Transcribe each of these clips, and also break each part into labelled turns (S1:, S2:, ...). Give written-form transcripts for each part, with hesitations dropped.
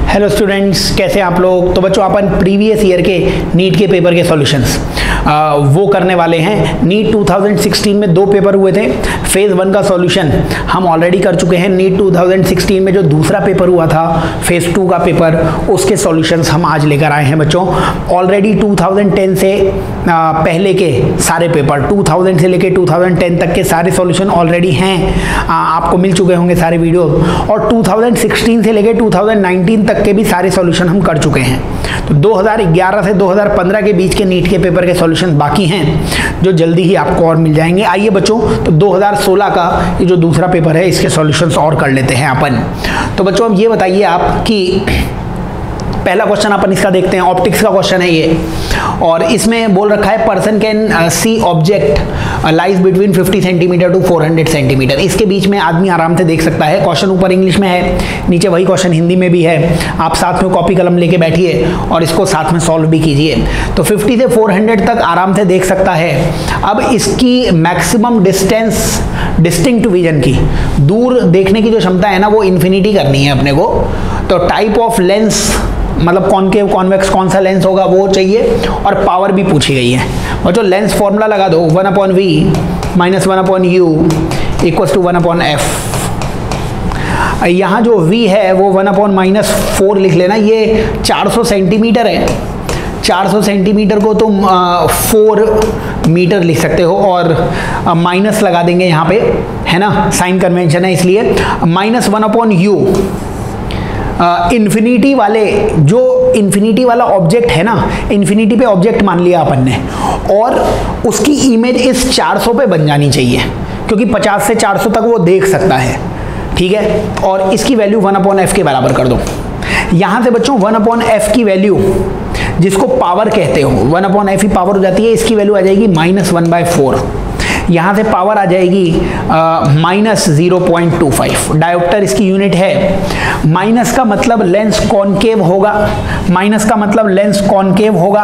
S1: Hello students, कैसे आप लोग। तो बच्चों अपन प्रीवियस ईयर के नीट के पेपर के सॉल्यूशंस वो करने वाले हैं। नीट 2016 में 2 पेपर हुए थे। फेज़ 1 का सॉल्यूशन हम ऑलरेडी कर चुके हैं। नीट 2016 में जो दूसरा पेपर हुआ था फेज़ 2 का पेपर, उसके सॉल्यूशंस हम आज लेकर आए हैं बच्चों। ऑलरेडी 2010 से पहले के सारे पेपर, 2000 से लेकर 2010 तक के सारे सॉल्यूशन ऑलरेडी हैं, आपको मिल चुके होंगे सारे वीडियो। और 2016 से लेकर 2019 तक के भी सारे सॉल्यूशन हम कर चुके हैं। तो 2011 से 2015 के बीच के नीट के पेपर के सॉल्यूशन बाकी हैं, जो जल्दी ही आपको और मिल जाएंगे। आइए बच्चों, तो 2016 का ये जो दूसरा पेपर है, इसके सॉल्यूशंस और कर लेते हैं अपन। तो बच्चों अब ये बताइए आप कि पहला क्वेश्चन अपन इसका देखते हैं। ऑप्टिक्स का क्वेश्चन है ये, और इसमें बोल रखा है person can see object lies between 50 centimetre to 400 centimetre. इसके बीच में आदमी आराम से देख सकता है। क्वेश्चन ऊपर इंग्लिश में है, नीचे वही क्वेश्चन हिंदी में भी है। आप साथ में कॉपी कलम लेके बैठिए और इसको साथ में सॉल्व भी कीजिए। तो 50 से 400 तक आराम से देख सकता है। अब इसकी मैक्सिमम डिस्टेंस डिस्टिंक्ट विजन की, दूर देखने की जो क्षमता है ना, वो इन्फिनिटी करनी है अपने को। तो टाइप ऑफ लेंस, मतलब कॉनकेव कॉन्वेक्स कौन सा लेंस होगा वो चाहिए, और पावर भी पूछी गई है। और जो लेंस फॉर्मूला लगा दो 1/v minus 1/u equals to 1/f। यहाँ जो v है वो 1/-4 लिख लेना। ये 400 सेंटीमीटर है। 400 सेंटीमीटर को तुम 4 मीटर लिख सकते हो, और माइनस लगा देंगे यहाँ पे, है ना, साइन कन्वेंशन है इसलिए। माइनस 1/u इन्फिनिटी वाले, जो इन्फिनिटी वाला ऑब्जेक्ट है ना, इन्फिनिटी पे ऑब्जेक्ट मान लिया अपन ने, और उसकी इमेज इस 400 पे बन जानी चाहिए, क्योंकि 50 से 400 तक वो देख सकता है, ठीक है। और इसकी वैल्यू 1/f के बराबर कर दो। यहाँ से बच्चों 1/f की वैल्यू, जिसको पावर कहते हो, 1/f ही पावर हो जाती है। इसकी वैल्यू आ जाएगी -1/4। यहाँ से पावर आ जाएगी -0.25। डायोप्टर इसकी यूनिट है। माइनस का मतलब लेंस कॉनकेव होगा, माइनस का मतलब लेंस कॉनकेव होगा,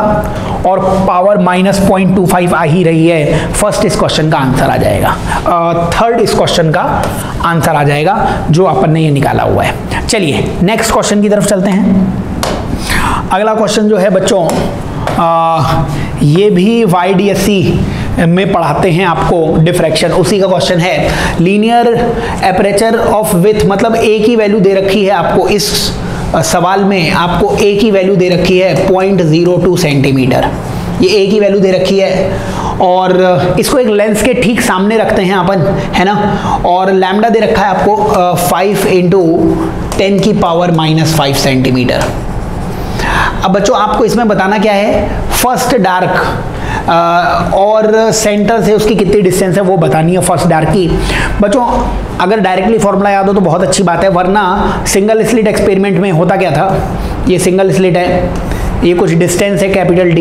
S1: और पावर -0.25 आ ही रही है। फर्स्ट इस क्वेश्चन का आंसर आ जाएगा। थर्ड इस क्वेश्चन का आंसर आ जाएगा, जो अपन ने ये निकाला हुआ है। चलिए नेक्स्ट क्वेश्चन की तरफ चलते हैं। अगला क्वेश्चन जो है बच्चों, ये भी YDSC में पढ़ाते हैं आपको डिफ्रैक्शन, उसी का क्वेश्चन है। लीनियर एपरेचर ऑफ विथ, मतलब ए की वैल्यू दे रखी है आपको इस सवाल में। आपको ए की वैल्यू दे रखी है 0.02 सेंटीमीटर। ये ए की वैल्यू दे रखी है, और इसको एक लेंस के ठीक सामने रखते हैं अपन, है ना। और लैम्डा दे रखा है आपको 5 × 10⁻⁻5 सेंटीमीटर। अब बच्चों आपको इसमें बताना क्या है, फर्स्ट डार्क और सेंटर से उसकी कितनी डिस्टेंस है वो बतानी है, फर्स्ट डार्क की। बच्चों अगर डायरेक्टली फॉर्मूला याद हो तो बहुत अच्छी बात है, वरना सिंगल स्लिट एक्सपेरिमेंट में होता क्या था, ये सिंगल स्लिट है, ये कुछ डिस्टेंस है कैपिटल D।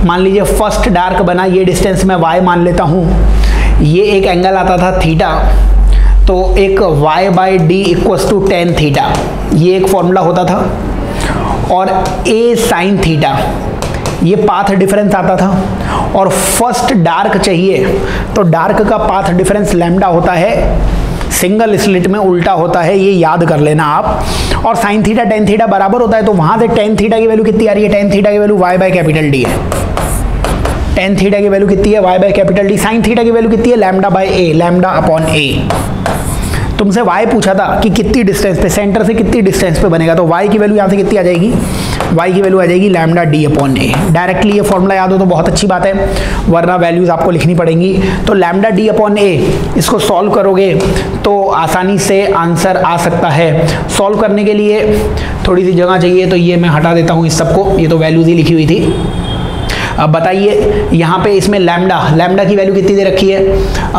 S1: मान लीजिए फर्स्ट डार्क बना, ये डिस्टेंस मैं y मान लेता हूँ। ये एक एंगल आता था थीटा, तो एक y/d equals to tan theta, ये एक फॉर्मूला होता था। और a sin थीटा, ये पाथ डिफरेंस आता था। और फर्स्ट डार्क चाहिए तो डार्क का पाथ डिफरेंस लैम्डा होता है, सिंगल स्लिट में उल्टा होता है, ये याद कर लेना आप। और साइन थीटा टेन थीटा बराबर होता है, तो वहां से टेन थीटा की वैल्यू कितनी आ रही है, टेन थीटा की वैल्यू y/D है। टेन थीटा की वैल्यू कितनी है, y/D। साइन थीटा की वैल्यू कितनी है, λ/a, λ/a। तुमसे y पूछा था कि कितनी डिस्टेंस पे, सेंटर से कितनी डिस्टेंस पे बनेगा, तो y की वैल्यू यहाँ से कितनी आ जाएगी, y की वैल्यू आ जाएगी λD/a। डायरेक्टली ये फॉर्मूला याद हो तो बहुत अच्छी बात है, वरना वैल्यूज आपको लिखनी पड़ेंगी। तो λD/a, इसको सॉल्व करोगे तो आसानी से आंसर आ सकता है। सॉल्व करने के लिए थोड़ी सी जगह चाहिए, तो ये मैं हटा देता हूँ इस सबको, ये तो वैल्यूज ही लिखी हुई थी। अब बताइए यहाँ पे इसमें लैम्डा की वैल्यू कितनी दे रखी है,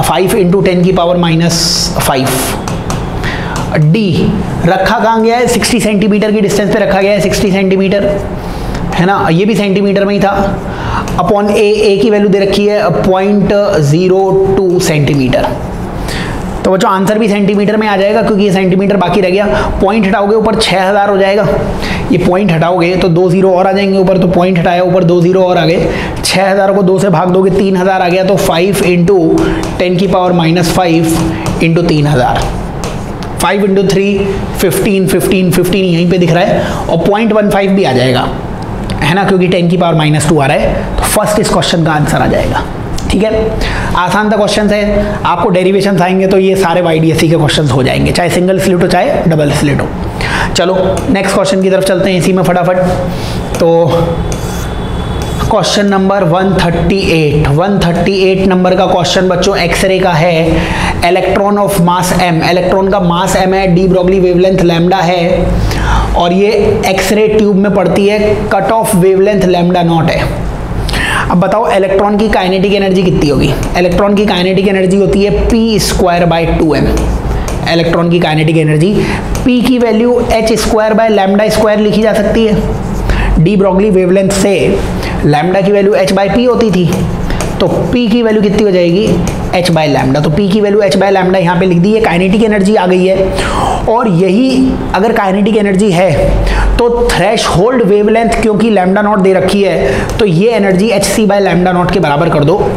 S1: 5 × 10⁻⁻5। D रखा कहाँ गया है, 60 सेंटीमीटर की डिस्टेंस पे रखा गया है, 60 सेंटीमीटर, है ना, ये भी सेंटीमीटर में ही था। अपॉन a की वैल्यू दे रखी है 0.02 सेंटीमीटर। तो बच्चों आंसर भी सेंटीमीटर में आ जाएगा, क्योंकि ये सेंटीमीटर बाकी रह गया। पॉइंट हटाओगे ऊपर 6000 हो जाएगा, ये पॉइंट हटाओगे तो 2 0 और आ जाएंगे ऊपर, तो पॉइंट हटाया ऊपर 2 0 और आ गए। 6000 को 2 से भाग दोगे 3000 आ गया, तो 5 × 10⁻⁵ × 3000, 5 इंटू 3 15 15 15 यहीं पे दिख रहा है, और 0.15 भी आ जाएगा, है ना, क्योंकि 10 की पावर -2 आ रहा है। तो फर्स्ट इस क्वेश्चन का आंसर आ जाएगा। ठीक है, आसान सा क्वेश्चन है, आपको डेरिवेशंस आएंगे तो ये सारे YDSE के क्वेश्चंस हो जाएंगे, चाहे सिंगल स्लिट हो चाहे डबल स्लिट हो। चलो नेक्स्ट क्वेश्चन की तरफ चलते हैं इसी में फटाफट। तो क्वेश्चन नंबर 138 नंबर का क्वेश्चन बच्चों एक्सरे का है। Electron of mass m, electron का मास m है, डी ब्रोगली वेवलेंथ लैम्डा है, और ये एक्सरे ट्यूब में पड़ती है, cut off wavelength lambda naught है। अब बताओ इलेक्ट्रॉन की काइनेटिक एनर्जी कितनी होगी? इलेक्ट्रॉन की काइनेटिक एनर्जी होती है p²/2m। इलेक्ट्रॉन की काइनेटिक एनर्जी, p की वैल्यू h²/λ² लिखी जा सकती है। डी ब्रोगली वेवलेंथ से लैम्डा की वैल्यू h/p होती थी, तो p की वैल्यू कितनी हो जाएगी? h/λ। तो p की वैल्यू h/λ यहाँ पे लिख दी है, काइनेटिक एनर्जी आ गई है। और यही अगर काइनेटिक एनर्जी है तो थ्रेशहोल्ड वेवलेंथ क्योंकि लैम्डा नॉट दे रखी है, तो ये एनर्जी hc/λ0 के बराबर कर दो,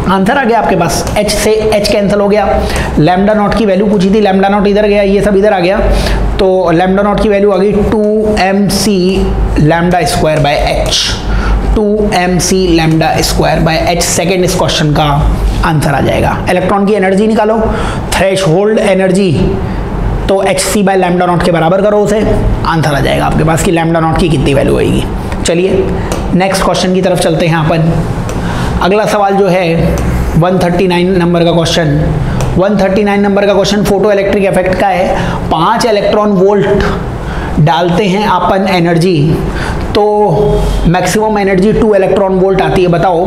S1: आंसर आ गया आपके पास। h से h कैंसिल हो गया, लैम्डा नॉट की वैल्यू पूछी थी, लैम्डा नॉट इधर गया, ये सब इधर आ गया, तो लैम्डा नॉट की वैल्यू आ गई 2mc²/h, 2mc²/h। सेकेंड इस क्वेश्चन का आंसर आ जाएगा। इलेक्ट्रॉन की एनर्जी निकालो, थ्रेशहोल्ड एनर्जी, तो hc/λ0 के बराबर करो उसे, आंसर आ जाएगा आपके पास कि लैम्डा नॉट की कितनी वैल्यू आएगी। चलिए नेक्स्ट क्वेश्चन की तरफ चलते हैं अपन। अगला सवाल जो है 139 नंबर का क्वेश्चन, 139 नंबर का क्वेश्चन फोटो इलेक्ट्रिक इफेक्ट का है। 5 इलेक्ट्रॉन वोल्ट डालते हैं अपन एनर्जी, तो मैक्सिमम एनर्जी 2 इलेक्ट्रॉन वोल्ट आती है। बताओ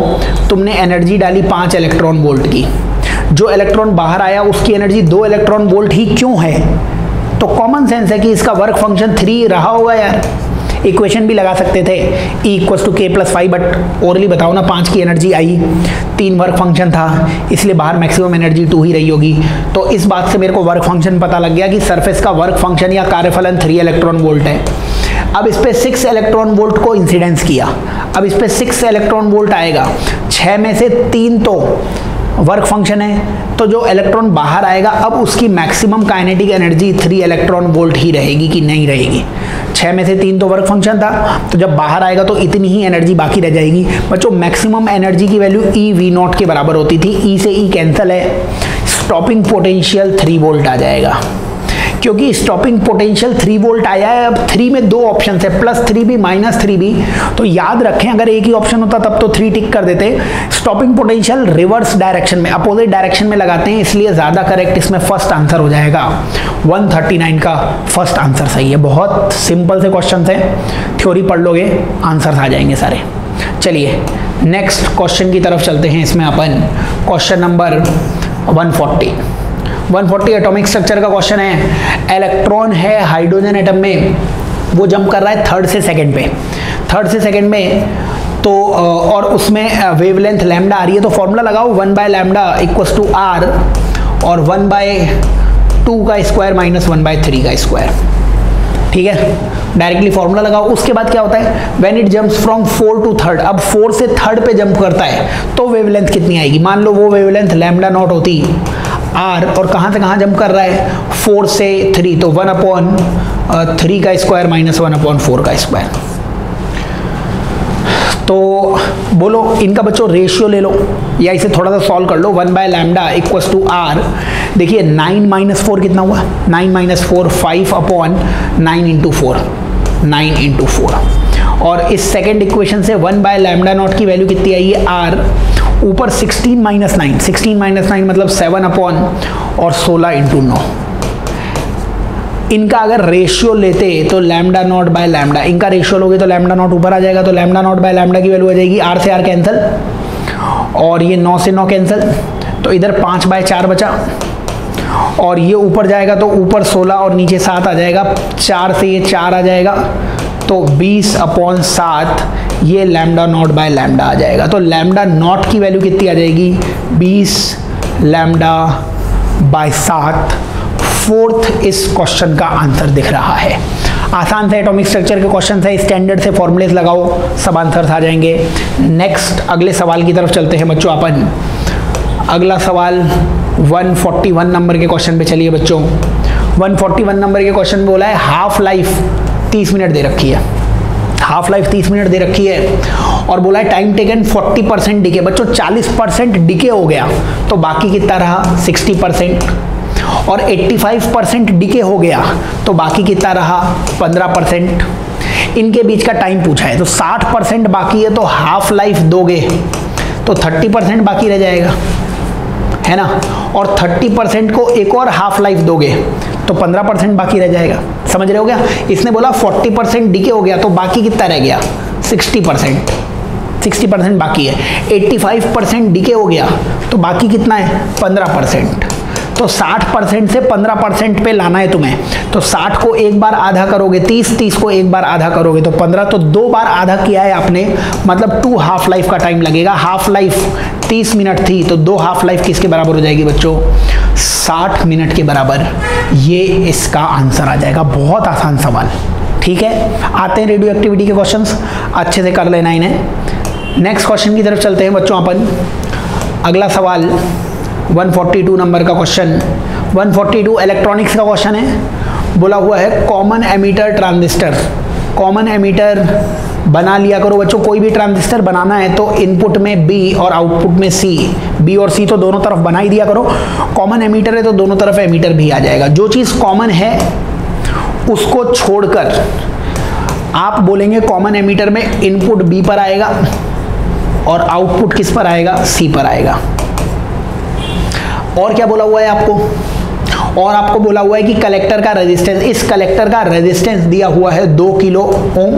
S1: तुमने एनर्जी डाली 5 इलेक्ट्रॉन वोल्ट की, जो इलेक्ट्रॉन बाहर आया उसकी एनर्जी 2 इलेक्ट्रॉन वोल्ट ही क्यों है? तो कॉमन सेंस है कि इसका वर्क फंक्शन 3 रहा होगा यार। इक्वेशन भी लगा सकते थे E = k+5, बट ओरली बताओ ना, 5 की एनर्जी आई, 3 वर्क फंक्शन था, इसलिए बाहर मैक्सिमम एनर्जी 2 ही रही होगी। तो इस बात से मेरे को वर्क फंक्शन पता लग गया कि सरफेस का वर्क फंक्शन या कार्यफलन 3 इलेक्ट्रॉन वोल्ट है। अब इस पे 6 इलेक्ट्रॉन वोल्ट को इंसिडेंस किया, अब इस पे 6 इलेक्ट्रॉन वोल्ट आएगा, 6 में से 3 तो वर्क फंक्शन है, तो जो इलेक्ट्रॉन बाहर आएगा अब उसकी maximum kinetic energy 3 electron volt ही रहेगी कि नहीं रहेगी? 6 में से 3 तो वर्क फंक्शन था, तो जब बाहर आएगा तो इतनी ही एनर्जी बाकी रह जाएगी। बच्चों मैक्सिमम एनर्जी की वैल्यू eV0 के बराबर होती थी, E से E कैंसिल है, स्टॉपिंग पोटेंशियल 3 वोल्ट आ जाएगा। क्योंकि स्टॉपिंग पोटेंशियल 3 वोल्ट आया है, अब 3 में 2 ऑप्शन है, +3 भी -3 भी, तो याद रखें अगर एक ही ऑप्शन होता तब तो 3 टिक कर देते। स्टॉपिंग पोटेंशियल रिवर्स डायरेक्शन में, अपोजिट डायरेक्शन में लगाते हैं, इसलिए ज़्यादा करेक्ट इसमें फर्स्ट आंसर हो जाएगा। 139 का फर्स्ट आंसर सही है। बहुत सिंपल से क्वेश्चन है, थ्योरी पढ़ लोगे आंसर आ जाएंगे सारे। चलिए नेक्स्ट क्वेश्चन की तरफ चलते हैं। इसमें अपन क्वेश्चन नंबर 140 एटॉमिक स्ट्रक्चर का क्वेश्चन है। इलेक्ट्रॉन है हाइड्रोजन एटम में, वो जंप कर रहा है 3rd से 2nd पे, 3rd से 2nd में, तो और उसमें वेवलेंथ लैम्डा आ रही है, तो फॉर्मूला लगाओ 1/λ = r और 1/2 का स्क्वायर माइनस 1/3 का स्क्वायर। ठीक है, डायरेक्टली फॉर्मूला लगाओ। उसके बाद क्या होता है, when it jumps from 4 to 3rd, अब 4 से 3rd पे जंप करता है तो वेवलेंथ कितनी आएगी? मान लो वो वेवलेंथ λ0 होती r, और कहाँ से कहाँ जंप कर रहा है? 4 से 3, तो 1/3 का स्क्वायर माइनस 1/4 का स्क्वायर। तो बोलो इनका बच्चों रेशियो ले लो या इसे थोड़ा सा सॉल्व कर लो। 1/λ = r, देखिए 9 - 4 कितना हुआ? 9 - 4 5/9 × 4, 9 × 4। और इस सेकेंड इक्वेशन से 1/λ0 की वैल्यू कितनी आई है? r, ऊपर 16 - 9, 16 - 9 मतलब 7/16 और 16 × 9। इनका अगर रेशियो लेते तो λ0/λ, इनका रेशियो लोगे तो λ0 ऊपर आ जाएगा, तो λ0/λ की वैल्यू आ जाएगी, r से r कैंसिल, और ये 9 से 9 कैंसिल, तो इधर 5/4 बचा, और ये ऊपर जाएगा तो ऊपर 16 और नीचे 7 आ जाएगा, 4 से ये 4 आ जाएगा, तो 20/7 ये λ0/λ आ जाएगा। तो λ0 की वैल्यू कितनी आ जाएगी? 20λ/7। फोर्थ इस क्वेश्चन का आंसर दिख रहा है। आसान से एटॉमिक स्ट्रक्चर के क्वेश्चन है, स्टैंडर्ड से फॉर्मूलेस लगाओ, सब आंसर्स आ जाएंगे। नेक्स्ट अगले सवाल की तरफ चलते हैं बच्चों अपन। अगला सवाल 141 नंबर के क्वेश्चन पे चलिए बच्चों। 141 नंबर के क्वेश्चन बोला है हाफ लाइफ 30 मिनट दे रखी है, हाफ लाइफ 30 मिनट दे रखी है और बोला है टाइम टेकन 40% डिके। बच्चों 40% डिके हो गया तो बाकी कितना रहा 60%, और 85% डिके हो गया तो बाकी कितना रहा 15%। इनके बीच का टाइम पूछा है तो 60% बाकी है तो हाफ लाइफ दोगे तो 30% बाकी रह जाएगा, है ना, और 30% को एक और हाफ लाइफ दोगे तो 15% बाकी रह जाएगा। समझ रहे हो क्या? इसने बोला 40% डिके हो गया तो बाकी कितना रह गया 60%, 60% बाकी है। 85% डिके हो गया तो बाकी कितना है 15%। तो 60% से 15% पे लाना है तुम्हें, तो 60 को एक बार आधा करोगे 30, 30 को एक बार आधा करोगे तो 15, तो 2 बार आधा किया है आपने, मतलब 2 हाफ लाइफ का टाइम लगेगा। हाफ लाइफ 30 मिनट थी तो 2 हाफ लाइफ किसके बराबर हो जाएगी बच्चों 60 मिनट के बराबर। ये इसका आंसर आ जाएगा। बहुत आसान सवाल, ठीक है। आते हैं रेडियो एक्टिविटी के क्वेश्चंस, अच्छे से कर लेना इन्हें। नेक्स्ट क्वेश्चन की तरफ चलते हैं बच्चों अपन। अगला सवाल 142 नंबर का क्वेश्चन, 142 इलेक्ट्रॉनिक्स का क्वेश्चन है। बोला हुआ है common ammeter transistor. Common ammeter बना लिया करो बच्चों, कोई भी ट्रांजिस्टर बनाना है तो इनपुट में बी और आउटपुट में सी, बी और सी तो दोनों तरफ बना ही दिया करो। कॉमन एमीटर है तो दोनों तरफ एमीटर भी आ जाएगा। जो चीज़ कॉमन है उसको छोड़कर आप बोलेंगे कॉमन एमीटर में इनपुट बी पर आएगा और आउटपुट किस पर आएगा सी पर आएगा। और क्या बोला हुआ है आपको, और आपको बोला हुआ है कि कलेक्टर का रेजिस्टेंस, इस कलेक्टर का रेजिस्टेंस दिया हुआ है 2 किलो ओम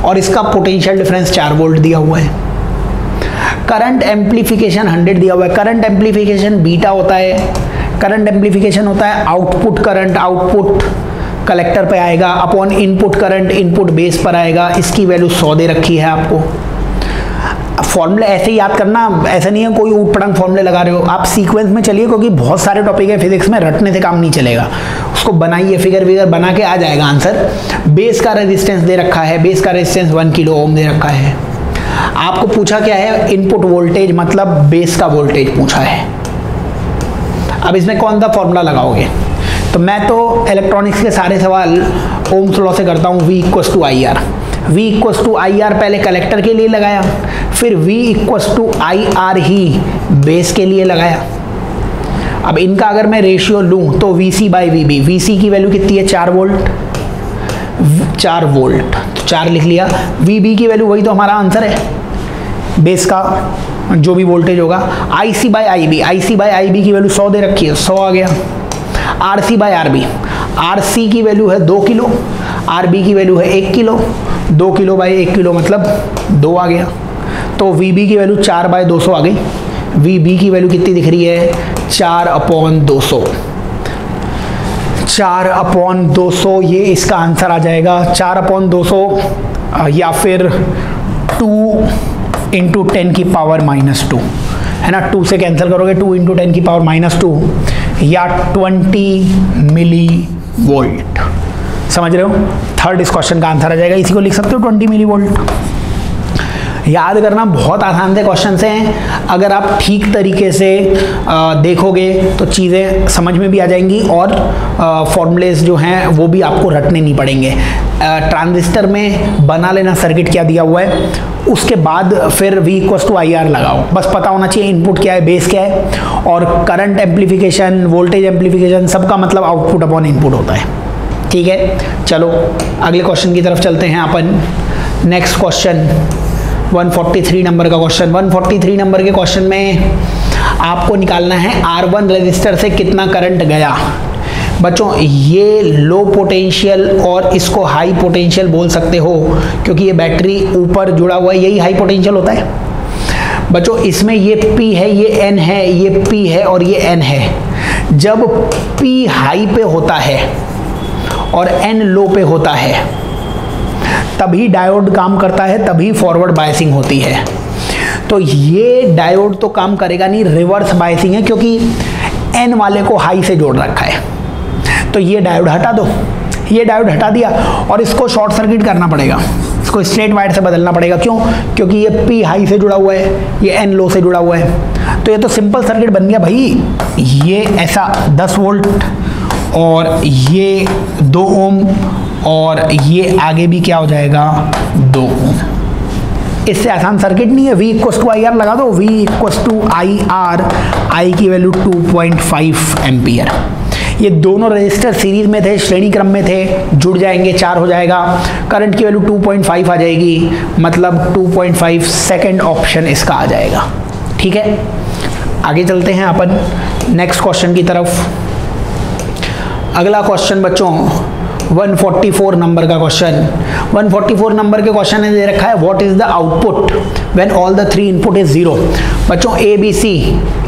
S1: और इसका पोटेंशियल डिफरेंस 4 वोल्ट दिया हुआ है। करंट एम्प्लीफिकेशन 100 दिया हुआ है। करंट एम्प्लीफिकेशन बीटा होता है, करंट एम्प्लीफिकेशन होता है आउटपुट करंट, आउटपुट कलेक्टर पे आएगा upon input current, input base पर आएगा। इसकी वैल्यू 100 दे रखी है आपको। फॉर्मूले ऐसे याद करना, ऐसा नहीं है कोई ऊट पटांग फॉर्मूले लगा रहे हो, आप सीक्वेंस में चलिए क्योंकि बहुत सारे टॉपिक है फिजिक्स में, रटने से काम नहीं चलेगा। उसको बनाइए, फिगर विगर बना के आ जाएगा आंसर। बेस का रेजिस्टेंस दे रखा है, बेस का रेजिस्टेंस 1 किलो ओम दे रखा है। आपको पूछा क्या है इनपुट वोल्टेज, मतलब बेस का वोल्टेज पूछा है। अब इसमें कौन सा फॉर्मूला लगाओगे, तो मैं तो इलेक्ट्रॉनिक्स के सारे सवाल ओम्स लॉ से करता हूँ। V equals to I R, V equals to I R पहले कलेक्टर के लिए लगाया, फिर V equals to I R ही बेस के लिए लगाया। अब इनका अगर मैं रेशियो लूँ तो VC बाई VB, VC की वैल्यू कितनी है 4 वोल्ट, 4 वोल्ट तो 4 लिख लिया। VB की वैल्यू वही तो हमारा आंसर है, बेस का जो भी वोल्टेज होगा। IC by IB, IC by IB की वैल्यू 100 दे रखी है, 100 आ गया। RC बाई RB, RC की वैल्यू है 2 किलो, RB की वैल्यू है 1 किलो, 2 किलो बाई 1 किलो मतलब 2 आ गया। तो VB की वैल्यू 4 बाई 200 आ गई। VB की वैल्यू कितनी दिख रही है 4/200, 4/200 ये इसका आंसर आ जाएगा। 4/200 या फिर 2 इंटू 10 की पावर -2 है ना, 2 से कैंसिल करोगे 2 इंटू 10 की पावर -2 या 20 मिली वोल्ट। समझ रहे हो, थर्ड इस क्वेश्चन का आंसर आ जाएगा। इसी को लिख सकते हो 20 मिली वोल्ट। याद करना बहुत आसान से क्वेश्चन हैं, अगर आप ठीक तरीके से देखोगे तो चीज़ें समझ में भी आ जाएंगी और फॉर्मूलेज जो हैं वो भी आपको रटने नहीं पड़ेंगे। ट्रांजिस्टर में बना लेना सर्किट क्या दिया हुआ है, उसके बाद फिर V equals to I R लगाओ, बस पता होना चाहिए इनपुट क्या है बेस क्या है, और करंट एम्प्लीफिकेशन वोल्टेज एम्प्लीफिकेशन सबका मतलब आउटपुट अपॉन इनपुट होता है। ठीक है, चलो अगले क्वेश्चन की तरफ चलते हैं अपन। नेक्स्ट क्वेश्चन 143 नंबर का क्वेश्चन। 143 नंबर के क्वेश्चन में आपको निकालना है R1 रेजिस्टर से कितना करंट गया। बच्चों ये लो पोटेंशियल और इसको हाई पोटेंशियल बोल सकते हो क्योंकि ये बैटरी ऊपर जुड़ा हुआ है, यही हाई पोटेंशियल होता है। बच्चों इसमें ये P है, ये N है, ये P है और ये N है। जब P हाई पे होता है और N लो पे होता है तभी डायोड काम करता है, तभी फॉरवर्ड बायसिंग होती है। तो ये डायोड तो काम करेगा नहीं, रिवर्स बायसिंग है क्योंकि N वाले को हाई से जोड़ रखा है। तो ये डायोड हटा दो, ये डायोड हटा दिया और इसको शॉर्ट सर्किट करना पड़ेगा, इसको स्ट्रेट वायर से बदलना पड़ेगा। क्यों? क्योंकि ये P हाई से जुड़ा हुआ है, ये N लो से जुड़ा हुआ है। तो ये तो सिंपल सर्किट बन गया भाई। ये ऐसा 10 वोल्ट और ये 2 ओम और ये आगे भी क्या हो जाएगा 2 ओम। इससे आसान सर्किट नहीं है। V equals to I R लगा दो, V equals to I R, I की वैल्यू 2.5 एम्पियर। ये दोनों रजिस्टर सीरीज में थे, श्रेणी क्रम में थे, जुड़ जाएंगे 4 हो जाएगा, करंट की वैल्यू 2.5 आ जाएगी, मतलब 2.5 सेकंड ऑप्शन इसका आ जाएगा। ठीक है, आगे चलते हैं अपन नेक्स्ट क्वेश्चन की तरफ। अगला क्वेश्चन बच्चों 144 नंबर का क्वेश्चन। 144 नंबर के क्वेश्चन ने दे रखा है what is the output when all the 3 input is 0। बच्चों ए बी सी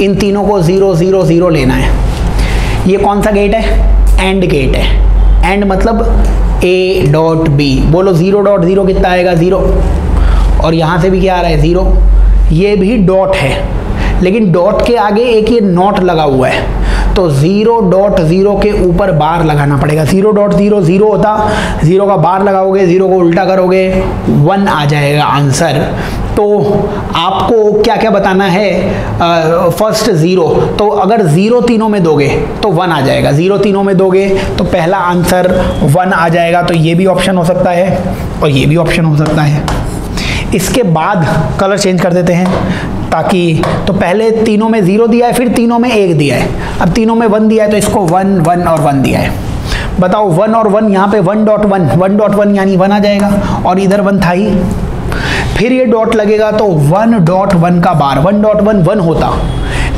S1: इन तीनों को 0 0 0 लेना है। ये कौन सा गेट है? एंड गेट है। एंड मतलब ए डॉट बी। बोलो 0.0 कितना आएगा? 0। और यहाँ से भी क्या आ रहा है? 0। ये भी डॉट है, लेकिन डॉट के आगे एक ये नॉट लगा हुआ है, तो 0.0 के ऊपर बार लगाना पड़ेगा। 0.0 0 होता, 0 का बार लगाओगे, 0 को उल्टा करोगे 1 आ जाएगा आंसर। तो आपको क्या क्या बताना है? फर्स्ट 0, तो अगर 0 तीनों में दोगे तो 1 आ जाएगा। 0 तीनों में दोगे तो पहला आंसर 1 आ जाएगा। तो ये भी ऑप्शन हो सकता है और ये भी ऑप्शन हो सकता है। इसके बाद कलर चेंज कर देते हैं ताकि, तो पहले तीनों में 0 दिया है, फिर तीनों में 1 दिया है, अब तीनों में 1 दिया है, तो इसको 1 1 और 1 दिया है। बताओ 1 और 1, यहाँ पे 1.1 1.1 यानी 1 आ जाएगा, और इधर 1 था ही। फिर ये डॉट लगेगा तो 1.1 का बार, 1.1 1 होता,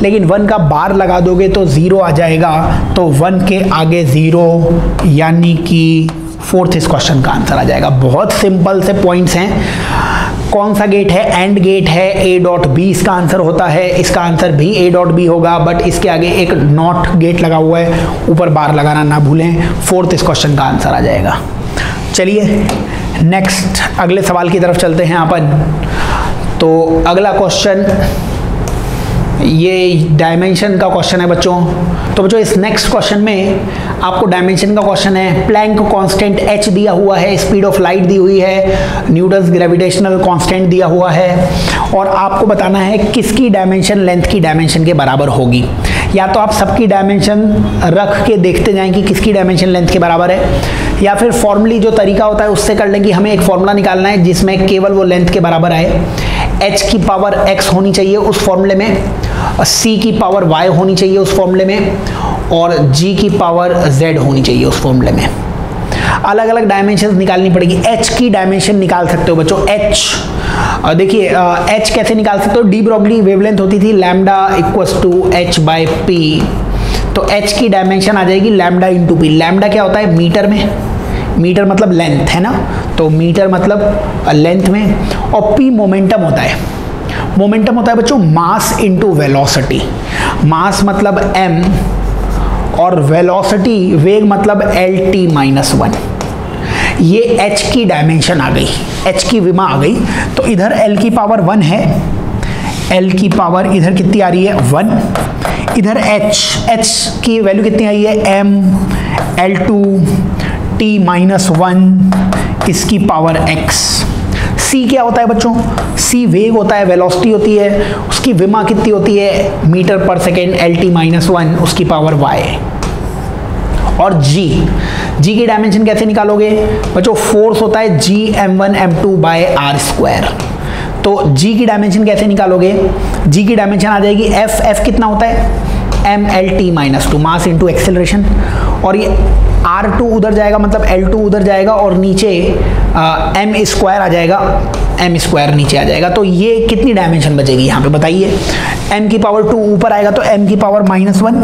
S1: लेकिन 1 का बार लगा दोगे तो 0 आ जाएगा, तो 1 के आगे 0 यानी कि 4th इस क्वेश्चन का आंसर आ जाएगा। बहुत सिंपल से पॉइंट्स हैं। कौन सा गेट है? एंड गेट है, ए डॉट बी इसका आंसर होता है। इसका आंसर भी ए डॉट बी होगा, बट इसके आगे एक नॉट गेट लगा हुआ है, ऊपर बार लगाना ना भूलें। 4th इस क्वेश्चन का आंसर आ जाएगा। चलिए नेक्स्ट अगले सवाल की तरफ चलते हैं अपन। तो अगला क्वेश्चन ये डायमेंशन का क्वेश्चन है बच्चों। तो बच्चों इस नेक्स्ट क्वेश्चन में आपको डायमेंशन का क्वेश्चन है। प्लैंक कांस्टेंट h दिया हुआ है, स्पीड ऑफ लाइट दी हुई है, न्यूटन्स ग्रेविटेशनल कांस्टेंट दिया हुआ है, और आपको बताना है किसकी डायमेंशन लेंथ की डायमेंशन के बराबर होगी। या तो आप सबकी डायमेंशन रख के देखते जाएं कि किसकी डायमेंशन लेंथ के बराबर है, या फिर फॉर्मली जो तरीका होता है उससे कर लें कि हमें एक फॉर्मूला निकालना है जिसमें केवल वो लेंथ के बराबर आए। h की पावर x होनी चाहिए उस फॉर्मूले में, c की पावर y होनी चाहिए उस फॉर्मूले में, और g की पावर z होनी चाहिए उस फॉर्मूले में। अलग अलग डायमेंशन निकालनी पड़ेगी। h की डायमेंशन निकाल सकते हो बच्चों। h देखिए h कैसे निकाल सकते हो? डी ब्रॉगली वेवलेंथ होती थी lambda equals to h by P, तो h की डायमेंशन आ जाएगी लैम्डा इंटू पी। लैम्डा क्या होता है? मीटर में, मीटर मतलब लेंथ है ना, तो मीटर मतलब लेंथ में, और p मोमेंटम होता है। मोमेंटम होता है बच्चों मास इंटू वेलोसिटी। मास मतलब m और वेलोसिटी वेग मतलब LT-1। ये h की डायमेंशन आ गई, h की विमा आ गई। तो इधर l की पावर 1 है, l की पावर इधर कितनी आ रही है? 1। इधर h की वैल्यू कितनी आई है? m L2 T-1 इसकी पावर x। c क्या होता है बच्चों? c वेग होता है, वेलोसिटी होती है, उसकी विमा कितनी होती है? मीटर पर सेकेंड LT-1 उसकी पावर y। और g की डायमेंशन कैसे निकालोगे बच्चों? फोर्स होता है Gm1 m2 by r square. तो g की डायमेंशन कैसे निकालोगे? g की डायमेंशन आ जाएगी f कितना होता है? mLT-2 मास इंटू एक्सेलरेशन, और ये R2 उधर जाएगा मतलब L2 उधर जाएगा, और नीचे m स्क्वायर आ जाएगा, m स्क्वायर नीचे आ जाएगा। तो ये कितनी डायमेंशन बचेगी यहाँ पे बताइए? m की पावर 2 ऊपर आएगा तो m की पावर -1,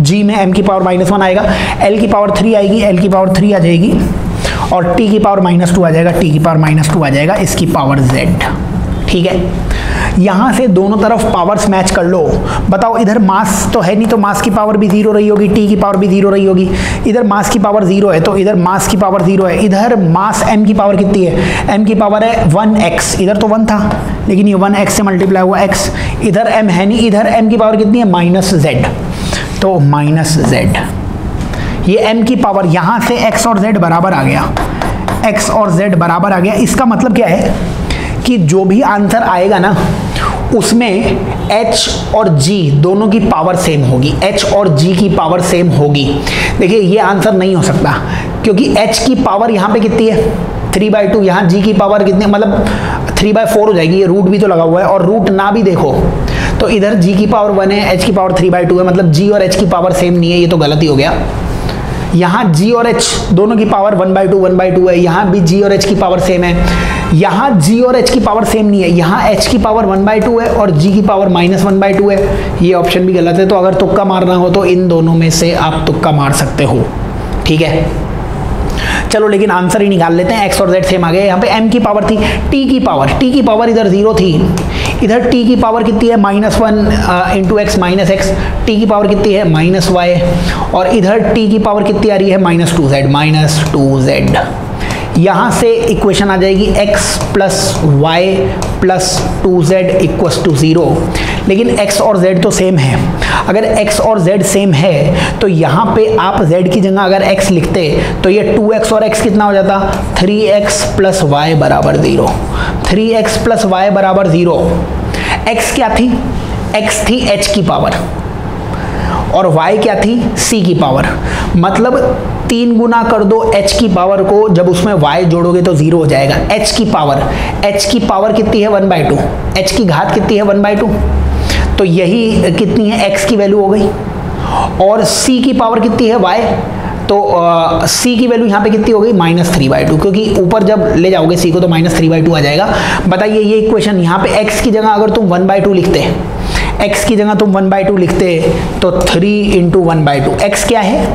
S1: g में m की पावर -1 आएगा, l की पावर 3 आएगी, l की पावर 3 आ जाएगी, और t की पावर -2 आ जाएगा, t की पावर -2 आ जाएगा, इसकी पावर z। ठीक है, यहाँ से दोनों तरफ पावर्स मैच कर लो। बताओ इधर मास तो है नहीं, तो मास की पावर भी 0 रही होगी, t की पावर भी 0 रही होगी। इधर मास की पावर 0 है तो इधर मास की पावर 0 है। इधर मास m की पावर कितनी है? m की पावर है 1x, इधर तो 1 था लेकिन ये 1x से मल्टीप्लाई हुआ x। इधर m है नहीं, इधर m की पावर कितनी है? -z, तो -z। ये m की पावर, यहाँ से x और z बराबर आ गया, x और z बराबर आ गया। इसका मतलब क्या है कि जो भी आंसर आएगा ना उसमें h और g दोनों की पावर सेम होगी, h और g की पावर सेम होगी। देखिए ये आंसर नहीं हो सकता क्योंकि h की पावर यहाँ पे कितनी है 3/2, यहाँ g की पावर कितनी, मतलब 3/4 हो जाएगी, ये रूट भी तो लगा हुआ है, और रूट ना भी देखो तो इधर g की पावर 1 है, h की पावर 3/2 है, मतलब g और h की पावर सेम नहीं है, ये तो गलत ही हो गया। यहाँ g और h दोनों की पावर 1/2 है, यहाँ भी g और h की पावर सेम है। यहाँ g और h की पावर सेम नहीं है, यहाँ h की पावर 1/2 है और g की पावर -1/2 है, ये ऑप्शन भी गलत है। तो अगर तुक्का मारना हो तो इन दोनों में से आप तुक्का मार सकते हो, ठीक है। चलो लेकिन आंसर ही निकाल लेते हैं, x और z सेम आ गए। यहाँ पे m की पावर थी, t की पावर इधर 0 थी, इधर t की पावर कितनी है -1 into x minus x, t की पावर कितनी है -y, और इधर t की पावर कितनी आ रही है -2z। यहाँ से इक्वेशन आ जाएगी x plus Y plus 2z equals to 0। लेकिन x और z तो सेम है, अगर x और z सेम है तो यहाँ पे आप z की जगह अगर x लिखते तो ये 2x और x कितना हो जाता 3x प्लस वाई बराबर 0। 3x प्लस वाई बराबर 0। x क्या थी, x थी h की पावर और y क्या थी c की पावर, मतलब 3 गुना कर दो h की पावर को, जब उसमें y जोड़ोगे तो 0 हो जाएगा। h की पावर कितनी है 1/2, h की घात कितनी है 1/2, तो यही कितनी है x की वैल्यू हो गई। और c की पावर कितनी है y, तो c की वैल्यू यहाँ पे कितनी हो गई -3/2, क्योंकि ऊपर जब ले जाओगे c को तो -3/2 आ जाएगा। बताइए ये इक्वेशन यहाँ पे x की जगह अगर तुम 1/2 लिखते, x की जगह तुम 1/2 लिखते तो 3 इंटू 1/2, x क्या है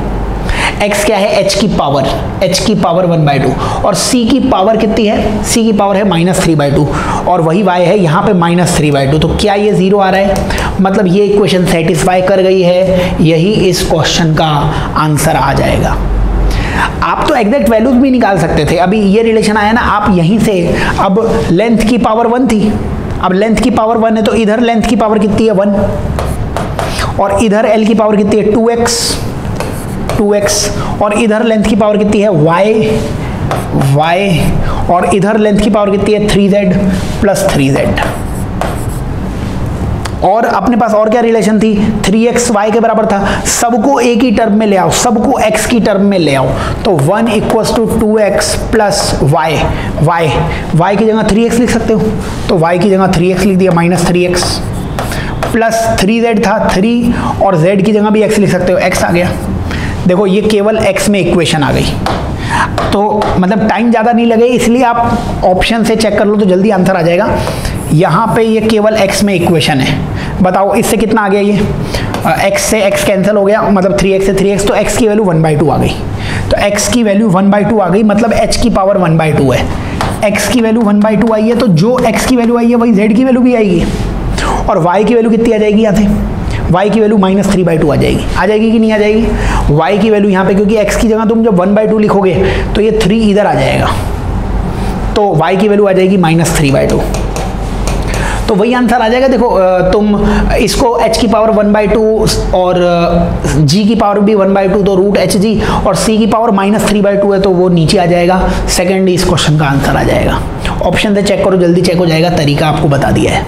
S1: h की पावर 1/2, और c की पावर कितनी है, c की पावर है -3/2, और वही y है यहाँ पे -3/2। तो क्या ये 0 आ रहा है, मतलब ये इक्वेशन सेटिस्फाई कर गई है, यही इस क्वेश्चन का आंसर आ जाएगा। आप तो एग्जैक्ट वैल्यूज भी निकाल सकते थे, अभी ये रिलेशन आया ना, आप यहीं से, अब लेंथ की पावर 1 थी, अब लेंथ की पावर 1 है तो इधर लेंथ की पावर कितनी है 1, और इधर l की पावर कितनी है 2x, और इधर लेंथ की पावर कितनी है y, और इधर लेंथ की पावर कितनी है 3z प्लस 3z। और अपने पास और क्या रिलेशन थी, 3x y के बराबर था, सबको एक ही टर्म में ले आओ, सबको x की टर्म में ले आओ, तो 1 equals to 2x plus y की जगह 3x लिख सकते हो, तो y की जगह 3x लिख दिया, -3x प्लस 3z था 3, और z की जगह भी x लिख सकते हो, x आ गया। देखो ये केवल x में इक्वेशन आ गई, तो मतलब टाइम ज़्यादा नहीं लगे, इसलिए आप ऑप्शन से चेक कर लो तो जल्दी आंसर आ जाएगा। यहाँ पे ये केवल x में इक्वेशन है, बताओ इससे कितना आ गया, ये x से x कैंसिल हो गया, मतलब 3x से 3x, तो x की वैल्यू 1/2 आ गई, तो x की वैल्यू 1/2 आ गई, मतलब h की पावर 1/2 है, x की वैल्यू 1/2 आई है, तो जो x की वैल्यू आई है वही z की वैल्यू भी आएगी, और y की वैल्यू कितनी आ जाएगी, यहाँ से y की वैल्यू -3/2 आ जाएगी कि नहीं आ जाएगी, y की वैल्यू यहाँ पे, क्योंकि x की जगह तुम जब 1/2 लिखोगे तो ये 3 इधर आ जाएगा, तो y की वैल्यू आ जाएगी -3/2, तो वही आंसर आ जाएगा। देखो तुम इसको h की पावर 1/2 और g की पावर भी 1/2, तो √hg, और c की पावर -3/2 है तो वो नीचे आ जाएगा, सेकंड इस क्वेश्चन का आंसर आ जाएगा। ऑप्शन से चेक करो, जल्दी चेक हो जाएगा, तरीका आपको बता दिया है।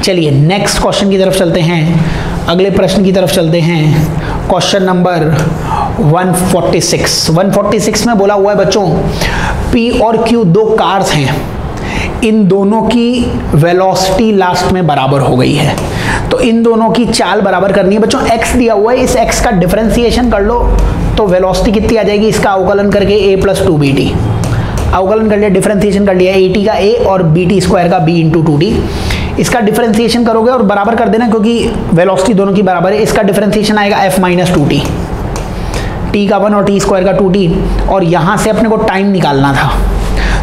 S1: चलिए नेक्स्ट क्वेश्चन की तरफ चलते हैं, अगले प्रश्न की तरफ चलते हैं। क्वेश्चन नंबर 146 में बोला हुआ है बच्चों, P और Q दो कार्स हैं, इन दोनों की वेलोसिटी लास्ट में बराबर हो गई है, तो इन दोनों की चाल बराबर करनी है। बच्चों x दिया हुआ है, इस x का डिफरेंशिएशन कर लो तो वेलोसिटी कितनी आ जाएगी, इसका अवकलन करके a + 2bt, अवकलन कर लिया, डिफरेंशिएशन कर लिया, at का a और bt स्क्वायर का b × 2t, इसका डिफरेंशिएशन करोगे और बराबर कर देना, क्योंकि वेलोसिटी दोनों की बराबर है, इसका डिफरेंशिएशन आएगा f - 2t, t का 1 और t स्क्वायर का 2t, और यहाँ से अपने को टाइम निकालना था,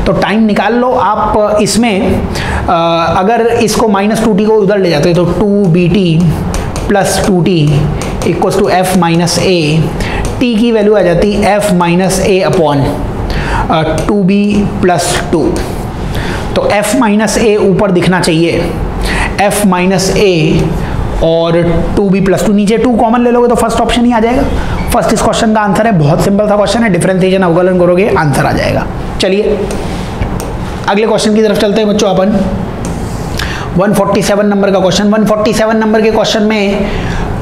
S1: तो टाइम निकाल लो आप। इसमें अगर इसको -2t को उधर ले जाते हैं तो 2bt + 2t = f - a, t की वैल्यू आ जाती f - a अपॉन 2b + 2, तो f - a ऊपर दिखना चाहिए, f - a और 2b + 2, नीचे 2 कॉमन ले लोगे तो फर्स्ट ऑप्शन ही आ जाएगा। फर्स्ट इस क्वेश्चन का आंसर है, बहुत सिंपल सा क्वेश्चन है, डिफरेंशिएशन अवकलन करोगे आंसर आ जाएगा। चलिए अगले क्वेश्चन की तरफ चलते हैं बच्चों अपन। 147 नंबर का क्वेश्चन। 147 नंबर के क्वेश्चन में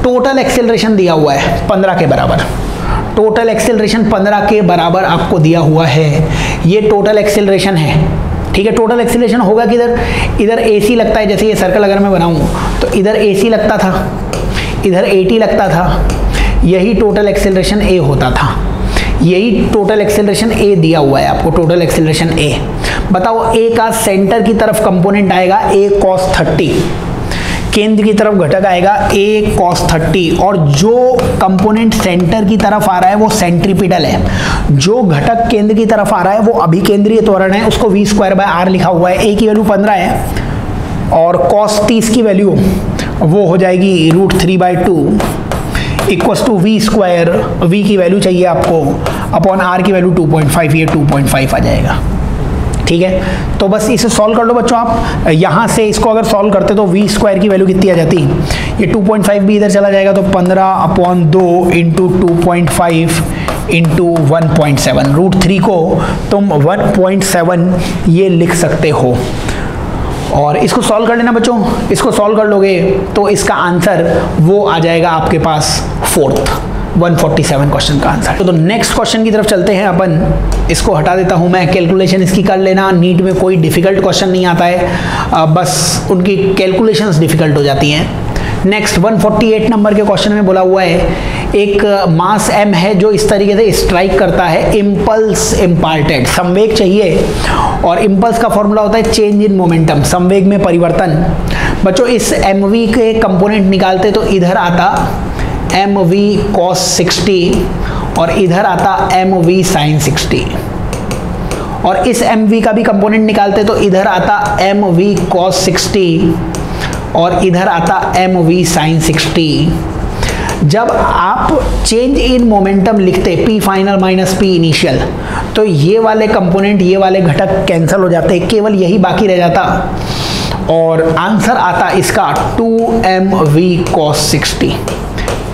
S1: टोटल एक्सेलरेशन दिया हुआ है 15 के बराबर। टोटल एक्सेलरेशन 15 के बराबर आपको दिया हुआ है। ये टोटल एक्सेलरेशन है, ठीक है। टोटल एक्सेलरेशन होगा किधर, इधर AC लगता है, जैसे ये सर्कल अगर मैं बनाऊं तो इधर AC लगता था, इधर AT लगता था, यही टोटल एक्सेलरेशन A होता था। यही टोटल एक्सेलरेशन A दिया हुआ है आपको, टोटल एक्सेलरेशन A। बताओ A का सेंटर की तरफ कंपोनेंट आएगा A cos 30, केंद्र की तरफ घटक आएगा A cos 30, और जो कंपोनेंट सेंटर की तरफ आ रहा है वो सेंट्रीपिटल है। जो घटक केंद्र की तरफ आ रहा है वो अभिकेंद्रीय त्वरण है, उसको v²/r लिखा हुआ है। A की वैल्यू 15 है और cos 30 की वैल्यू वो हो जाएगी √3/2 इक्वल्स टू v²। v की वैल्यू चाहिए आपको अपॉन r की वैल्यू 2.5, ये 2.5 आ जाएगा, ठीक है। तो बस इसे सॉल्व कर लो बच्चों आप। यहाँ से इसको अगर सॉल्व करते तो v² की वैल्यू कितनी आ जाती, ये 2.5 भी इधर चला जाएगा तो 15/2 इंटू 2.5 इंटू 1.7, √3 को तुम 1.7 ये लिख सकते हो। और इसको सॉल्व कर लेना बच्चों, इसको सॉल्व कर लोगे तो इसका आंसर वो आ जाएगा आपके पास 4th 147 क्वेश्चन का आंसर। तो नेक्स्ट क्वेश्चन की तरफ चलते हैं अपन। इसको हटा देता हूं मैं, कैलकुलेशन इसकी कर लेना। नीट में कोई डिफिकल्ट क्वेश्चन नहीं आता है, बस उनकी कैलकुलेशंस डिफिकल्ट हो जाती हैं। नेक्स्ट 148 नंबर के क्वेश्चन में बोला हुआ है एक मास m है जो इस तरीके से स्ट्राइक करता है, इम्पल्स इम्पार्टेड, संवेग चाहिए, और इम्पल्स का फॉर्मूला होता है चेंज इन मोमेंटम, संवेग में परिवर्तन। बच्चों इस mv के कंपोनेंट निकालते तो इधर आता mv cos 60 और इधर आता mv sin 60, और इस mv का भी कंपोनेंट निकालते तो इधर आता mv cos 60 और इधर आता mv sin 60। जब आप चेंज इन मोमेंटम लिखते P final minus P initial, तो ये वाले कंपोनेंट, ये वाले घटक कैंसिल हो जाते, केवल यही बाकी रह जाता और आंसर आता इसका 2mv cos 60।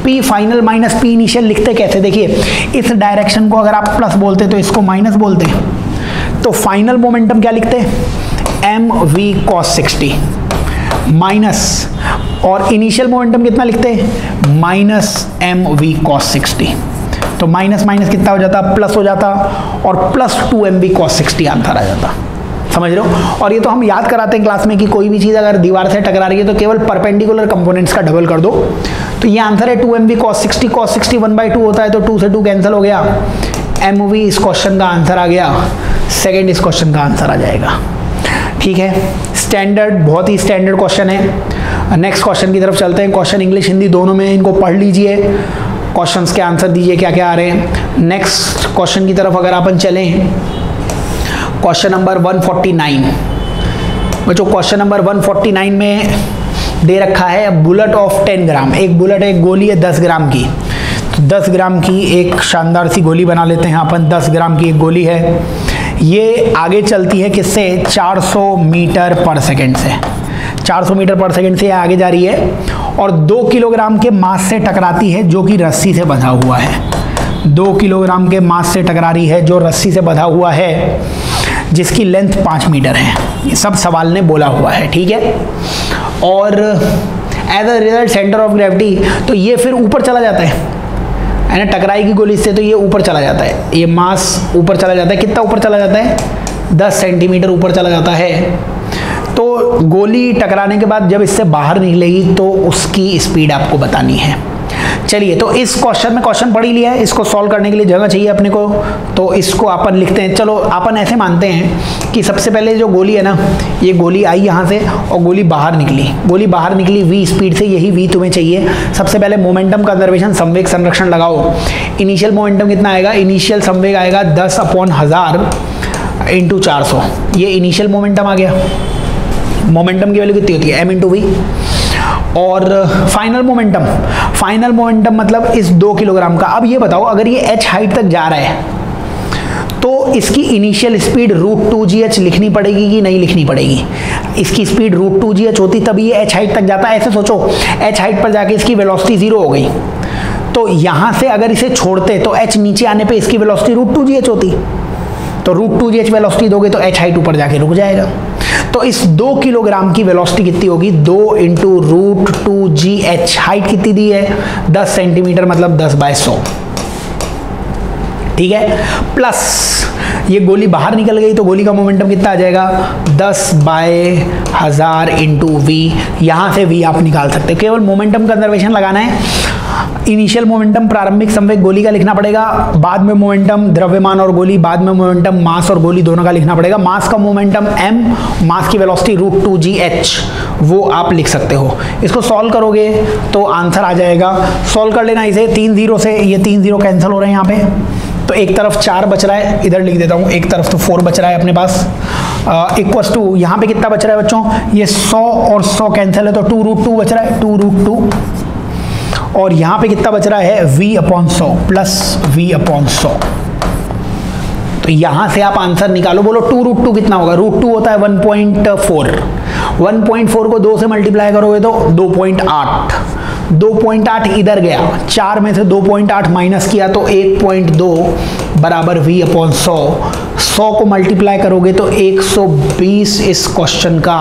S1: P final minus P initial लिखते कैसे, देखिए इस डायरेक्शन को अगर आप प्लस बोलते तो इसको माइनस बोलते, तो फाइनल मोमेंटम क्या लिखते mv cos 60 माइनस, और इनिशियल मोमेंटम कितना लिखते हैं माइनस mv cos 60। तो माइनस माइनस कितना हो जाता, प्लस हो जाता, और प्लस 2mv cos 60 आंसर आ जाता। समझ रहे हो। और ये तो हम याद कराते हैं क्लास में कि कोई भी चीज़ अगर दीवार से टकरा रही है तो केवल परपेंडिकुलर कंपोनेंट्स का डबल कर दो। तो ये आंसर है 2mv cos 60। cos 60 1/2 होता है तो 2 से 2 कैंसिल हो गया, mv इस क्वेश्चन का आंसर आ गया, सेकेंड इस क्वेश्चन का आंसर आ जाएगा। ठीक है, स्टैंडर्ड, बहुत ही स्टैंडर्ड क्वेश्चन है। नेक्स्ट क्वेश्चन की तरफ चलते हैं। क्वेश्चन इंग्लिश हिंदी दोनों में, इनको पढ़ लीजिए, क्वेश्चंस के आंसर दीजिए क्या क्या आ रहे हैं। नेक्स्ट क्वेश्चन की तरफ अगर अपन चलें, क्वेश्चन नंबर 149। बच्चों क्वेश्चन नंबर 149 में दे रखा है बुलेट ऑफ 10 ग्राम। एक बुलेट, एक गोली है 10 ग्राम की, तो 10 ग्राम की एक शानदार सी गोली बना लेते हैं अपन। 10 ग्राम की एक गोली है, ये आगे चलती है किससे, 400 मीटर पर सेकेंड से। 400 मीटर पर सेकेंड से आगे जा रही है और 2 किलोग्राम के मास से टकराती है जो कि रस्सी से बंधा हुआ है। 2 किलोग्राम के मास से टकरा रही है जो रस्सी से बंधा हुआ है, जिसकी लेंथ 5 मीटर है। ये सब सवाल ने बोला हुआ है, ठीक है। और as a result centre of gravity, तो ये फिर ऊपर चला जाता है ना, टकराएगी गोली से तो ये ऊपर चला जाता है, ये मास ऊपर चला जाता है। कितना ऊपर चला जाता है, 10 सेंटीमीटर ऊपर चला जाता है। तो गोली टकराने के बाद जब इससे बाहर निकलेगी तो उसकी स्पीड आपको बतानी है। चलिए, तो इस क्वेश्चन में क्वेश्चन पढ़ ही लिया है, इसको सॉल्व करने के लिए जगह चाहिए अपने को, तो इसको अपन लिखते हैं। चलो अपन ऐसे मानते हैं कि सबसे पहले जो गोली है ना, ये गोली आई यहाँ से और गोली बाहर निकली। गोली बाहर निकली v स्पीड से, यही v तुम्हें चाहिए। सबसे पहले मोमेंटम कंजर्वेशन, संवेग संरक्षण लगाओ। इनिशियल मोमेंटम कितना आएगा, इनिशियल संवेग आएगा 10/1000 इंटू 400। ये इनिशियल मोमेंटम आ गया। मोमेंटम की वैल्यू कितनी होती है, m इंटू वी। और फाइनल मोमेंटम, फाइनल मोमेंटम मतलब इस 2 किलोग्राम का। अब ये बताओ, अगर ये h हाइट तक जा रहा है तो इसकी इनिशियल स्पीड √2gh लिखनी पड़ेगी कि नहीं लिखनी पड़ेगी। इसकी स्पीड √2gh होती तभी ये h हाइट तक जाता है। ऐसे सोचो, h हाइट पर जाके इसकी वेलोसिटी 0 हो गई, तो यहाँ से अगर इसे छोड़ते तो h नीचे आने पे इसकी वेलोसिटी √2gh होती, तो √2gh वेलोसिटी दोगे तो h हाइट ऊपर जाके रुक जाएगा। तो इस 2 किलोग्राम की वेलोसिटी कितनी होगी? 2 इंटू रूट 2gh। हाइट कितनी दी है? 10 सेंटीमीटर, मतलब 10/100। ठीक है, प्लस ये गोली बाहर निकल गई तो गोली का मोमेंटम कितना आ जाएगा? 10/1000 इंटू वी। यहां से वी आप निकाल सकते हो, केवल मोमेंटम कंजर्वेशन लगाना है। इनिशियल मोमेंटम प्रारंभिक संवेग गोली का लिखना पड़ेगा, बाद में मोमेंटम द्रव्यमान और गोली, बाद में मोमेंटम मास और गोली दोनों का लिखना पड़ेगा। मास का मोमेंटम m, मास की वेलोसिटी रूट 2gh, वो आप लिख सकते हो। इसको सॉल्व करोगे तो आंसर आ जाएगा। सॉल्व कर लेना इसे, 3 0 से ये 3 0 कैंसिल हो रहे हैं यहाँ पे, तो एक तरफ 4 बच रहा है, इधर लिख देता हूँ, एक तरफ तो 4 बच रहा है अपने पास। इक्वल्स टू यहाँ पे कितना बच रहा है बच्चों? ये 100 और 100 कैंसिल है तो 2 रूट 2 बच रहा है, 2 रूट 2। और यहाँ पे कितना बच रहा है? v/100 plus v/100। तो यहाँ से आप आंसर निकालो। बोलो 2 रूट 2 कितना होगा? रूट 2 होता है 1.4। 1.4 को 2 से मल्टीप्लाई करोगे तो 2.8। 2.8 इधर गया, 4 में से 2.8 माइनस किया तो 1.2 बराबर v/100। 100 को मल्टीप्लाई करोगे तो 120 इस क्वेश्चन का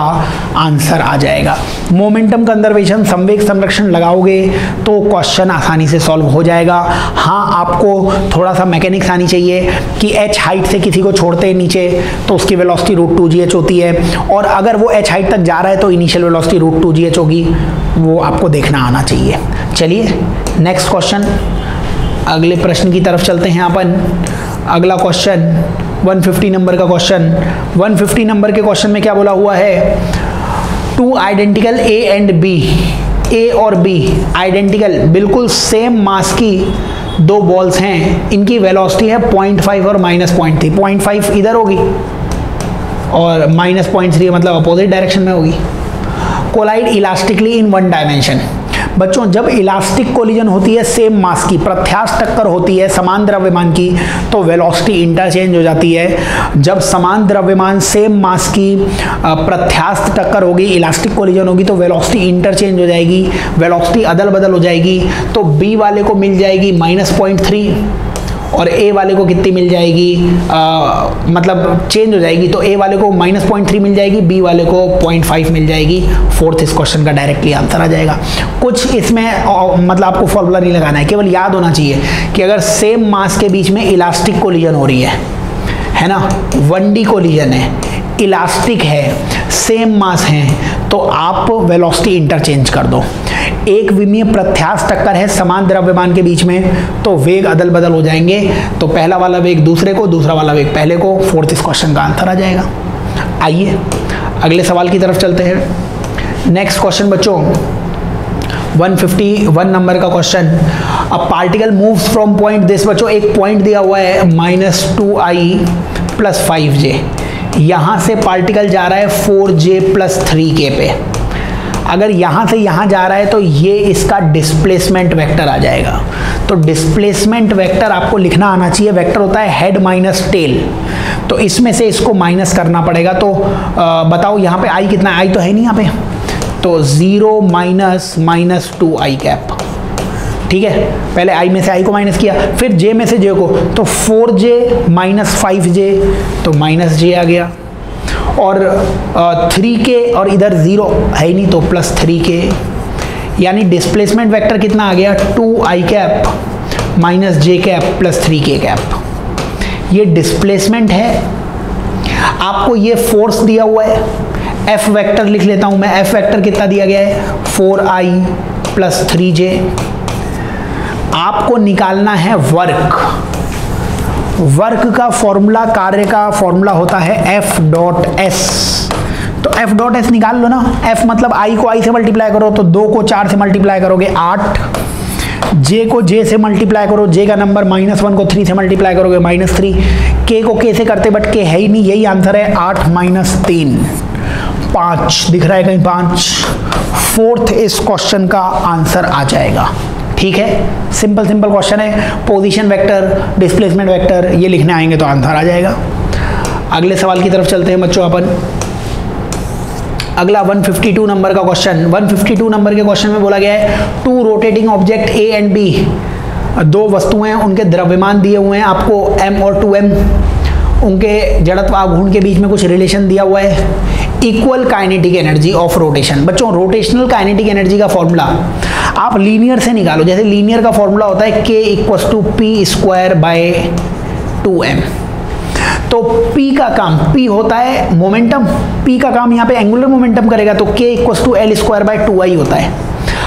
S1: आंसर आ जाएगा। मोमेंटम कंजर्वेशन, संवेग संरक्षण लगाओगे तो क्वेश्चन आसानी से सॉल्व हो जाएगा। हाँ, आपको थोड़ा सा मैकेनिक्स आनी चाहिए कि h हाइट से किसी को छोड़ते हैं नीचे तो उसकी वेलोसिटी रूट 2gh होती है, और अगर वो h हाइट तक जा रहा है तो इनिशियल वेलोसिटी रूट 2gh होगी, वो आपको देखना आना चाहिए। चलिए नेक्स्ट क्वेश्चन, अगले प्रश्न की तरफ चलते हैं अपन। अगला क्वेश्चन 150 नंबर का क्वेश्चन। 150 नंबर के क्वेश्चन में क्या बोला हुआ है? 2 identical A and B, A और B आइडेंटिकल बिल्कुल सेम मास की 2 बॉल्स हैं, इनकी वेलोसिटी है 0.5 और -0.3। 0.5 इधर होगी और -0.3 मतलब अपोजिट डायरेक्शन में होगी। कोलाइड इलास्टिकली इन 1 डायमेंशन। बच्चों, जब इलास्टिक कोलिजन होती है सेम मास की, प्रत्यास्थ टक्कर होती है समान द्रव्यमान की, तो वेलोसिटी इंटरचेंज हो जाती है। जब समान द्रव्यमान सेम मास की प्रत्यास्थ टक्कर होगी, इलास्टिक कोलिजन होगी, तो वेलोसिटी इंटरचेंज हो जाएगी, वेलोसिटी अदल बदल हो जाएगी। तो बी वाले को मिल जाएगी -0.3 और ए वाले को कितनी मिल जाएगी? मतलब चेंज हो जाएगी, तो ए वाले को -0.3 मिल जाएगी, बी वाले को 0.5 मिल जाएगी। फोर्थ इस क्वेश्चन का डायरेक्टली आंसर आ जाएगा। कुछ इसमें मतलब आपको फॉर्मूला नहीं लगाना है, केवल याद होना चाहिए कि अगर सेम मास के बीच में इलास्टिक कोलिजन हो रही है ना, 1D कोलिजन है, इलास्टिक है, सेम मास है, तो आप वेलोसिटी इंटरचेंज कर दो। एक विमीय प्रत्यास्थ टक्कर है समान द्रव्यमान के बीच में, तो वेग अदल बदल हो जाएंगे, तो पहला वाला वेग दूसरे को, दूसरा वाला वेग पहले को। फोर्थ इस क्वेश्चन का आंसर आ जाएगा। आइए अगले सवाल की तरफ चलते हैं। नेक्स्ट क्वेश्चन बच्चों 151 नंबर का question. A particle moves from point this. बच्चों, एक पॉइंट दिया हुआ है -2i + 5j। यहां से पार्टिकल जा रहा है 4j + 3k पे। अगर यहां से यहां जा रहा है तो ये इसका डिस्प्लेसमेंट वेक्टर आ जाएगा। तो डिस्प्लेसमेंट वेक्टर आपको लिखना आना चाहिए। वेक्टर होता है हेड माइनस टेल, तो इसमें से इसको माइनस करना पड़ेगा। तो बताओ यहाँ पे आई कितना? आई तो है नहीं यहाँ पे, तो 0 - -2i कैप। ठीक है, पहले i में से i को माइनस किया, फिर j में से j को, तो 4j - 5j, तो -j आ गया। और 3k और इधर 0 है ही नहीं तो +3k, यानी डिस्प्लेसमेंट वेक्टर कितना आ गया? 2i cap -j cap + 3k cap. ये डिस्प्लेसमेंट है। आपको ये फोर्स दिया हुआ है, F वेक्टर लिख लेता हूं मैं। F वेक्टर कितना दिया गया है? 4i + 3j। आपको निकालना है वर्क। वर्क का फॉर्मूला, कार्य का फॉर्मूला होता है F.S। तो F.S निकाल लो ना। F मतलब i को i से मल्टीप्लाई करो तो 2 को 4 से मल्टीप्लाई करोगे 8, j को j से मल्टीप्लाई करो, j का नंबर -1 को 3 से मल्टीप्लाई करोगे -3, k को k से करते बट k है ही नहीं, यही आंसर है 8 - 3 5। दिख रहा है कहीं 5? फोर्थ इस क्वेश्चन का आंसर आ जाएगा। ठीक है, सिंपल क्वेश्चन है। पोजीशन वेक्टर, डिस्प्लेसमेंट वेक्टर ये लिखने आएंगे तो आंसर आ जाएगा। अगले सवाल की तरफ चलते हैं बच्चों अपन। अगला 152 नंबर का क्वेश्चन। 152 नंबर के क्वेश्चन में बोला गया है 2 rotating object A and B, 2 वस्तुएं, उनके द्रव्यमान दिए हुए हैं आपको m और 2m, उनके जड़त्व आघूर्ण के बीच में कुछ रिलेशन दिया हुआ है। Equal kinetic energy of rotation. बच्चों रोटेशनल काइनेटिक एनर्जी का फॉर्मूला आप लीनियर से निकालो। जैसे लीनियर का फॉर्मूला होता है k equals to P square by 2m। तो p का काम, p होता है मोमेंटम, p का काम यहाँ पे एंगुलर मोमेंटम करेगा, तो k equals to L square by 2i होता है।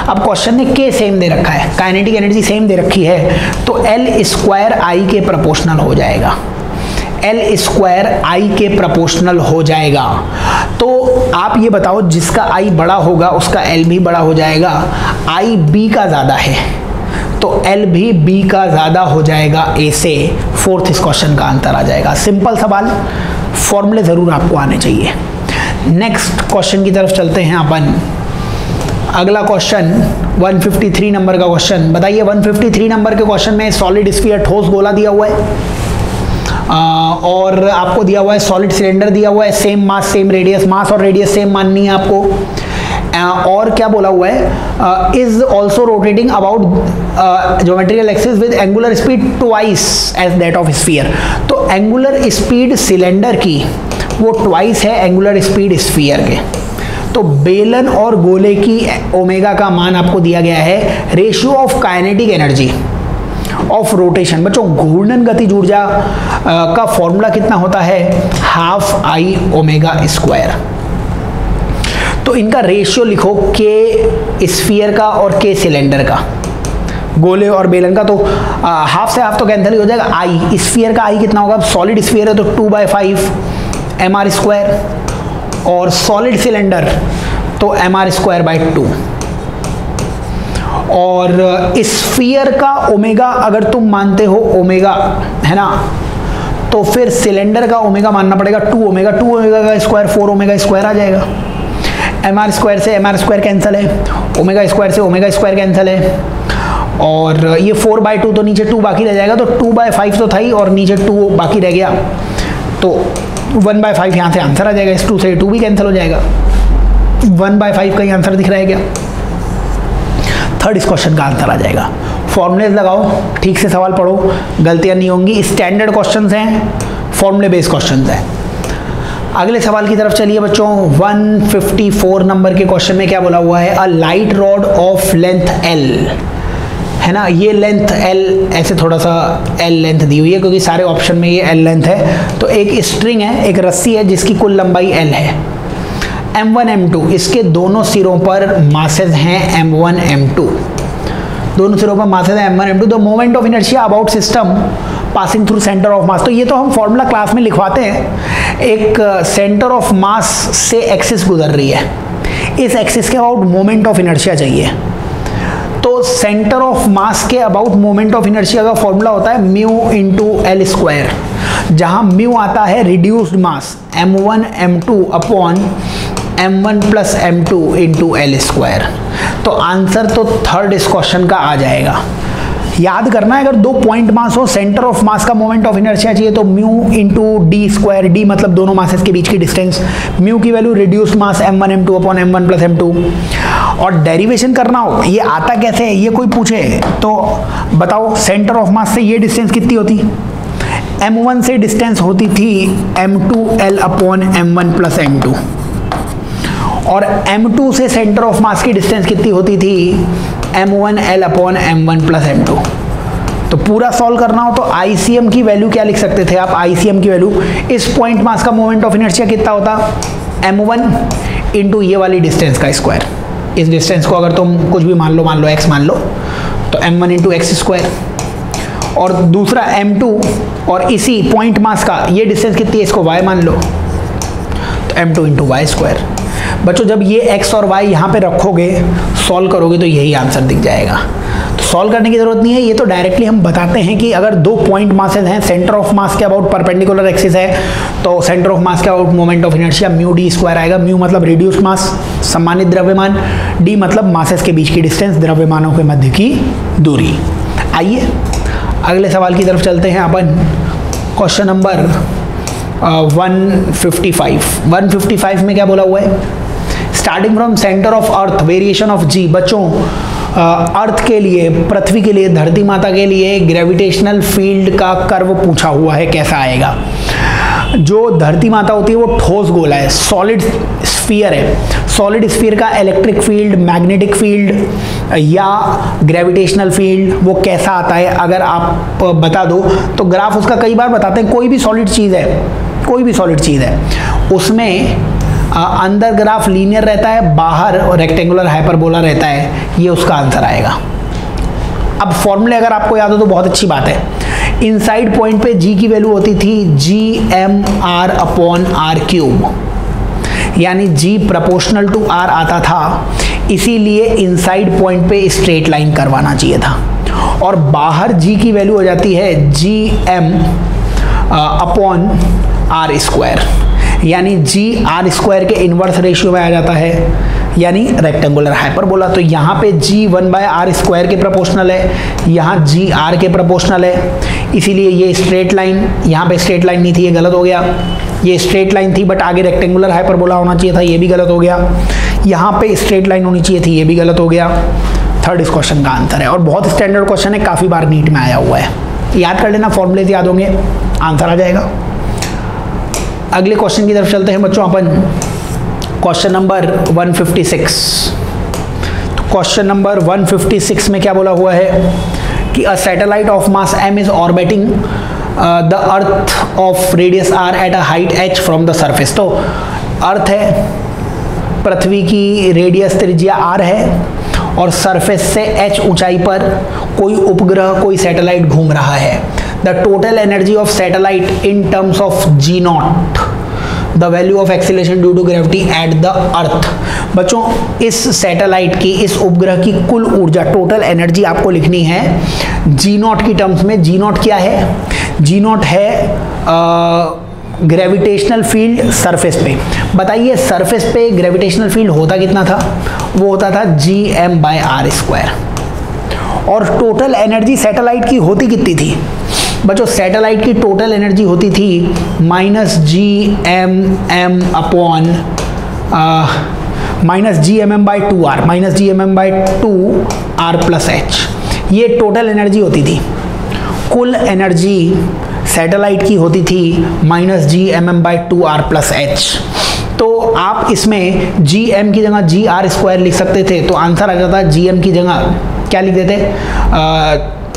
S1: अब क्वेश्चन ने k सेम दे रखा है, काइनेटिक एनर्जी सेम दे रखी है, तो l स्क्वायर i के प्रोपोर्शनल हो जाएगा, L स्क्वायर I के प्रोपोर्शनल हो जाएगा। तो आप ये बताओ जिसका I बड़ा होगा उसका L भी बड़ा हो जाएगा। I B का ज़्यादा है तो L भी B का ज़्यादा हो जाएगा A से। फोर्थ इस क्वेश्चन का आंसर आ जाएगा। सिंपल सवाल, फॉर्मूले ज़रूर आपको आने चाहिए। नेक्स्ट क्वेश्चन की तरफ चलते हैं अपन। अगला क्वेश्चन 153 नंबर का क्वेश्चन। बताइए 153 नंबर के क्वेश्चन में सॉलिड स्फीयर ठोस गोला दिया हुआ है और आपको दिया हुआ है सॉलिड सिलेंडर दिया हुआ है, सेम मास सेम रेडियस, मास और रेडियस सेम माननी है आपको। और क्या बोला हुआ है, is also rotating about geometrical axis with angular speed twice as that of sphere. तो एंगुलर स्पीड सिलेंडर की वो ट्वाइस है एंगुलर स्पीड स्फीयर के। तो बेलन और गोले की ओमेगा का मान आपको दिया गया है। Ratio of kinetic energy of rotation, बच्चों घूर्णन गतिज ऊर्जा का फॉर्मूला कितना होता है, हाफ आई ओमेगा स्क्वायर। तो इनका रेशियो लिखो, के स्फीयर का और के सिलेंडर का, गोले और बेलन का। तो हाफ से हाफ तो कैंसिल हो जाएगा। आई स्फीयर का आई कितना होगा, सॉलिड स्फीयर है तो 2/5 mr स्क्वायर, और सॉलिड सिलेंडर तो mr स्क्वायर बाय 2। और स्फीयर का ओमेगा अगर तुम मानते हो ओमेगा है ना, तो फिर सिलेंडर का ओमेगा मानना पड़ेगा 2 ओमेगा का स्क्वायर 4 ओमेगा स्क्वायर आ जाएगा। mr स्क्वायर से mr स्क्वायर कैंसिल है, ओमेगा स्क्वायर से ओमेगा स्क्वायर कैंसिल है, और ये 4/2 तो नीचे 2 बाकी रह जाएगा, तो 2/5 तो था ही और नीचे 2 बाकी रह गया, तो 1/5 यहाँ से आंसर आ जाएगा। इस 2 से 2 भी कैंसिल हो जाएगा, 1/5 का ही आंसर दिख रहा है क्या। थर्ड इस क्वेश्चन का आंसर आ जाएगा। फॉर्मूलेज लगाओ, ठीक से सवाल पढ़ो, गलतियां नहीं होंगी। स्टैंडर्ड क्वेश्चंस हैं, फॉर्मूले बेस्ड क्वेश्चंस हैं। अगले सवाल की तरफ चलिए बच्चों। 154 नंबर के क्वेश्चन में क्या बोला हुआ है, a light rod of length L, है ना, ये लेंथ L, ऐसे थोड़ा सा L लेंथ दी हुई है क्योंकि सारे ऑप्शन में ये L लेंथ है। तो एक स्ट्रिंग है, एक रस्सी है जिसकी कुल लंबाई L है। M1 M2 इसके दोनों सिरों पर मासेज हैं M1 M2, दोनों सिरों पर मासेज हैं M1 M2। The moment of inertia about system passing through centre of mass. तो ये तो हम फॉर्मूला क्लास में लिखवाते हैं। एक सेंटर ऑफ मास से एक्सिस गुजर रही है, इस एक्सिस के अबाउट मोमेंट ऑफ इनर्शिया चाहिए। तो सेंटर ऑफ मास के अबाउट मोमेंट ऑफ इनर्शिया का फॉर्मूला होता है म्यू इंटू एल स्क्वायर, जहां म्यू आता है रिड्यूस्ड मास M1 M2 upon M1 plus M2 into L square. तो आंसर तो थर्ड इस क्वेश्चन का आ जाएगा। याद करना है, अगर 2 पॉइंट मास हो, सेंटर ऑफ मास का मोमेंट ऑफ इनर्शिया चाहिए तो mu into D square, D मतलब दोनों मासेस के बीच की डिस्टेंस, म्यू की वैल्यू रिड्यूस्ड मास M1 M2 upon M1 plus M2। और डेरिवेशन करना हो, ये आता कैसे है, ये कोई पूछे तो बताओ, सेंटर ऑफ मास से ये डिस्टेंस कितनी होती, M1 से डिस्टेंस होती थी M2L upon M1 plus M2, और M2 से सेंटर ऑफ मास की डिस्टेंस कितनी होती थी M1L upon M1 plus M2। तो पूरा सॉल्व करना हो तो ICM की वैल्यू क्या लिख सकते थे आप, ICM की वैल्यू, इस पॉइंट मास का मोमेंट ऑफ इनर्शिया कितना होता, M1 इंटू ये वाली डिस्टेंस का स्क्वायर। इस डिस्टेंस को अगर तुम कुछ भी मान लो x मान लो, तो M1 इंटू एक्स स्क्वायर, और दूसरा M2 और इसी पॉइंट मास का ये डिस्टेंस कितनी है, इसको y मान लो, तो M2 इंटू वाई स्क्वायर। बच्चों जब ये x और y यहाँ पे रखोगे, सॉल्व करोगे तो यही आंसर दिख जाएगा। तो सॉल्व करने की जरूरत नहीं है, ये तो डायरेक्टली हम बताते हैं कि अगर 2 पॉइंट मासेस हैं, सेंटर ऑफ मास के अबाउट परपेंडिकुलर एक्सिस है, तो सेंटर ऑफ मास के about moment of inertia mu D square आएगा। म्यू मतलब रिड्यूस्ड मास, सम्मानित द्रव्यमान, डी मतलब मासेस के बीच की डिस्टेंस, द्रव्यमानों के मध्य की दूरी। आइए अगले सवाल की तरफ चलते हैं अपन। क्वेश्चन नंबर 155 में क्या बोला हुआ है, starting from centre of earth variation of g. बच्चों अर्थ के लिए, पृथ्वी के लिए, धरती माता के लिए ग्रेविटेशनल फील्ड का कर्व पूछा हुआ है, कैसा आएगा। जो धरती माता होती है वो ठोस गोला है, सॉलिड स्फीयर है। सॉलिड स्फीयर का इलेक्ट्रिक फील्ड, मैग्नेटिक फील्ड या ग्रेविटेशनल फील्ड वो कैसा आता है अगर आप बता दो तो ग्राफ उसका कई बार बताते हैं। कोई भी सॉलिड चीज़ है, कोई भी सॉलिड चीज़ है, उसमें अंदर ग्राफ लीनियर रहता है, बाहर रेक्टेंगुलर हाइपरबोला रहता है, ये उसका आंसर आएगा। अब फॉर्मूले अगर आपको याद हो तो बहुत अच्छी बात है। इनसाइड पॉइंट पे जी की वैल्यू होती थी GMR अपॉन R क्यूब, यानी G प्रोपोर्शनल टू R आता था, इसीलिए इनसाइड पॉइंट पे स्ट्रेट लाइन करवाना चाहिए था। और बाहर G की वैल्यू हो जाती है GM अपॉन R स्क्वायर, यानी GR स्क्वायर के इन्वर्स रेशियो में आ जाता है, यानी रेक्टेंगुलर हाइपरबोला। तो यहाँ पे G 1/R स्क्वायर के प्रोपोर्शनल है, यहाँ GR के प्रोपोर्शनल है, इसीलिए ये स्ट्रेट लाइन, यहाँ पे स्ट्रेट लाइन नहीं थी, ये गलत हो गया। ये स्ट्रेट लाइन थी बट आगे रेक्टेंगुलर हाइपरबोला होना चाहिए था, ये भी गलत हो गया। यहाँ पे स्ट्रेट लाइन होनी चाहिए थी, ये भी गलत हो गया। थर्ड इस क्वेश्चन का आंसर है, और बहुत स्टैंडर्ड क्वेश्चन है, काफ़ी बार नीट में आया हुआ है, याद कर लेना, फॉर्मूले याद होंगे, आंसर आ जाएगा। अगले क्वेश्चन की तरफ चलते हैं बच्चों अपन। Question number 156। तो क्वेश्चन नंबर 156 में क्या बोला हुआ है कि a satellite of mass m is orbiting the earth of radius r at a height h from the surface. तो अर्थ है, पृथ्वी की रेडियस त्रिज्या r है और सरफेस से h ऊंचाई पर कोई उपग्रह, कोई सैटेलाइट घूम रहा है। The total energy of satellite in terms of G0, the value of acceleration due to gravity at the earth. बच्चों इस सैटेलाइट की, इस उपग्रह की कुल ऊर्जा, टोटल एनर्जी आपको लिखनी है G0 की टर्म्स में। G0 क्या है? G0 है ग्रेविटेशनल फील्ड सरफेस पे। बताइए सरफेस पे ग्रेविटेशनल फील्ड होता कितना था? वो होता था GM/R स्क्वायर। और टोटल एनर्जी सैटेलाइट की होती कितनी थी बच्चों? सैटेलाइट की टोटल एनर्जी होती थी -GMM upon -GMM/2R, -GMM/2R plus H, ये टोटल एनर्जी होती थी। कुल एनर्जी सैटेलाइट की होती थी -GMM/2R प्लस H। तो आप इसमें GM की जगह GR स्क्वायर लिख सकते थे, तो आंसर आ जाता GM की जगह क्या लिख देते?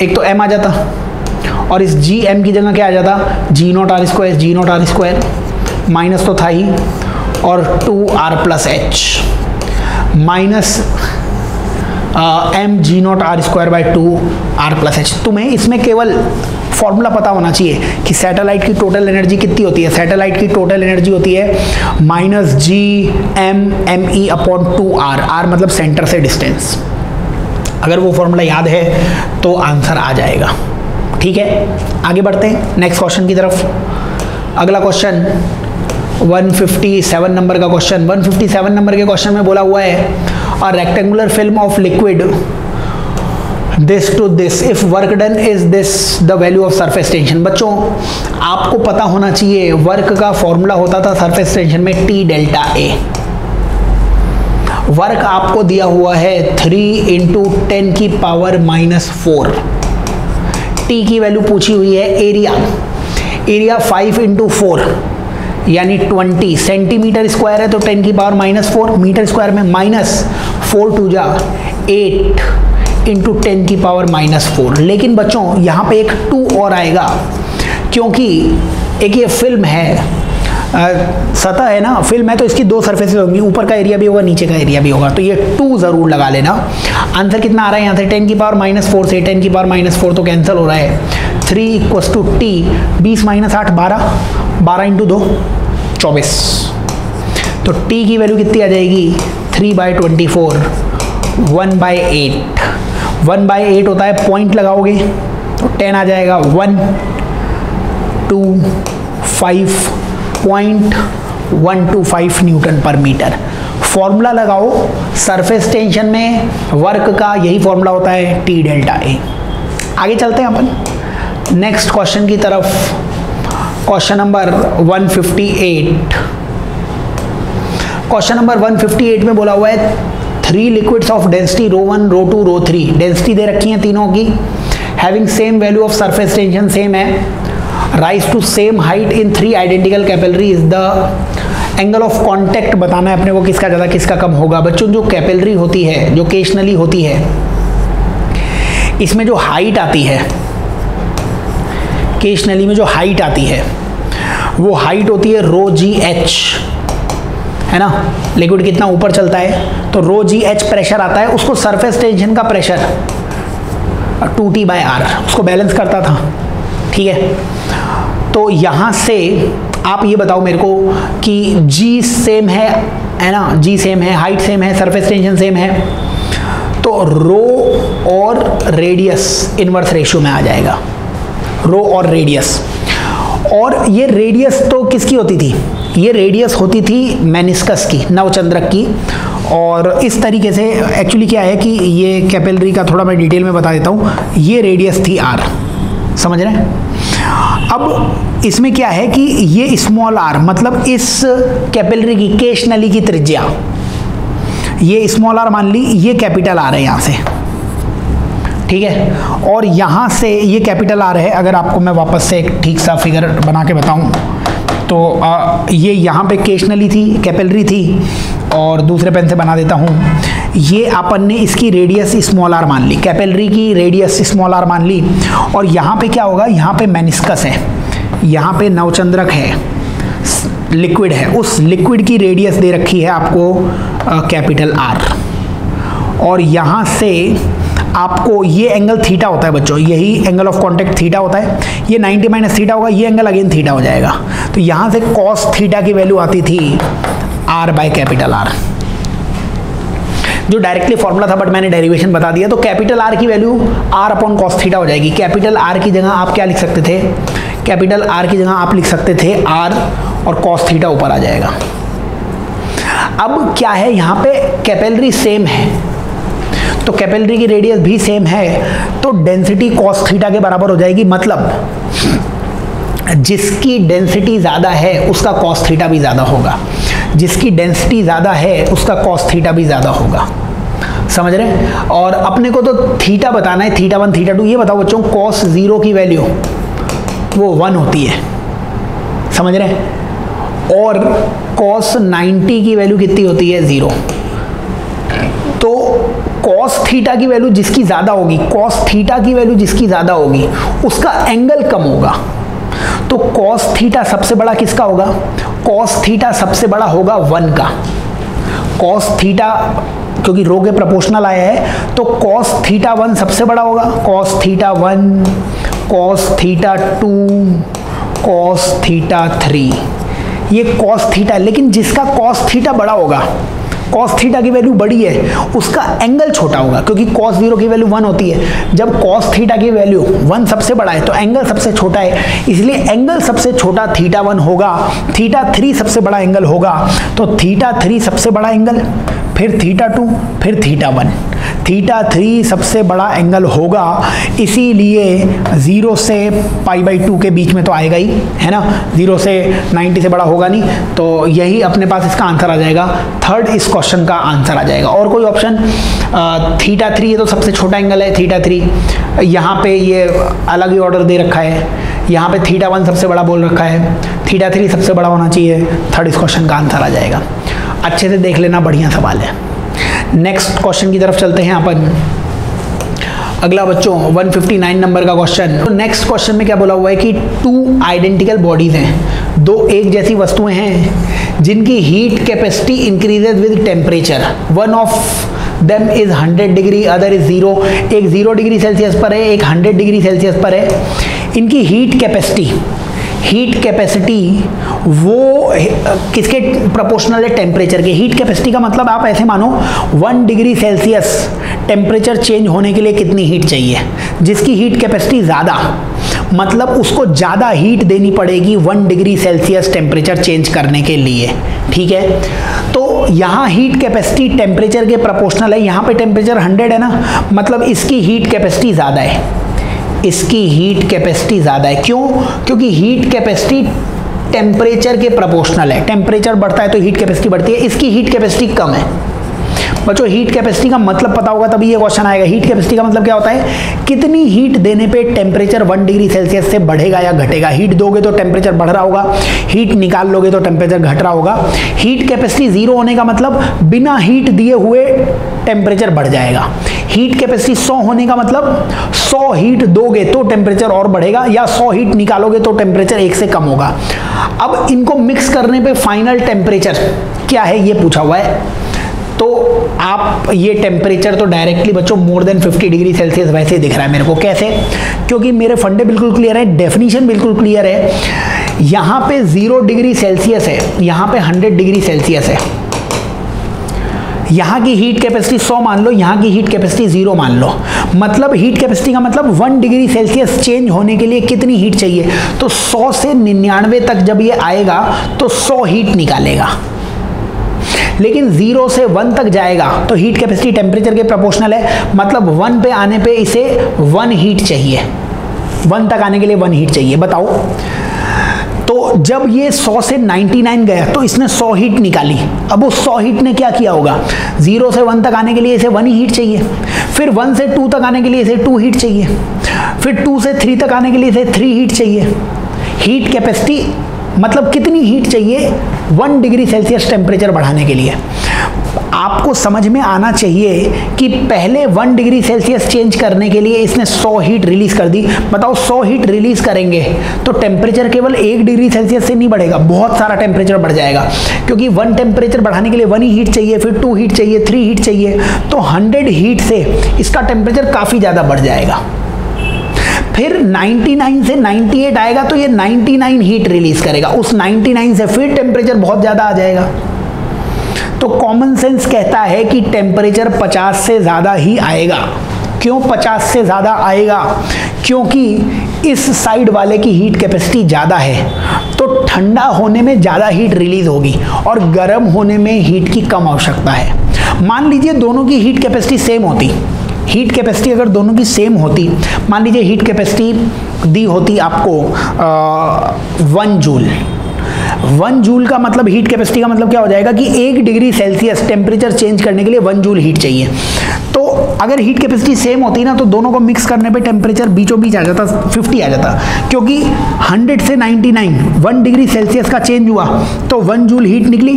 S1: एक तो M आ जाता, और इस GM की जगह क्या आ जाता? G0R square, G0R square, minus तो था ही, और 2R plus H minus MG0R square by 2R plus H। तुम्हें इसमें केवल फॉर्मूला पता होना चाहिए कि सैटेलाइट की टोटल एनर्जी कितनी होती है। सैटेलाइट की टोटल एनर्जी होती है -GMME अपॉन 2R, R मतलब सेंटर से डिस्टेंस। अगर वो फॉर्मूला याद है तो आंसर आ जाएगा। ठीक है, आगे बढ़ते हैं नेक्स्ट क्वेश्चन की तरफ। अगला क्वेश्चन 157 नंबर का क्वेश्चन। 157 नंबर के क्वेश्चन में बोला हुआ है a rectangular film of liquid this to this if work done is this the value of surface tension. बच्चों आपको पता होना चाहिए वर्क का फॉर्मूला होता था सरफेस टेंशन में T डेल्टा A। वर्क आपको दिया हुआ है 3 × 10⁻⁴। टी की वैल्यू पूछी हुई है। एरिया 5 × 4 यानी 20 सेंटीमीटर स्क्वायर है, तो 10⁻⁴। मीटर स्क्वायर में -4 × 8 × 10⁻⁴। लेकिन बच्चों यहाँ पे एक 2 और आएगा, क्योंकि एक ये फिल्म है, सतह है ना, फिल्म है, तो इसकी 2 सरफेसेस होंगी, ऊपर का एरिया भी होगा, नीचे का एरिया भी होगा, तो ये 2 जरूर लगा लेना। आंसर कितना आ रहा है यहाँ से? 10⁻⁴ से 10⁻⁴ तो कैंसिल हो रहा है। 3 = T, 20 - 8 12, 12 × 2 24। तो T की वैल्यू कितनी आ जाएगी? 3/24, 1/8। 1/8 होता है, पॉइंट लगाओगे तो 10 आ जाएगा। 1 2 5.125 न्यूटन पर मीटर। फॉर्मूला लगाओ सरफेस टेंशन में वर्क का, यही फॉर्मूला होता है T डेल्टा A। आगे चलते हैं अपन नेक्स्ट क्वेश्चन की तरफ। Question number 158। क्वेश्चन नंबर 158 में बोला हुआ है 3 लिक्विड्स ऑफ डेंसिटी ρ1 ρ2 ρ3, डेंसिटी दे रखी है तीनों की, having same value of surface tension, same है, rise to same height in 3 identical capillary is the angle of contact बताना है अपने को, किसका ज़्यादा किसका कम होगा। बच्चों जो कैपिलरी होती है, जो ओकेशनली होती है, इसमें जो हाइट आती है, ओकेशनली में जो हाइट आती है वो हाइट होती है रो जी एच, है ना। लिक्विड कितना ऊपर चलता है तो रो जी एच प्रेशर आता है, उसको सरफेस टेंशन का प्रेशर 2T/R उसको बैलेंस करता था, ठीक है। तो यहाँ से आप ये बताओ मेरे को कि G सेम है ना, G सेम है, हाइट सेम है, सरफेस टेंशन सेम है, तो रो और रेडियस इनवर्स रेशियो में आ जाएगा, रो और रेडियस। और ये रेडियस तो किसकी होती थी, ये रेडियस होती थी मेनिस्कस की, नवचंद्रक की। और इस तरीके से एक्चुअली क्या है कि ये कैपिलरी का थोड़ा मैं डिटेल में बता देता हूँ। ये रेडियस थी R, समझ रहे हैं। अब इसमें क्या है कि ये स्मॉल r मतलब इस कैपिलरी की ओकेशनली की त्रिज्या, ये स्मॉल r मान ली, ये कैपिटल R है यहाँ से, ठीक है। और यहाँ से ये कैपिटल R है। अगर आपको मैं वापस से एक ठीक सा फिगर बना के बताऊँ तो ये यहाँ पे ओकेशनली थी, कैपिलरी थी, और दूसरे पेन से बना देता हूँ। ये अपन ने इसकी रेडियस स्मॉल r मान ली, कैपिलरी की रेडियस स्मॉल r मान ली, और यहाँ पे क्या होगा, यहाँ पे मेनिस्कस है, यहाँ पे नवचंद्रक है, लिक्विड है, उस लिक्विड की रेडियस दे रखी है आपको कैपिटल R। और यहाँ से आपको ये एंगल थीटा होता है बच्चों, यही एंगल ऑफ कांटेक्ट थीटा होता है, ये 90 माइनस थीटा होगा, ये एंगल अगेन थीटा हो जाएगा। तो यहाँ से कॉस थीटा की वैल्यू आती थी R बाय कैपिटल R, जो डायरेक्टली फॉर्मूला था बट मैंने डेरिवेशन बता दिया। तो कैपिटल R की value R upon cos theta हो जाएगी। कैपिटल R की जगह आप क्या लिख सकते थे, कैपिटल R की जगह आप लिख सकते थे R और कॉस थीटा ऊपर आ जाएगा। अब क्या है, यहाँ पे कैपिलरी सेम है तो कैपिलरी की रेडियस भी सेम है, तो डेंसिटी कॉस थीटा के बराबर हो जाएगी। मतलब जिसकी डेंसिटी ज़्यादा है उसका कॉस थीटा भी ज़्यादा होगा, जिसकी डेंसिटी ज़्यादा है उसका कॉस थीटा भी ज़्यादा होगा, समझ रहे हैं। और अपने को तो थीटा बताना है, थीटा 1 थीटा 2। ये बताओ बच्चों, कॉस 0 की वैल्यू वो 1 होती है, समझ रहे हैं, और कॉस 90 की वैल्यू कितनी होती है, 0। तो कॉस थीटा की वैल्यू जिसकी ज़्यादा होगी, कॉस थीटा की वैल्यू जिसकी ज़्यादा होगी उसका एंगल कम होगा। तो कॉस थीटा सबसे बड़ा किसका होगा, कॉस थीटा सबसे बड़ा होगा 1 का। कॉस थीटा क्योंकि रो के प्रोपोर्शनल आया है तो कॉस थीटा 1 सबसे बड़ा होगा, cos theta 1, cos theta 2, cos theta 3, ये कॉस थीटा। लेकिन जिसका कॉस थीटा बड़ा होगा, कॉस थीटा की वैल्यू बड़ी है, उसका एंगल छोटा होगा, क्योंकि कॉस 0 की वैल्यू 1 होती है। जब कॉस थीटा की वैल्यू 1 सबसे बड़ा है तो एंगल सबसे छोटा है, इसलिए एंगल सबसे छोटा थीटा 1 होगा, थीटा 3 सबसे बड़ा एंगल होगा, तो थीटा 3 सबसे बड़ा एंगल, फिर थीटा 2, फिर थीटा 1, थीटा 3 सबसे बड़ा एंगल होगा। इसीलिए 0 से π/2 के बीच में तो आएगा ही, है ना, 0 से 90 से बड़ा होगा नहीं। तो यही अपने पास इसका आंसर आ जाएगा, थर्ड इस क्वेश्चन का आंसर आ जाएगा। और कोई ऑप्शन, थीटा 3 ये तो सबसे छोटा एंगल है, थीटा 3 यहाँ पे ये अलग ही ऑर्डर दे रखा है, यहाँ पे थीटा 1 सबसे बड़ा बोल रखा है, थीटा 3 सबसे बड़ा होना चाहिए, थर्ड इस क्वेश्चन का आंसर आ जाएगा। अच्छे से देख लेना, बढ़िया सवाल है। नेक्स्ट क्वेश्चन की तरफ चलते हैं अपन। अगला बच्चों 159 नंबर का क्वेश्चन। तो नेक्स्ट क्वेश्चन में क्या बोला हुआ है कि 2 आइडेंटिकल बॉडीज हैं, 2 एक जैसी वस्तुएं हैं जिनकी heat capacity increases with temperature. One of them is 100 degree, other is 0। एक 0 डिग्री सेल्सियस पर है, एक 100 डिग्री सेल्सियस पर है। इनकी हीट कैपेसिटी वो किसके प्रोपोर्शनल है, टेम्परेचर के। हीट कैपेसिटी का मतलब आप ऐसे मानो 1 डिग्री सेल्सियस टेम्परेचर चेंज होने के लिए कितनी हीट चाहिए। जिसकी हीट कैपेसिटी ज़्यादा, मतलब उसको ज़्यादा हीट देनी पड़ेगी 1 डिग्री सेल्सियस टेम्परेचर चेंज करने के लिए, ठीक है। तो यहाँ हीट कैपेसिटी टेम्परेचर के प्रोपोर्शनल है, यहाँ पे टेम्परेचर 100 है ना, मतलब इसकी हीट कैपेसिटी ज़्यादा है, इसकी हीट कैपेसिटी ज़्यादा है। क्यों? क्योंकि हीट कैपेसिटी टेम्परेचर के प्रोपोर्शनल है, टेम्परेचर बढ़ता है तो हीट कैपेसिटी बढ़ती है। इसकी हीट कैपेसिटी कम है, बच्चों हीट कैपेसिटी का मतलब पता होगा तभी ये क्वेश्चन आएगा। हीट कैपेसिटी का मतलब क्या होता है, कितनी हीट देने पे टेम्परेचर 1 डिग्री सेल्सियस से बढ़ेगा या घटेगा। हीट दोगे तो टेम्परेचर बढ़ रहा होगा, हीट निकाल लोगे तो टेम्परेचर घट रहा होगा। हीट कैपेसिटी 0 होने का मतलब बिना हीट दिए हुए टेम्परेचर बढ़ जाएगा। हीट कैपेसिटी 100 होने का मतलब 100 हीट दोगे तो टेम्परेचर और बढ़ेगा, या 100 हीट निकालोगे तो टेम्परेचर 1 से कम होगा। अब इनको मिक्स करने पे फाइनल टेम्परेचर क्या है ये पूछा हुआ है, तो आप ये टेम्परेचर तो डायरेक्टली बच्चों मोर देन 50 डिग्री सेल्सियस वैसे दिख रहा है मेरे को। कैसे? क्योंकि मेरे फंडे बिल्कुल क्लियर है, डेफिनेशन बिल्कुल क्लियर है। यहाँ पे 0 डिग्री सेल्सियस है, यहाँ पे 100 डिग्री सेल्सियस है। यहाँ की हीट कैपेसिटी 100 मान लो, यहाँ की हीट कैपेसिटी 0 मान लो। मतलब हीट कैपेसिटी का मतलब 1 डिग्री सेल्सियस चेंज होने के लिए कितनी हीट चाहिए, तो 100 से 99 तक जब ये आएगा तो 100 हीट निकालेगा। लेकिन 0 से 1 तक जाएगा तो हीट कैपेसिटी टेम्परेचर के प्रोपोर्शनल है, मतलब 1 पे आने पे इसे 1 हीट चाहिए, 1 तक आने के लिए 1 हीट चाहिए। बताओ, तो जब ये 100 से 99 गया तो इसने 100 हीट निकाली। अब उस 100 हीट ने क्या किया होगा, 0 से 1 तक आने के लिए इसे 1 ही हीट चाहिए, फिर 1 से 2 तक आने के लिए इसे 2 हीट चाहिए, फिर 2 से 3 तक आने के लिए इसे 3 हीट चाहिए। हीट कैपेसिटी मतलब कितनी हीट चाहिए 1 डिग्री सेल्सियस टेम्परेचर बढ़ाने के लिए। आपको समझ में आना चाहिए कि पहले 1 डिग्री सेल्सियस चेंज करने के लिए इसने 100 हीट रिलीज कर दी। बताओ 100 हीट रिलीज करेंगे तो टेम्परेचर केवल 1 डिग्री सेल्सियस से नहीं बढ़ेगा, बहुत सारा टेम्परेचर बढ़ जाएगा, क्योंकि 1 टेम्परेचर बढ़ाने के लिए 1 ही हीट चाहिए, फिर 2 हीट चाहिए, 3 हीट चाहिए, तो 100 हीट से इसका टेम्परेचर काफ़ी ज़्यादा बढ़ जाएगा। फिर 99 से 98 आएगा तो ये 99 हीट रिलीज करेगा, उस 99 से फिर टेम्परेचर बहुत ज़्यादा आ जाएगा। तो कॉमन सेंस कहता है कि टेम्परेचर 50 से ज़्यादा ही आएगा। क्यों 50 से ज़्यादा आएगा? क्योंकि इस साइड वाले की हीट कैपेसिटी ज़्यादा है, तो ठंडा होने में ज़्यादा हीट रिलीज होगी और गर्म होने में हीट की कम आवश्यकता है। मान लीजिए दोनों की हीट कैपेसिटी सेम होती, हीट कैपेसिटी अगर दोनों की सेम होती, मान लीजिए हीट कैपेसिटी दी होती आपको 1 जूल। 1 जूल का मतलब हीट कैपेसिटी का मतलब क्या हो जाएगा कि 1 डिग्री सेल्सियस टेम्परेचर चेंज करने के लिए 1 जूल हीट चाहिए। तो अगर हीट कैपेसिटी सेम होती ना तो दोनों को मिक्स करने पे टेम्परेचर बीचों बीच आ जाता, 50 आ जाता, क्योंकि 100 से 99 1 डिग्री सेल्सियस का चेंज हुआ तो 1 जूल हीट निकली,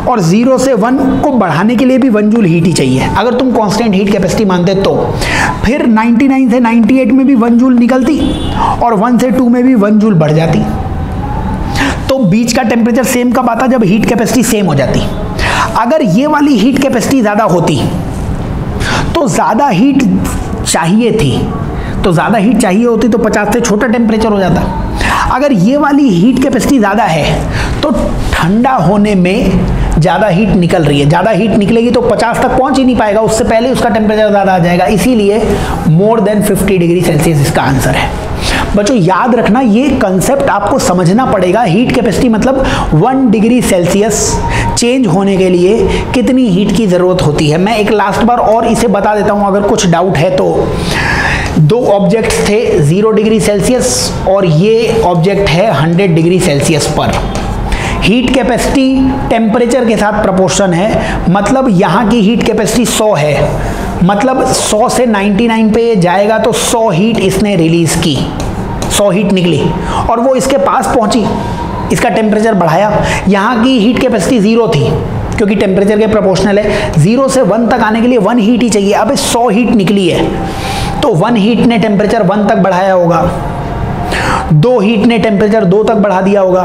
S1: और 0 से 1 को बढ़ाने के लिए भी 1 जूल हीट ही चाहिए अगर तुम कांस्टेंट हीट कैपेसिटी मानते तो। फिर 99 से 98 में भी 1 जूल निकलती और 1 से 2 में भी 1 जूल बढ़ जाती, तो बीच का टेम्परेचर सेम कब आता, जब हीट कैपेसिटी सेम हो जाती। अगर ये वाली हीट कैपेसिटी ज़्यादा होती तो ज़्यादा हीट चाहिए थी, तो ज़्यादा हीट चाहिए होती तो 50 से छोटा टेम्परेचर हो जाता। अगर ये वाली हीट कैपेसिटी ज़्यादा है तो ठंडा होने में ज़्यादा हीट निकल रही है, ज़्यादा हीट निकलेगी तो 50 तक पहुंच ही नहीं पाएगा, उससे पहले उसका टेम्परेचर ज़्यादा आ जाएगा, इसीलिए मोर देन 50 डिग्री सेल्सियस इसका आंसर है। बच्चों याद रखना, ये कंसेप्ट आपको समझना पड़ेगा। हीट कैपेसिटी मतलब 1 डिग्री सेल्सियस चेंज होने के लिए कितनी हीट की ज़रूरत होती है। मैं एक लास्ट बार और इसे बता देता हूँ अगर कुछ डाउट है तो। 2 ऑब्जेक्ट्स थे 0 डिग्री सेल्सियस और ये ऑब्जेक्ट है 100 डिग्री सेल्सियस पर। हीट कैपेसिटी टेम्परेचर के साथ प्रोपोर्शन है, मतलब यहाँ की हीट कैपेसिटी 100 है, मतलब 100 से 99 पे ये जाएगा तो 100 हीट इसने रिलीज की, 100 हीट निकली और वो इसके पास पहुंची, इसका टेम्परेचर बढ़ाया। यहाँ की हीट कैपेसिटी 0 थी क्योंकि टेम्परेचर के प्रोपोर्शनल है, 0 से 1 तक आने के लिए 1 हीट ही चाहिए। अब 100 हीट निकली है तो 1 हीट ने टेम्परेचर 1 तक बढ़ाया होगा, 2 हीट ने टेम्परेचर 2 तक बढ़ा दिया होगा,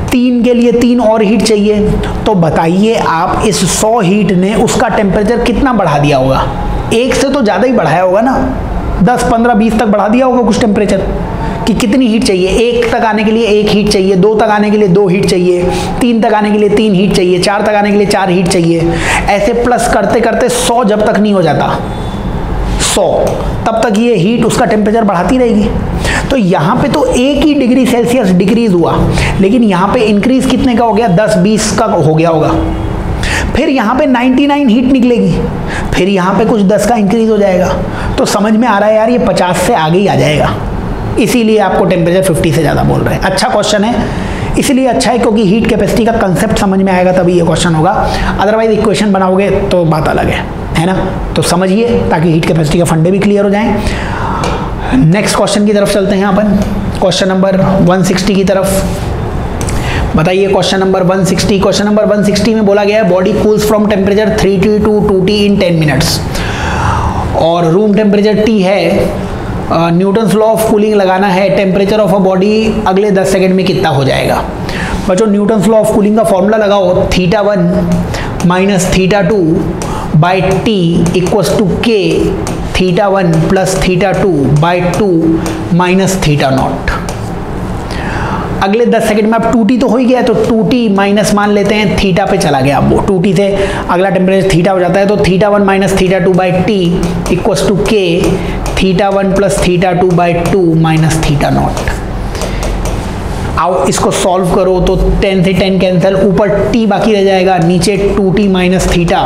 S1: 3 के लिए 3 और हीट चाहिए। तो बताइए आप इस 100 हीट ने उसका टेम्परेचर कितना बढ़ा दिया होगा? 1 से तो ज़्यादा ही बढ़ाया होगा ना, 10, 15, 20 तक बढ़ा दिया होगा कुछ टेम्परेचर। कि कितनी हीट चाहिए, 1 तक आने के लिए 1 हीट चाहिए, 2 तक आने के लिए 2 हीट चाहिए, 3 तक आने के लिए 3 हीट चाहिए, 4 तक आने के लिए 4 हीट चाहिए। ऐसे प्लस करते करते 100 जब तक नहीं हो जाता 100 तब तक ये हीट उसका टेम्परेचर बढ़ाती रहेगी। तो यहाँ पे तो 1 ही डिग्री सेल्सियस डिक्रीज हुआ, लेकिन यहाँ पे इंक्रीज कितने का हो गया, 10-20 का हो गया होगा। फिर यहाँ पे 99 हीट निकलेगी, फिर यहाँ पे कुछ 10 का इंक्रीज हो जाएगा। तो समझ में आ रहा है यार, ये 50 से आगे ही आ जाएगा, इसीलिए आपको टेम्परेचर 50 से ज़्यादा बोल रहे हैं। अच्छा क्वेश्चन है, इसलिए अच्छा है क्योंकि हीट कैपेसिटी का कंसेप्ट समझ में आएगा तभी ये क्वेश्चन होगा, अदरवाइज इक्वेशन बनाओगे तो बात अलग है ना। तो समझिए ताकि हीट कैपेसिटी का फंडे भी क्लियर हो जाएं। नेक्स्ट क्वेश्चन की तरफ चलते हैं अपन, क्वेश्चन नंबर 160 की तरफ। बताइए क्वेश्चन नंबर 160। क्वेश्चन नंबर 160 में बोला गया है body cools from temperature 3T to 2T in 10 minutes, और रूम टेम्परेचर T है, न्यूटन्स लॉ ऑफ कूलिंग लगाना है, टेम्परेचर ऑफ अ बॉडी अगले 10 सेकंड में कितना हो जाएगा। बच्चों न्यूटन्स लॉ ऑफ कूलिंग का फॉर्मूला लगाओ, θ1 minus θ2 by T equals to K θ1 plus θ2 by 2 minus θ0। अगले 10 सेकंड में अब 2T तो हो ही गया है, तो 2T माइनस मान लेते हैं थीटा पे चला गया, अब वो 2T से अगला टेम्परेचर थीटा हो जाता है, तो θ1 minus θ2 by T equals to K θ1 plus θ2 by 2 minus θ0। आओ इसको सॉल्व करो तो 10 से 10 कैंसिल, ऊपर T बाकी रह जाएगा, नीचे 2T माइनस थीटा,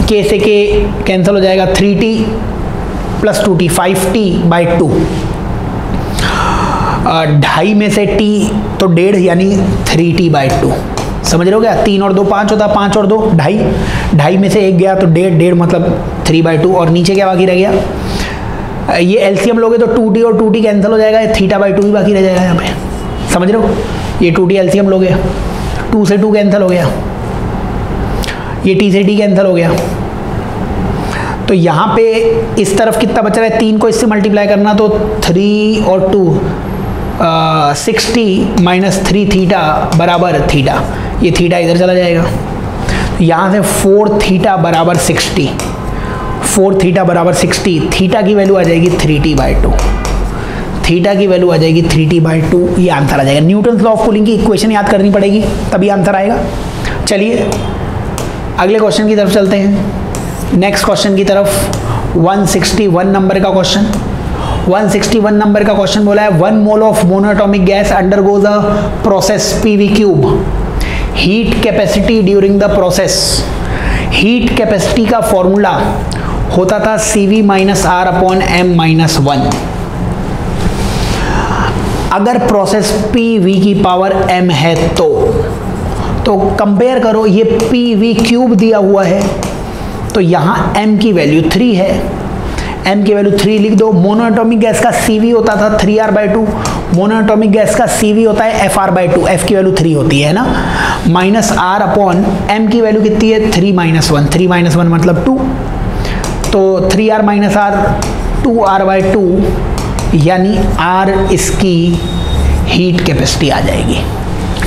S1: K से K कैंसिल हो जाएगा, 3T plus 2T 5T by 2। 2.5 में से T तो 1.5 यानी 3T बाई 2, समझ रहे हो क्या। 3 और 2 5 होता है, 5 और 2 2.5, 2.5 में से 1 गया तो 1.5 मतलब 3 बाई 2, और नीचे क्या बाकी रह गया, ये एलसीएम लोगे तो 2T और 2T कैंसिल हो जाएगा, थीटा बाई 2 भी बाकी रह जाएगा यहाँ पे, समझ रहे हो। ये 2T एलसीएम लोगे, 2 से 2 कैंसिल हो गया, ये T से T कैंसिल हो गया, तो यहाँ पे इस तरफ कितना बच रहा है, 3 को इससे मल्टीप्लाई करना तो 3 और 2 60 माइनस 3 थीटा बराबर थीटा, ये थीटा इधर चला जाएगा, यहाँ से 4 थीटा बराबर 60, 4 थीटा बराबर 60, थीटा की वैल्यू आ जाएगी 3T बाई 2, थीटा की वैल्यू आ जाएगी 3T बाई 2, ये आंसर आ जाएगा। न्यूटन्स लॉ ऑफ कूलिंग की इक्वेशन याद करनी पड़ेगी तभी आंसर आएगा। चलिए अगले क्वेश्चन की तरफ चलते हैं, नेक्स्ट क्वेश्चन की तरफ। 161 नंबर का क्वेश्चन, 161 नंबर का क्वेश्चन बोला है 1 mole of monoatomic gas undergoes a process PV cube, heat capacity during the process. Heat capacity का फॉर्मूला होता था CV minus R upon M minus 1। अगर प्रोसेस PV की पावर M है तो कंपेयर करो, ये PV क्यूब दिया हुआ है तो यहाँ M की वैल्यू 3 है, M की वैल्यू 3 लिख दो। मोनोएटॉमिक गैस का CV होता था 3R बाई 2, मोनोएटॉमिक गैस का CV होता है FR बाई 2, F की वैल्यू 3 होती है ना, माइनस R अपॉन M की वैल्यू कितनी है 3 माइनस 1, 3 माइनस 1 मतलब 2, तो 3R minus R 2R by 2 यानी R इसकी हीट कैपेसिटी आ जाएगी।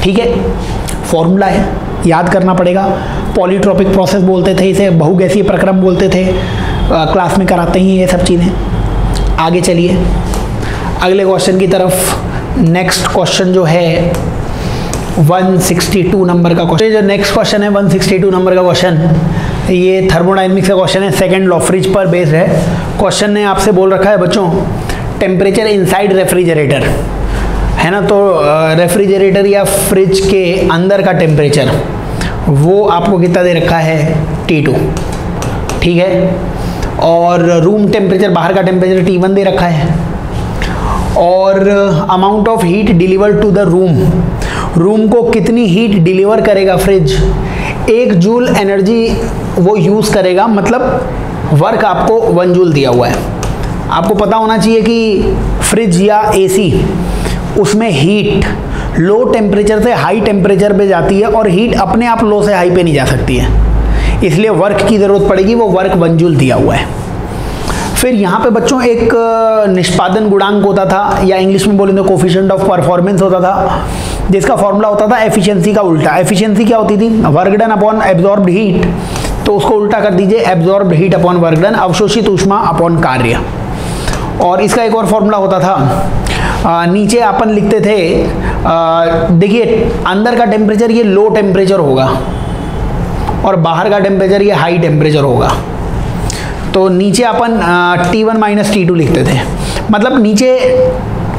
S1: ठीक है, फॉर्मूला है, याद करना पड़ेगा। पॉलीट्रोपिक प्रोसेस बोलते थे इसे, बहुगैसीय प्रक्रम बोलते थे, क्लास में कराते ही ये सब चीज़ें। आगे चलिए अगले क्वेश्चन की तरफ। नेक्स्ट क्वेश्चन जो है 162 नंबर का क्वेश्चन, जो नेक्स्ट क्वेश्चन है 162 नंबर का क्वेश्चन, ये थर्मोडायनेमिक्स का क्वेश्चन है, सेकंड लॉ फ्रिज पर बेस्ड है। क्वेश्चन ने आपसे बोल रखा है बच्चों टेम्परेचर इनसाइड रेफ्रिजरेटर है ना, तो रेफ्रिजरेटर या फ्रिज के अंदर का टेम्परेचर वो आपको कितना दे रखा है T2, ठीक है, और रूम टेम्परेचर बाहर का टेम्परेचर T1 दे रखा है, और amount of heat deliver to the room को कितनी हीट डिलीवर करेगा फ्रिज, 1 जूल एनर्जी वो यूज़ करेगा, मतलब वर्क आपको 1 जूल दिया हुआ है। आपको पता होना चाहिए कि फ्रिज या AC उसमें हीट लो टेम्परेचर से हाई टेम्परेचर पे जाती है और हीट अपने आप लो से हाई पे नहीं जा सकती है, इसलिए वर्क की ज़रूरत पड़ेगी, वो वर्क 1 जूल दिया हुआ है। फिर यहाँ पे बच्चों एक निष्पादन गुणांक होता था, या इंग्लिश में बोलें तो कोफिशिएंट ऑफ परफॉर्मेंस होता था, जिसका फॉर्मूला होता था एफिशिएंसी का उल्टा। एफिशिएंसी क्या होती थी, work done upon absorbed heat, तो उसको उल्टा कर दीजिए absorbed heat upon work done, अवशोषित ऊष्मा अपॉन कार्य। और इसका एक और फॉर्मूला होता था, नीचे अपन लिखते थे, देखिए अंदर का टेम्परेचर ये लो टेम्परेचर होगा और बाहर का टेम्परेचर ये हाई टेम्परेचर होगा, तो नीचे अपन T1 माइनस T2 लिखते थे। मतलब नीचे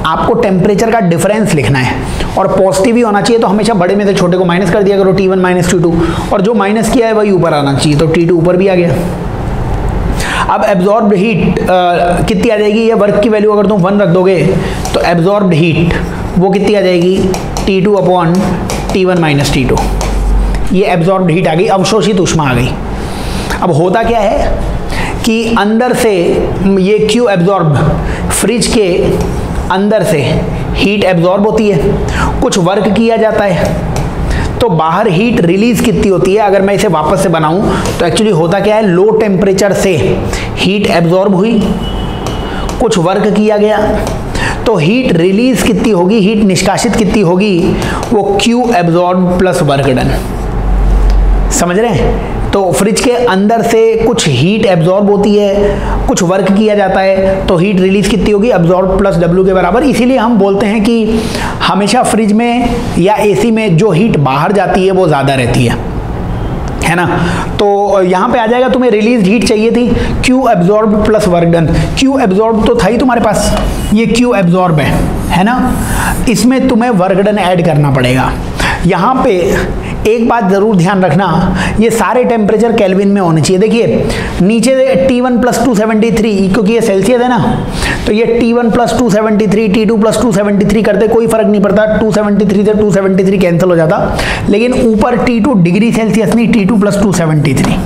S1: आपको टेम्परेचर का डिफरेंस लिखना है और पॉजिटिव ही होना चाहिए, तो हमेशा बड़े में से छोटे को माइनस कर दिया करो, T1 माइनस T2, और जो माइनस किया है वही ऊपर आना चाहिए, तो T2 ऊपर भी आ गया। अब एब्जॉर्ब्ड हीट कितनी आ जाएगी, ये वर्क की वैल्यू अगर तुम 1 रख दोगे तो एब्जॉर्ब्ड हीट वो कितनी आ जाएगी T2 upon T1 minus T2। ये एब्जॉर्ब्ड हीट आ गई, अवशोषित ऊष्मा आ गई। अब होता क्या है कि अंदर से ये Q एब्जॉर्ब, फ्रिज के अंदर से हीट एब्जॉर्ब होती है, कुछ वर्क किया जाता है, तो बाहर हीट रिलीज कितनी होती है। अगर मैं इसे वापस से बनाऊं तो एक्चुअली होता क्या है, लो टेम्परेचर से हीट एब्जॉर्ब हुई, कुछ वर्क किया गया, तो हीट रिलीज कितनी होगी, हीट निष्कासित कितनी होगी, वो Q absorb plus work done. समझ रहे हैं? तो फ्रिज के अंदर से कुछ हीट एब्जॉर्ब होती है, कुछ वर्क किया जाता है, तो हीट रिलीज कितनी होगी, एब्जॉर्ब प्लस W के बराबर। इसीलिए हम बोलते हैं कि हमेशा फ्रिज में या AC में जो हीट बाहर जाती है वो ज़्यादा रहती है ना। तो यहाँ पे आ जाएगा, तुम्हें रिलीज हीट चाहिए थी Q absorb plus work done. Q absorb तो था ही तुम्हारे पास, ये Q एब्जॉर्ब है ना, इसमें तुम्हें वर्क डन ऐड करना पड़ेगा। यहाँ पे एक बात ज़रूर ध्यान रखना, ये सारे टेम्परेचर केल्विन में होने चाहिए। देखिए नीचे T1 प्लस 273, क्योंकि ये सेल्सियस है ना, तो ये T1 प्लस 273, T2 प्लस 273 करते कोई फर्क नहीं पड़ता, 273 से 273 कैंसिल हो जाता। लेकिन ऊपर T2 डिग्री सेल्सियस नहीं, T2 प्लस 273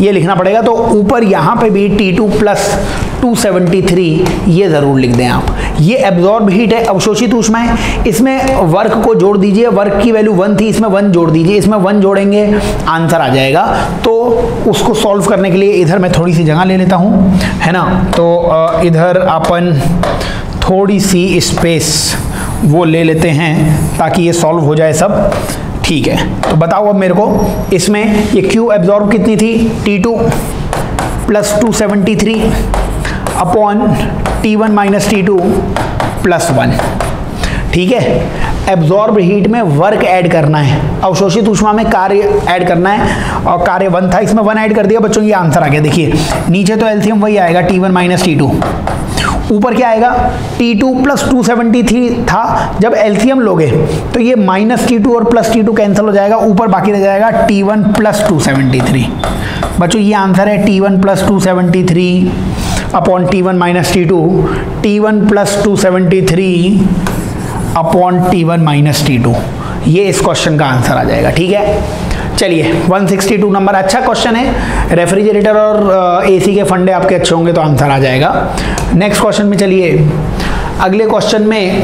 S1: ये लिखना पड़ेगा। तो ऊपर यहाँ पे भी T2 प्लस 273 ये ज़रूर लिख दें आप। ये एब्जॉर्ब हीट है, अवशोषित ऊष्मा है। इसमें वर्क को जोड़ दीजिए, वर्क की वैल्यू 1 थी, इसमें 1 जोड़ दीजिए, इसमें 1 जोड़ेंगे आंसर आ जाएगा। तो उसको सॉल्व करने के लिए इधर मैं थोड़ी सी जगह ले लेता हूँ, है ना। तो इधर अपन थोड़ी सी स्पेस वो ले लेते हैं ताकि ये सॉल्व हो जाए सब, ठीक है। तो बताओ अब मेरे को, इसमें ये Q एब्जॉर्ब कितनी थी, T2 plus 273 upon T1 minus T2 plus 1, ठीक है। एब्जॉर्ब हीट में वर्क ऐड करना है, अवशोषित ऊष्मा में कार्य ऐड करना है, और कार्य 1 था, इसमें 1 ऐड कर दिया बच्चों, ये आंसर आ गया। देखिए नीचे तो एलसीएम वही आएगा, T1 माइनस T2, ऊपर क्या आएगा, T2 प्लस 273 था। जब एलसीएम लोगे तो ये माइनस T2 और प्लस T2 कैंसिल हो जाएगा, ऊपर बाकी रह जाएगा T1 प्लस 273। बच्चों ये आंसर है T1 plus 273 upon T1 minus T2, T1 plus 273 upon T1 minus T2, ये इस क्वेश्चन का आंसर आ जाएगा, ठीक है। चलिए 162 नंबर, अच्छा क्वेश्चन है। रेफ्रिजरेटर और AC के फंडे आपके अच्छे होंगे तो आंसर आ जाएगा। नेक्स्ट क्वेश्चन में चलिए, अगले क्वेश्चन में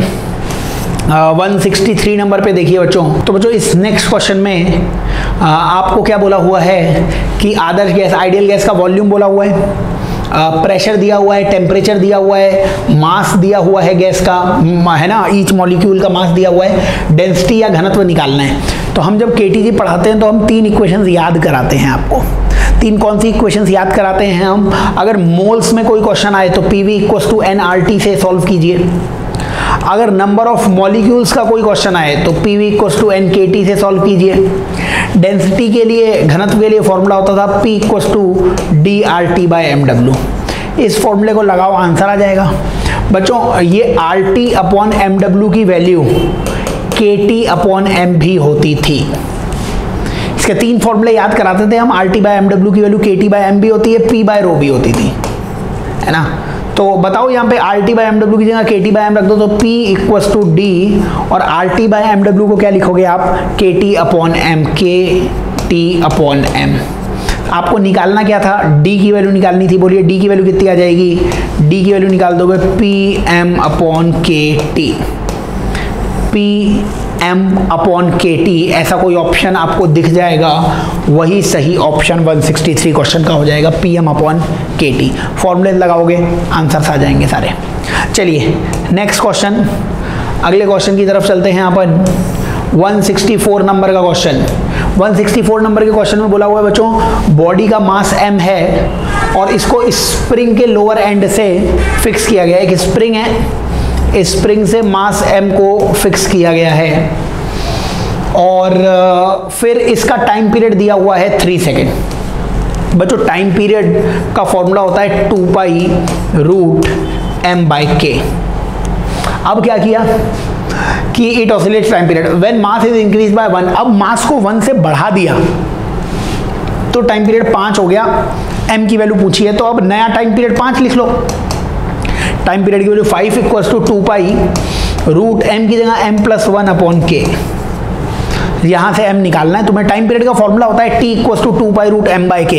S1: 163 नंबर पे देखिए बच्चों। तो बच्चों इस नेक्स्ट क्वेश्चन में आपको क्या बोला हुआ है कि आदर्श गैस, आइडियल गैस का वॉल्यूम बोला हुआ है, प्रेशर दिया हुआ है, टेम्परेचर दिया हुआ है, मास दिया हुआ है गैस का, है ना, ईच मॉलिक्यूल का मास दिया हुआ है, डेंसिटी या घनत्व निकालना है। तो हम जब केटीजी पढ़ाते हैं तो हम 3 इक्वेशंस याद कराते हैं आपको। 3 कौन सी इक्वेशंस याद कराते हैं हम? अगर मोल्स में कोई क्वेश्चन आए तो PV इक्वल्स टू nRT से सॉल्व कीजिए। अगर नंबर ऑफ मॉलिक्यूल्स का कोई क्वेश्चन आए तो PV इक्वल्स टू nKT से सॉल्व कीजिए। डेंसिटी के लिए, घनत्व के लिए फॉर्मूला होता था P इक्वल्स टू dRT/mW। इस फॉर्मूले को लगाओ, आंसर आ जाएगा। बच्चों ये RT अपॉन mW की वैल्यू KT अपॉन m भी होती थी। इसके 3 फॉर्मूले याद कराते थे हम, RT/mW की वैल्यू KT/m भी होती है, P/ρ भी होती थी, है ना। तो बताओ यहाँ पे RT/mW की जगह KT/m रख दो तो P इक्वल्स टू D, और RT/mW को क्या लिखोगे आप, KT upon m, KT upon m। आपको निकालना क्या था, D की वैल्यू निकालनी थी। बोलिए D की वैल्यू कितनी आ जाएगी, D की वैल्यू निकाल दोगे PM upon KT, PM upon KT, ऐसा कोई ऑप्शन आपको दिख जाएगा, वही सही ऑप्शन 163 क्वेश्चन का हो जाएगा, PM अपॉन KT। फॉर्मूले लगाओगे आंसर्स आ जाएंगे सारे। चलिए नेक्स्ट क्वेश्चन, अगले क्वेश्चन की तरफ चलते हैं अपन। 164 नंबर का क्वेश्चन। 164 नंबर के क्वेश्चन में बोला हुआ है बच्चों, बॉडी का मास m है और इसको स्प्रिंग के लोअर एंड से फिक्स किया गया है। एक स्प्रिंग है, स्प्रिंग से मास m को फिक्स किया गया है, और फिर इसका टाइम पीरियड दिया हुआ है 3 सेकेंड। बच्चों टाइम पीरियड का फॉर्मूला होता है 2 पाई रूट m/k। अब क्या किया कि it oscillates time period when mass is increase by 1। अब मास को 1 से बढ़ा दिया तो टाइम पीरियड 5 हो गया। m की वैल्यू पूछी है तो अब नया टाइम पीरियड 5 लिख लो। टाइम पीरियड की value 5 equals to 2 pi root m की जगह m+1/k, यहाँ से m निकालना है तुम्हें। टाइम पीरियड का फॉर्मूला होता है t = 2π√m/k।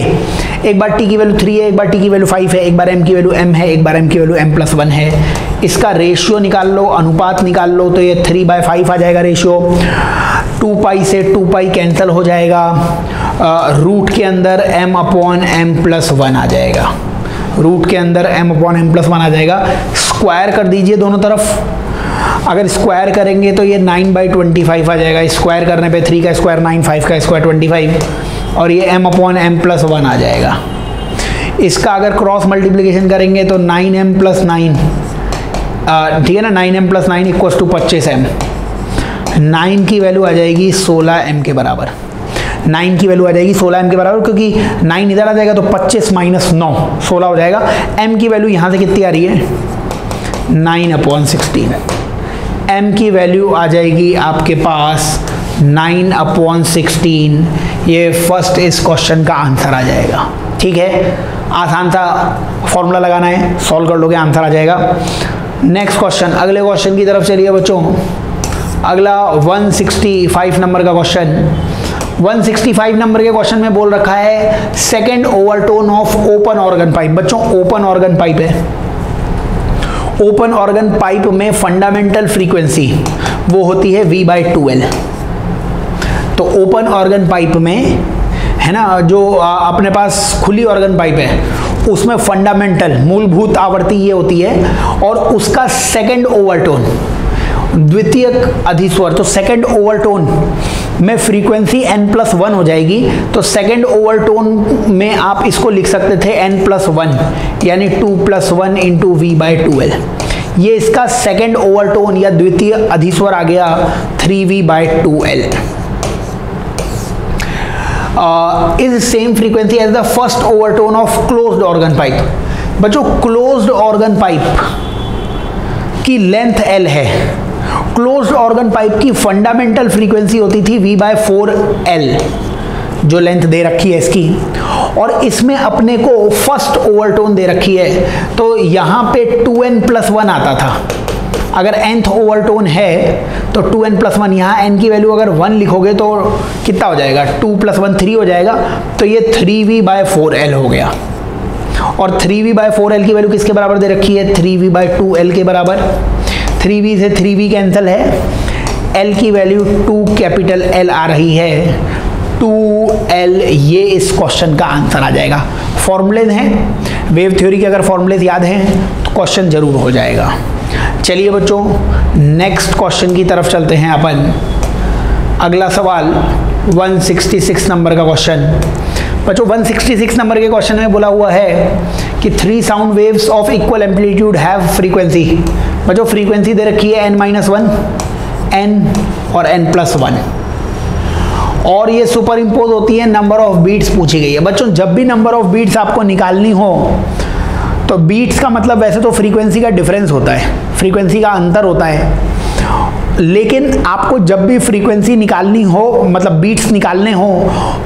S1: एक बार t की वैल्यू 3 है, एक बार t की वैल्यू 5 है, एक बार m की वैल्यू m है, एक बार m की वैल्यू m+1 है। इसका रेशियो निकाल लो, अनुपात निकाल लो, तो ये 3/5 आ जाएगा रेशियो। 2π से 2π कैंसिल हो जाएगा, रूट के अंदर m/m+1 आ जाएगा, रूट के अंदर m/m+1 आ जाएगा। स्क्वायर कर दीजिए दोनों तरफ, अगर स्क्वायर करेंगे तो ये 9/25 आ जाएगा। स्क्वायर करने पे 3 का स्क्वायर 9, 5 का स्क्वायर 25, और ये m/m+1 आ जाएगा। इसका अगर क्रॉस मल्टीप्लिकेशन करेंगे तो 9m+9, ठीक है ना, 9m+9 = 25m। 9 की वैल्यू आ जाएगी 16m के बराबर, 9 की वैल्यू आ जाएगी 16m के बराबर, क्योंकि 9 इधर आ जाएगा तो 25 - 9 16 हो जाएगा। m की वैल्यू यहाँ से कितनी आ रही है, 9/16। m की वैल्यू आ जाएगी आपके पास 9/16। ये फर्स्ट इस क्वेश्चन का आंसर आ जाएगा। ठीक है, आसान सा फॉर्मूला लगाना है, सॉल्व कर लोगे आंसर आ जाएगा। नेक्स्ट क्वेश्चन, अगले क्वेश्चन की तरफ चलिए बच्चों। अगला 165 नंबर का क्वेश्चन। 165 नंबर के क्वेश्चन में बोल रखा है second overtone of open organ pipe. बच्चों ओपन ऑर्गन पाइप है, ओपन ऑर्गन पाइप में फंडामेंटल फ्रीक्वेंसी वो होती है V/2L। तो ओपन ऑर्गन पाइप में है ना, जो अपने पास खुली ऑर्गन पाइप है उसमें फंडामेंटल मूलभूत आवृत्ति ये होती है, और उसका सेकंड ओवरटोन द्वितीयक अधिस्वर, तो सेकंड ओवरटोन में फ्रीक्वेंसी n+1 हो जाएगी। तो सेकंड ओवरटोन में आप इसको लिख सकते थे n+1, यानी 2+1 × V/2L। ये इसका सेकंड ओवरटोन या द्वितीय अधिस्वर आ गया 3V/2L। Is same frequency as the first overtone of closed organ pipe. बच्चों क्लोज्ड ऑर्गन पाइप की लेंथ L है, क्लोज्ड ऑर्गन पाइप की फंडामेंटल फ्रीक्वेंसी होती थी V/4L, जो लेंथ दे रखी है इसकी, और इसमें अपने को फर्स्ट ओवरटोन दे रखी है। तो यहाँ पे 2n+1 आता था। अगर nth ओवरटोन है तो 2n+1, यहाँ n की वैल्यू अगर 1 लिखोगे तो कितना हो जाएगा, 2 + 1 3 हो जाएगा। तो ये 3V/4L हो गया, और 3V/4L की वैल्यू किसके बराबर दे रखी है, 3V/2L के बराबर। 3V से 3V कैंसिल है, L की वैल्यू 2L आ रही है, 2L। ये इस क्वेश्चन का आंसर आ जाएगा। फॉर्मूलेज हैं, वेव थ्योरी के अगर फॉर्मूलेज याद हैं तो क्वेश्चन जरूर हो जाएगा। चलिए बच्चों नेक्स्ट क्वेश्चन की तरफ चलते हैं अपन। अगला सवाल 166 नंबर का क्वेश्चन। बच्चों 166 नंबर के क्वेश्चन में बोला हुआ है कि 3 sound waves of equal amplitude have frequency. बच्चों फ्रीक्वेंसी दे रखी है n-1, n और n+1, और ये सुपर इम्पोज होती है, नंबर ऑफ बीट्स पूछी गई है। बच्चों जब भी नंबर ऑफ बीट्स आपको निकालनी हो तो बीट्स का मतलब वैसे तो फ्रीक्वेंसी का डिफरेंस होता है, फ्रीक्वेंसी का अंतर होता है, लेकिन आपको जब भी फ्रीक्वेंसी निकालनी हो, मतलब बीट्स निकालने हो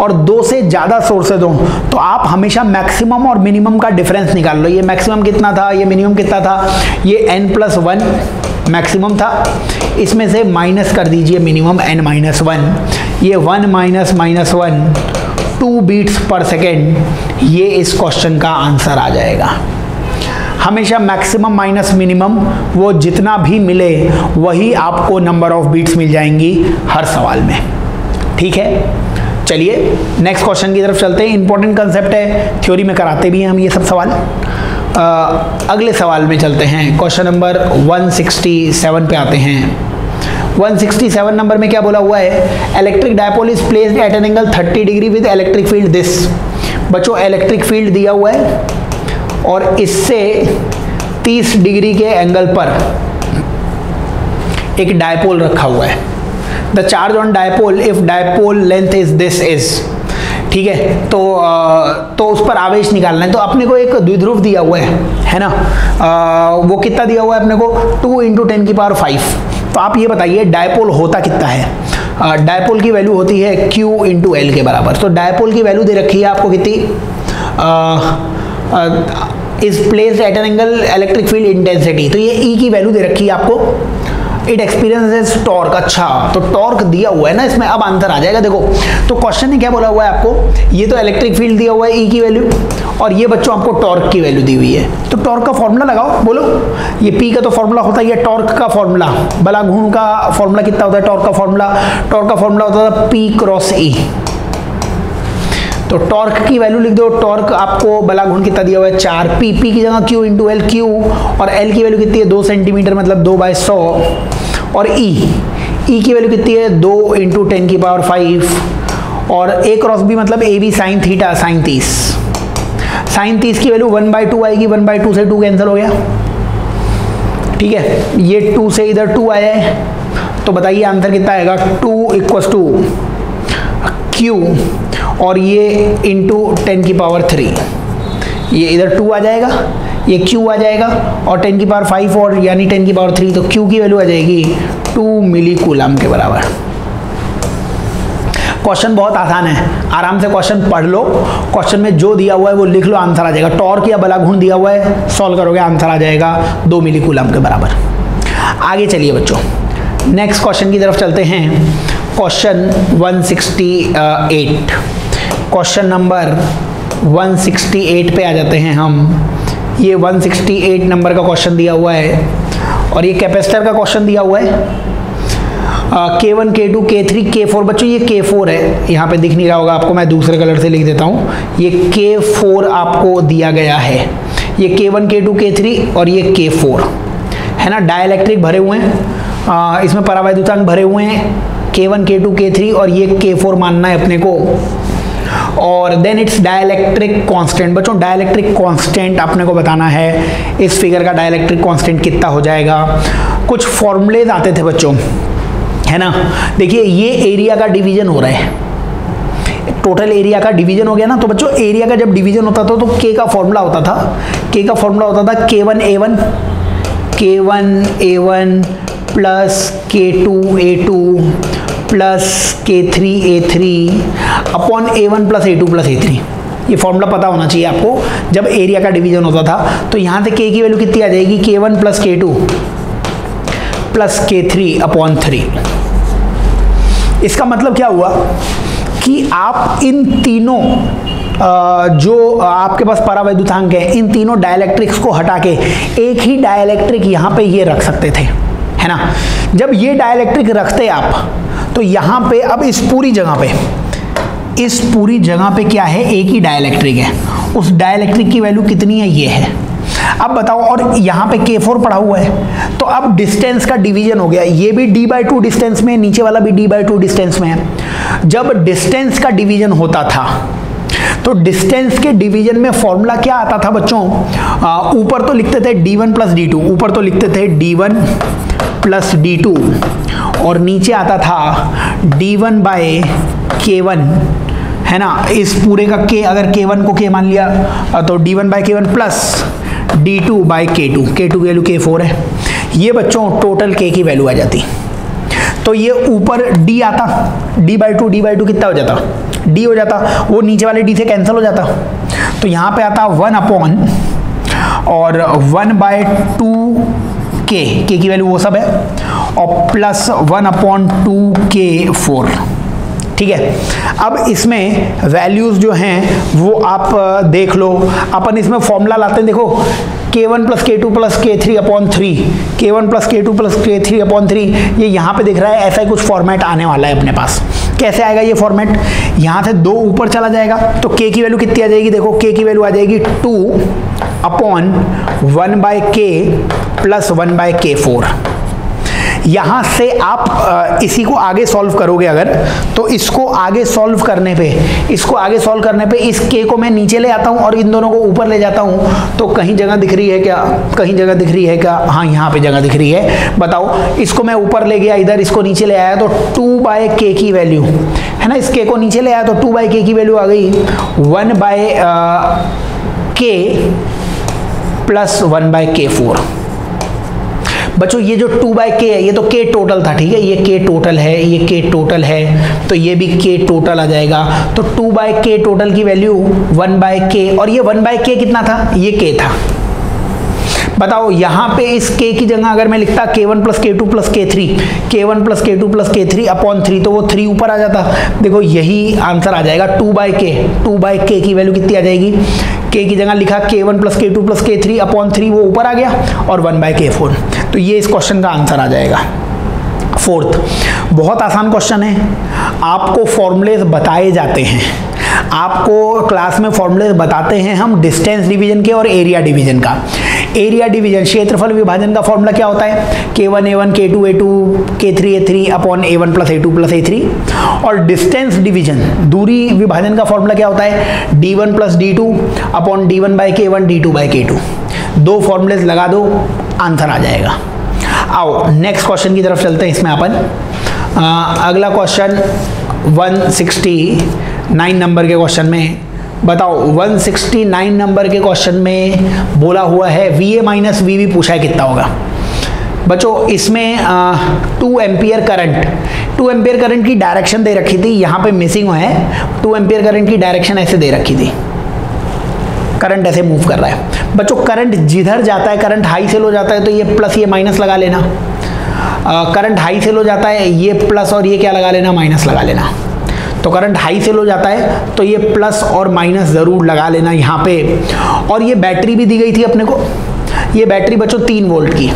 S1: और 2 से ज़्यादा सोर्सेज हो, तो आप हमेशा मैक्सिमम और मिनिमम का डिफरेंस निकाल लो। ये मैक्सिमम कितना था, ये मिनिमम कितना था, ये n+1 मैक्सिमम था, इसमें से माइनस कर दीजिए मिनिमम n-1, ये 1 - -1 2 बीट्स पर सेकेंड। ये इस क्वेश्चन का आंसर आ जाएगा। हमेशा मैक्सिमम माइनस मिनिमम, वो जितना भी मिले वही आपको नंबर ऑफ बीट्स मिल जाएंगी हर सवाल में। ठीक है, चलिए नेक्स्ट क्वेश्चन की तरफ चलते हैं। इंपॉर्टेंट कंसेप्ट है, थ्योरी में कराते भी हैं हम ये सब सवाल। अगले सवाल में चलते हैं, क्वेश्चन नंबर 167 पे आते हैं। 167 नंबर में क्या बोला हुआ है, electric dipole is placed at an angle 30 degree with electric field this. बच्चों इलेक्ट्रिक फील्ड दिया हुआ है और इससे 30 डिग्री के एंगल पर एक डायपोल रखा हुआ है। The charge on dipole if dipole length is this is, ठीक है, तो उस पर आवेश निकालना है। तो अपने को एक द्विध्रुव दिया हुआ है ना, वो कितना दिया हुआ है अपने को, 2 × 10⁵। तो आप ये बताइए डायपोल होता कितना है। डायपोल की वैल्यू होती है Q × L के बराबर। तो डायपोल की वैल्यू दे रखी है आपको कितनी, is placed at an angle electric field intensity. तो ये E की वैल्यू दे रखी है आपको इट एक्सपीरियंसेस टॉर्क। अच्छा, तो टॉर्क दिया हुआ है ना इसमें, अब आंसर आ जाएगा। देखो तो क्वेश्चन ने क्या बोला हुआ है आपको, ये तो इलेक्ट्रिक फील्ड दिया हुआ है ई की वैल्यू, और ये बच्चों आपको टॉर्क की वैल्यू दी हुई है। तो टॉर्क का फॉर्मूला लगाओ, बोलो। ये पी का तो फॉर्मूला होता है, ये टॉर्क का फॉर्मूला, बला घूर्ण का फॉर्मूला कितना होता है, टॉर्क का फॉर्मूला होता था पी क्रॉस ई। तो टॉर्क की वैल्यू लिख दो, टॉर्क आपको बला घूर्ण कितना दिया हुआ है 4, पी की जगह क्यू इंटू एल, क्यू, और एल की वैल्यू कितनी है 2 सेंटीमीटर मतलब 2/100, और ई की वैल्यू कितनी है 2 इंटू 10⁵, और ए क्रॉस बी मतलब A B sine theta, sine 30 की वैल्यू 1/2 आएगी, 1/2 से 2 कैंसिल हो गया, ठीक है। ये 2 से इधर 2 आया है, तो बताइए आंसर कितना आएगा, 2 = क्यू, और ये इंटू 10⁵, ये इधर 2 आ जाएगा, ये क्यू आ जाएगा, और 10⁵, और यानी 10⁵, तो क्यू की वैल्यू आ जाएगी 2 मिली कूलम के बराबर। क्वेश्चन बहुत आसान है, आराम से क्वेश्चन पढ़ लो, क्वेश्चन में जो दिया हुआ है वो लिख लो, आंसर आ जाएगा। टॉर्क या बला घूर्ण दिया हुआ है, सॉल्व करोगे आंसर आ जाएगा 2 मिली कूलम के बराबर। आगे चलिए बच्चों, नेक्स्ट क्वेश्चन की तरफ चलते हैं। क्वेश्चन 168, क्वेश्चन नंबर 168 पे आ जाते हैं हम। ये 168 नंबर का क्वेश्चन दिया हुआ है, और ये कैपेसिटर का क्वेश्चन दिया हुआ है। K1, K2, K3, K4, बच्चों ये K4 है, यहाँ पे दिख नहीं रहा होगा आपको, मैं दूसरे कलर से लिख देता हूँ। ये K4 आपको दिया गया है, ये K1, K2, K3 और ये K4 है ना। डाइलेक्ट्रिक भरे हुए हैं, इसमें परावैद्युतांक भरे हुए हैं, K1, K2, K3 और ये K4 मानना है अपने को। और देन इट्स डाइलेक्ट्रिक कांस्टेंट। बच्चों डाइलेक्ट्रिक कांस्टेंट अपने को बताना है, इस फिगर का डाइलेक्ट्रिक कांस्टेंट कितना हो जाएगा। कुछ फॉर्मूलेज आते थे बच्चों, है ना। देखिए ये एरिया का डिवीजन हो रहा है, टोटल एरिया का डिवीजन हो गया ना। तो बच्चों एरिया का जब डिवीजन होता था तो K का फॉर्मूला होता था, K का फॉर्मूला होता था K1A1 plus K2A2 plus K3A3 upon A1 plus A2 plus A3। ये फॉर्मूला पता होना चाहिए आपको जब एरिया का डिवीजन होता था। तो यहाँ से K की वैल्यू कितनी आ जाएगी, K1 plus K2 plus K3 upon 3। इसका मतलब क्या हुआ कि आप इन तीनों जो आपके पास परावैद्युतांक है, इन तीनों डाइलेक्ट्रिक्स को हटा के एक ही डाइलेक्ट्रिक यहाँ पे ये रख सकते थे, है ना। जब ये डाइलेक्ट्रिक रखते आप तो यहाँ पे अब इस पूरी जगह पे क्या है, एक ही डाइलेक्ट्रिक है। उस डाइलेक्ट्रिक की वैल्यू कितनी है, ये है। अब बताओ, और यहाँ पे K4 पड़ा हुआ है, तो अब डिस्टेंस का डिवीजन हो गया। ये भी d/2 डिस्टेंस में, नीचे वाला भी d/2 डिस्टेंस में है। जब डिस्टेंस का डिवीजन होता था तो डिस्टेंस के डिवीजन में फॉर्मूला क्या आता था बच्चों, ऊपर तो लिखते थे d1 प्लस d2, ऊपर तो लिखते थे d1 प्लस d2, और नीचे आता था d1 बाय K1, है ना। इस पूरे का K, अगर K1 को K मान लिया तो d1 bye K1 plus d2 bye K2, K2 की वैल्यू K4 है। ये बच्चों टोटल K की वैल्यू आ जाती। तो ये ऊपर D आता, d/2 कितना हो जाता, D हो जाता, वो नीचे वाले D से कैंसिल हो जाता। तो यहाँ पे आता 1 अपॉन और 1/2K, K की वैल्यू वो सब है, और प्लस 1/2K4, ठीक है। अब इसमें वैल्यूज जो हैं वो आप देख लो। अपन इसमें फॉर्मूला लाते हैं, देखो K1 plus K2 plus K3 upon 3, K1 plus K2 plus K3 upon 3, ये यहाँ पे दिख रहा है। ऐसा ही कुछ फॉर्मेट आने वाला है अपने पास। कैसे आएगा ये फॉर्मेट, यहाँ से 2 ऊपर चला जाएगा तो K की वैल्यू कितनी आ जाएगी, देखो K की वैल्यू आ जाएगी 2 अपॉन 1/K प्लस 1/K4। यहाँ से आप इसी को आगे सॉल्व करोगे अगर, तो इसको आगे सॉल्व करने पे इस K को मैं नीचे ले आता हूँ और इन दोनों को ऊपर ले जाता हूँ। तो कहीं जगह दिख रही है क्या, कहीं जगह दिख रही है क्या, हाँ यहाँ पे जगह दिख रही है। बताओ, इसको मैं ऊपर ले गया, इधर इसको नीचे ले आया तो 2/K की वैल्यू, है ना। इस K को नीचे ले आया तो 2/K की वैल्यू आ गई 1/K प्लस 1/K4। बच्चों ये जो 2/K है, ये तो K टोटल था, ठीक है। ये K टोटल है, ये K टोटल है, तो ये भी K टोटल आ जाएगा। तो 2/K टोटल की वैल्यू 1/K, और ये 1/K कितना था, ये K था। बताओ यहाँ पे इस k की जगह अगर मैं लिखता k1 plus k2 plus k3, k1 plus k2 plus k3 upon 3, तो वो 3 ऊपर आ जाता। देखो यही आंसर आ जाएगा 2/k की वैल्यू कितनी आ जाएगी, k की जगह लिखा k1 plus k2 plus k3 upon 3, वो ऊपर आ गया, और 1/k4। तो ये इस क्वेश्चन का आंसर आ जाएगा। फोर्थ, बहुत आसान क्वेश्चन है, आपको फॉर्मूलेज बताए जाते हैं, आपको क्लास में फॉर्मूलेज बताते हैं हम डिस्टेंस डिवीजन के और एरिया डिवीजन का। एरिया डिवीजन क्षेत्रफल विभाजन का फॉर्मूला क्या होता है, k1 a1 k2 a2 k3 a3 upon a1 plus a2 plus a3। और डिस्टेंस डिवीजन दूरी विभाजन का फॉर्मूला क्या होता है, d1 plus d2 upon d1 by k1 d2 by k2। दो फॉर्मूलेज लगा दो, आंसर आ जाएगा। आओ नेक्स्ट क्वेश्चन की तरफ चलते हैं। इसमें अपन अगला क्वेश्चन 169 नंबर के क्वेश्चन में, बताओ 169 नंबर के क्वेश्चन में बोला हुआ है VA माइनस VB पूछा है कितना होगा। बच्चों इसमें 2 एम्पियर करंट की डायरेक्शन दे रखी थी, यहाँ पे मिसिंग है। 2 एम्पियर करंट की डायरेक्शन ऐसे दे रखी थी, करंट ऐसे मूव कर रहा है। बच्चों करंट जिधर जाता है, करंट हाई सेल हो जाता है तो ये प्लस ये माइनस लगा लेना, करंट हाई सेल हो जाता है ये प्लस और ये क्या लगा लेना, माइनस लगा लेना। तो करंट हाई सेल हो जाता है तो ये प्लस और माइनस ज़रूर लगा लेना यहाँ पे। और ये बैटरी भी दी गई थी अपने को, ये बैटरी बच्चों 3 वोल्ट की,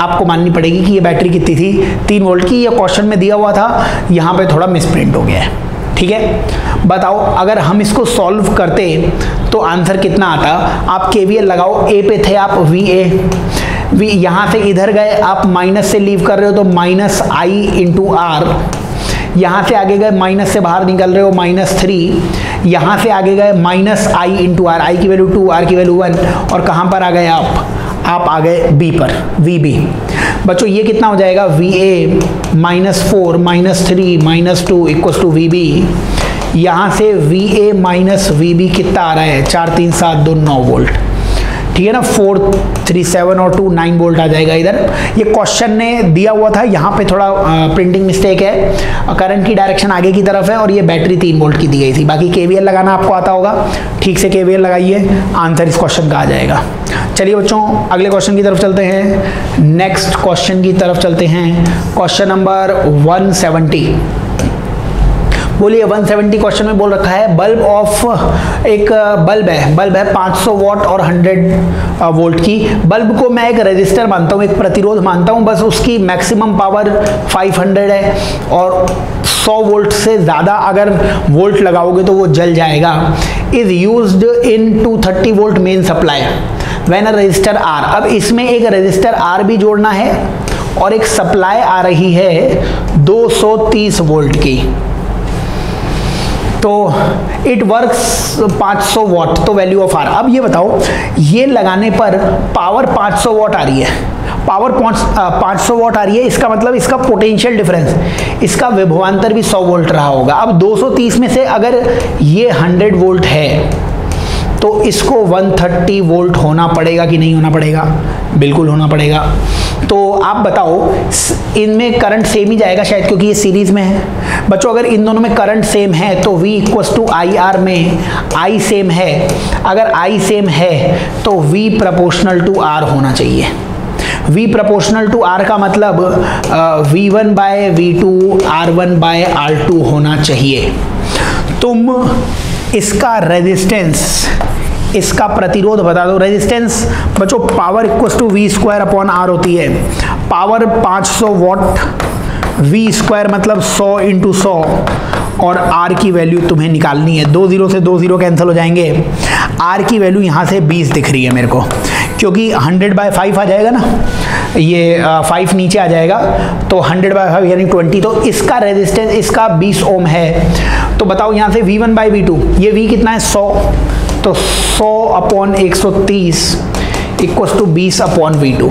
S1: आपको माननी पड़ेगी कि ये बैटरी कितनी थी, 3 वोल्ट की। ये क्वेश्चन में दिया हुआ था, यहाँ पे थोड़ा मिसप्रिंट हो गया है, ठीक है। बताओ अगर हम इसको सॉल्व करते तो आंसर कितना आता। आप KVL लगाओ, ए पे थे आप VA, यहाँ से इधर गए आप माइनस से लीव कर रहे हो तो माइनस I इंटू आर, यहाँ से आगे गए माइनस से बाहर निकल रहे हो -3, यहाँ से आगे गए minus I into are, I की वैल्यू 2 आर की वैल्यू 1, और कहाँ पर आ गए आप आ गए B पर, VB। बच्चों ये कितना हो जाएगा, VA -4 -3 -2 इक्वल्स टू VB। यहाँ से VA माइनस VB कितना आ रहा है, 4 3 7 2 9 वोल्ट, ठीक है ना। 4 3 7 और 2 9 वोल्ट आ जाएगा इधर। ये क्वेश्चन ने दिया हुआ था, यहाँ पे थोड़ा प्रिंटिंग मिस्टेक है, करंट की डायरेक्शन आगे की तरफ है और ये बैटरी 3 वोल्ट की दी गई थी। बाकी KVL लगाना आपको आता होगा, ठीक से KVL लगाइए, आंसर इस क्वेश्चन का आ जाएगा। चलिए बच्चों अगले क्वेश्चन की तरफ चलते हैं, नेक्स्ट क्वेश्चन की तरफ चलते हैं। क्वेश्चन नंबर 170, बोलिए 170 क्वेश्चन में बोल रखा है बल्ब ऑफ, एक बल्ब है 500 वॉट और 100 वोल्ट की। बल्ब को मैं एक रेजिस्टर मानता हूँ, एक प्रतिरोध मानता हूँ, बस उसकी मैक्सिमम पावर 500 है और 100 वोल्ट से ज़्यादा अगर वोल्ट लगाओगे तो वो जल जाएगा। Is used in 230 volt main supply when a resistor R। अब इसमें एक रजिस्टर R भी जोड़ना है और एक सप्लाई आ रही है 230 वोल्ट की, तो इट वर्क्स 500 वॉट, तो वैल्यू ऑफ R। अब ये बताओ, ये लगाने पर पावर 500 वॉट आ रही है, पावर 500 वॉट आ रही है, इसका मतलब इसका पोटेंशियल डिफरेंस, इसका विभवांतर भी 100 वोल्ट रहा होगा। अब 230 में से अगर ये 100 वोल्ट है तो इसको 130 वोल्ट होना पड़ेगा कि नहीं होना पड़ेगा, बिल्कुल होना पड़ेगा। तो आप बताओ इनमें करंट सेम ही जाएगा शायद, क्योंकि ये सीरीज में है। बच्चों अगर इन दोनों में करंट सेम है तो V इक्वल्स टू IR में I सेम है, अगर I सेम है तो V प्रोपोर्शनल टू R होना चाहिए। V प्रोपोर्शनल टू R का मतलब V1 bye V2 R1 bye R2 होना चाहिए। तुम इसका रेजिस्टेंस, इसका प्रतिरोध बता दो। रेजिस्टेंस बच्चों power equals to V square upon R होती है। पावर 500 वॉट, V स्क्वायर मतलब 100 इंटू 100 और R की वैल्यू तुम्हें निकालनी है। 2 0 से 2 0 कैंसिल हो जाएंगे। R की वैल्यू यहाँ से 20 दिख रही है मेरे को, क्योंकि 100/5 आ जाएगा ना, ये 5 नीचे आ जाएगा तो 100/5 यानी 20। तो इसका रेजिस्टेंस इसका 20 ओम है। तो बताओ यहाँ से V1/V2, ये V कितना है 100, तो 100 upon 130 equals to 20 upon V2।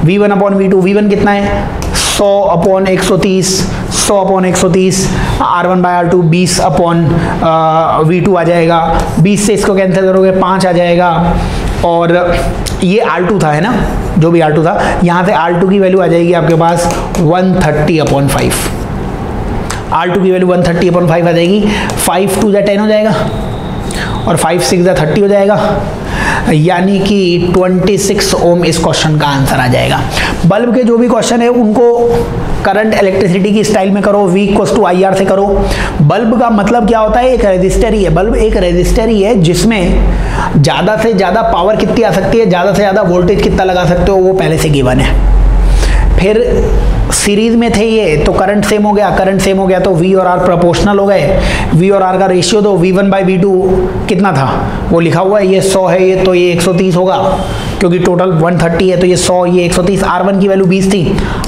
S1: V1 upon V2, V1 कितना है 100 upon 130, 100 upon 130, R1/R2 20 upon V2 आ जाएगा। 20 से इसको कैंसिल करोगे 5 आ जाएगा, और ये R2 था, है ना, जो भी R2 था, यहाँ से R2 की वैल्यू आ जाएगी आपके पास 130/5। R2 की वैल्यू 130/5 आ जाएगी। 5 2 10 हो जाएगा और 5 6 30 हो जाएगा। यानी कि 26 ओम इस क्वेश्चन का आंसर आ जाएगा। बल्ब के जो भी क्वेश्चन है उनको करंट इलेक्ट्रिसिटी की स्टाइल में करो, V इक्वल्स टू IR से करो। बल्ब का मतलब क्या होता है, एक रेजिस्टर ही है। बल्ब एक रेजिस्टर ही है जिसमें ज़्यादा से ज़्यादा पावर कितनी आ सकती है, ज़्यादा से ज़्यादा वोल्टेज कितना लगा सकते हो, वो पहले से गिवन है। फिर सीरीज में थे ये तो करंट सेम हो गया, करंट सेम हो गया तो V और R प्रोपोर्शनल हो गए। V और R का रेशियो दो, V1/V2 कितना था वो लिखा हुआ है, ये 100 है, ये तो ये 130 होगा क्योंकि टोटल 130 है तो ये 100, ये 130। R1 की वैल्यू 20 थी,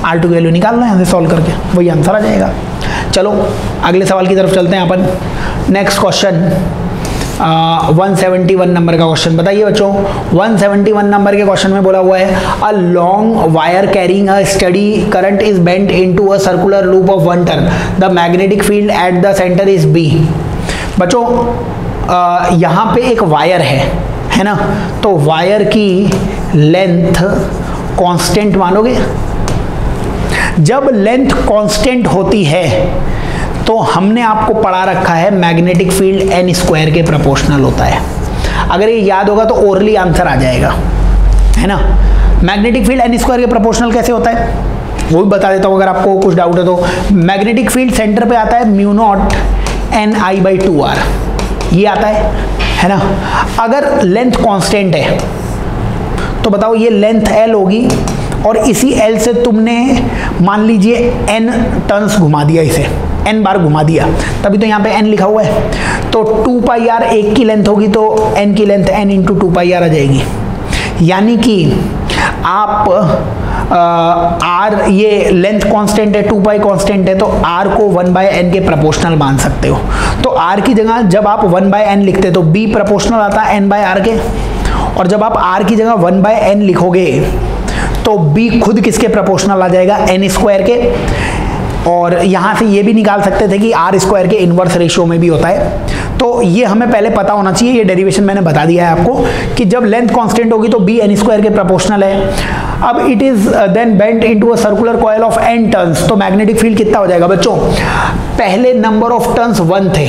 S1: R2 की वैल्यू निकालना है यहाँ से सॉल्व करके, वही आंसर आ जाएगा। चलो अगले सवाल की तरफ चलते हैं अपन। नेक्स्ट क्वेश्चन 171 नंबर का क्वेश्चन बताइए बच्चों। 171 नंबर के क्वेश्चन में बोला हुआ है a long wire carrying a study current is bent into a circular loop of 1 turn, the magnetic field at the centre is B। बच्चों यहाँ पे एक वायर है ना, तो वायर की लेंथ कांस्टेंट मानोगे। जब लेंथ कांस्टेंट होती है तो हमने आपको पढ़ा रखा है मैग्नेटिक फील्ड n स्क्वायर के प्रोपोर्शनल होता है। अगर ये याद होगा तो ओरली आंसर आ जाएगा, है ना। मैग्नेटिक फील्ड n स्क्वायर के प्रोपोर्शनल कैसे होता है वो भी बता देता हूँ अगर आपको कुछ डाउट है तो। मैग्नेटिक फील्ड सेंटर पे आता है μ0 NI/2R, ये आता है ना। अगर लेंथ कांस्टेंट है तो बताओ ये लेंथ L होगी और इसी L से तुमने मान लीजिए n टर्न्स घुमा दिया, इसे n बार घुमा दिया, तभी तो यहाँ पे n लिखा हुआ है। तो 2πr एक की लेंथ होगी तो n की लेंथ n इंटू 2πr आ जाएगी। यानी कि आप r ये लेंथ कांस्टेंट है, 2π कांस्टेंट है तो r को 1/n के प्रोपोर्शनल मान सकते हो। तो r की जगह जब आप 1/n लिखते तो b प्रोपोर्शनल आता है n/r के, और जब आप r की जगह 1/n लिखोगे तो b खुद किसके प्रोपोर्शनल आ जाएगा, n स्क्वायर के। और यहाँ से ये भी निकाल सकते थे कि R स्क्वायर के इनवर्स रेशियो में भी होता है। तो ये हमें पहले पता होना चाहिए, ये डेरिवेशन मैंने बता दिया है आपको कि जब लेंथ कांस्टेंट होगी तो B n स्क्वायर के प्रोपोर्शनल है। अब it is then bent into a circular coil of n turns, तो मैग्नेटिक फील्ड कितना हो जाएगा बच्चों। पहले नंबर ऑफ टर्न्स 1 थे,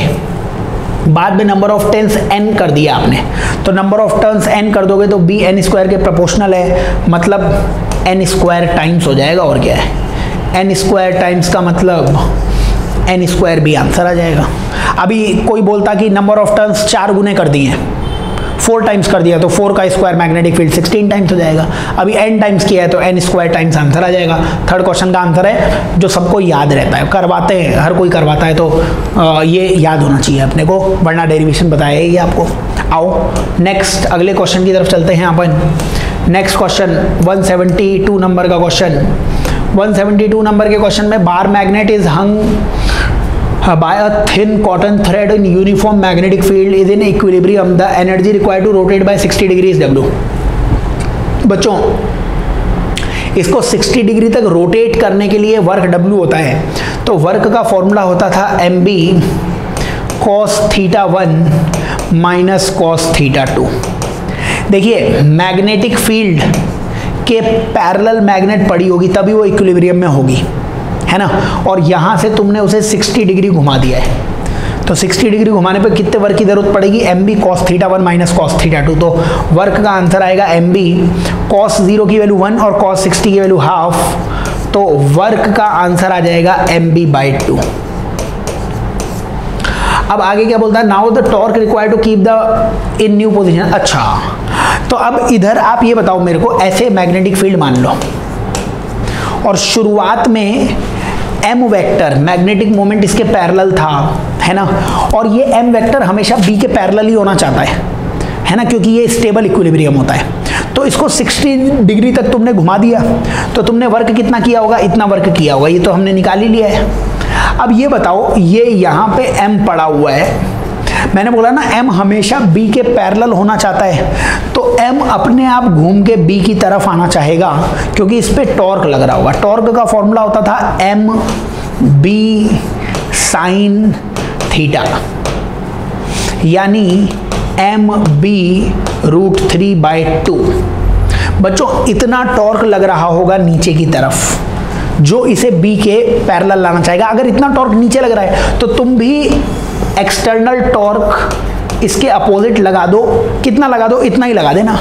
S1: बाद में नंबर ऑफ टर्न्स n कर दिया आपने, तो नंबर ऑफ टर्न्स n कर दोगे तो B n स्क्वायर के प्रोपोर्शनल है, मतलब n स्क्वायर टाइम्स हो जाएगा। और क्या है, n स्क्वायर टाइम्स का मतलब n स्क्वायर भी आंसर आ जाएगा। अभी कोई बोलता कि नंबर ऑफ टर्न्स 4 गुने कर दिए, 4 टाइम्स कर दिया तो 4 का स्क्वायर मैग्नेटिक फील्ड 16 टाइम्स हो जाएगा। अभी n टाइम्स किया है तो n स्क्वायर टाइम्स आंसर आ जाएगा। थर्ड क्वेश्चन का आंसर है जो सबको याद रहता है, करवाते हैं, हर कोई करवाता है, तो ये याद होना चाहिए अपने को, वरना डेरिवेशन बताया ये आपको। आओ नेक्स्ट अगले क्वेश्चन की तरफ चलते हैं अपन। नेक्स्ट क्वेश्चन 172 नंबर का क्वेश्चन। 172 नंबर के क्वेश्चन में bar magnet is hung by a thin cotton thread in uniform magnetic field is in equilibrium, the energy required to rotate by 60 degrees W। बच्चों इसको 60 डिग्री तक rotate करने के लिए work W होता है, तो वर्क का फॉर्मूला होता था mb cos θ1 माइनस cos θ2। देखिए मैग्नेटिक फील्ड के पैरेलल मैग्नेट पड़ी होगी तभी वो इक्विलिब्रियम में होगी, है ना। और यहाँ से तुमने उसे 60 डिग्री घुमा दिया है, तो 60 डिग्री घुमाने पे कितने वर्क की जरूरत पड़ेगी, mb cos θ1 माइनस cos θ2। तो वर्क का आंसर आएगा mb cos 0 की वैल्यू 1 और cos 60 की वैल्यू हाफ, तो वर्क का आंसर आ जाएगा mb/2। अब आगे क्या बोलता है, now the torque required to keep the in new position. अच्छा तो अब इधर आप ये बताओ मेरे को, ऐसे मैग्नेटिक फील्ड मान लो और शुरुआत में m वेक्टर मैग्नेटिक मोमेंट इसके पैरेलल था, है ना, और ये m वेक्टर हमेशा b के पैरेलल ही होना चाहता है ना, क्योंकि ये स्टेबल इक्विलिब्रियम होता है। तो इसको 60 डिग्री तक तुमने घुमा दिया तो तुमने वर्क कितना किया होगा, इतना वर्क किया होगा, ये तो हमने निकाल ही लिया है। अब ये बताओ, ये यहाँ पे m पड़ा हुआ है, मैंने बोला ना m हमेशा b के पैरेलल होना चाहता है, तो m अपने आप घूम के b की तरफ आना चाहेगा क्योंकि इस पे टॉर्क लग रहा होगा। टॉर्क का फॉर्मूला होता था mb sin थीटा, यानी mb√3/2। बच्चों इतना टॉर्क लग रहा होगा नीचे की तरफ जो इसे b के पैरेलल लाना चाहेगा। अगर इतना टॉर्क नीचे लग रहा है तो तुम भी एक्सटर्नल टॉर्क इसके अपोजिट लगा दो, कितना लगा दो, इतना ही लगा देना।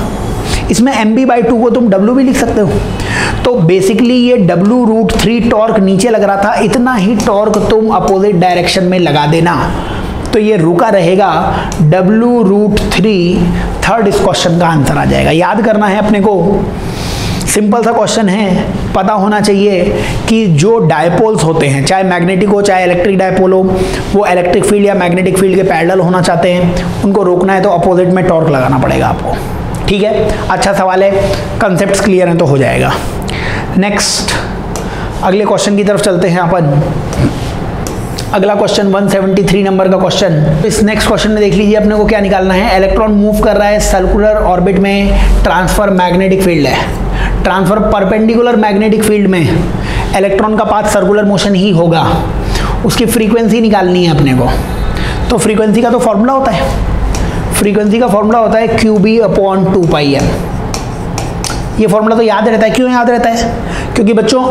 S1: इसमें mb/2 को तुम w भी लिख सकते हो। तो बेसिकली ये w√3 टॉर्क नीचे लग रहा था, इतना ही टॉर्क तुम अपोजिट डायरेक्शन में लगा देना, तो ये रुका रहेगा w√3। थर्ड इस क्वेश्चन का आंसर आ जाएगा। याद करना है अपने को, सिंपल सा क्वेश्चन है, पता होना चाहिए कि जो डायपोल्स होते हैं, चाहे मैग्नेटिक हो चाहे इलेक्ट्रिक डायपोल हो, वो इलेक्ट्रिक फील्ड या मैग्नेटिक फील्ड के पैरेलल होना चाहते हैं, उनको रोकना है तो अपोजिट में टॉर्क लगाना पड़ेगा आपको। ठीक है, अच्छा सवाल है, कंसेप्ट्स क्लियर हैं तो हो जाएगा। नेक्स्ट अगले क्वेश्चन की तरफ चलते हैं अपन। अगला क्वेश्चन 173 नंबर का क्वेश्चन। इस नेक्स्ट क्वेश्चन में देख लीजिए अपने को क्या निकालना है। इलेक्ट्रॉन मूव कर रहा है सर्कुलर ऑर्बिट में, ट्रांसफर मैग्नेटिक फील्ड है, ट्रांसफर परपेंडिकुलर मैग्नेटिक फील्ड में इलेक्ट्रॉन का पाथ सर्कुलर मोशन ही होगा। उसकी फ्रीक्वेंसी निकालनी है अपने को। तो फ्रीक्वेंसी का तो फॉर्मूला होता है, फ्रीक्वेंसी का फॉर्मूला होता है qB/2πm। ये फॉर्मूला तो याद रहता है। क्यों याद रहता है? क्योंकि बच्चों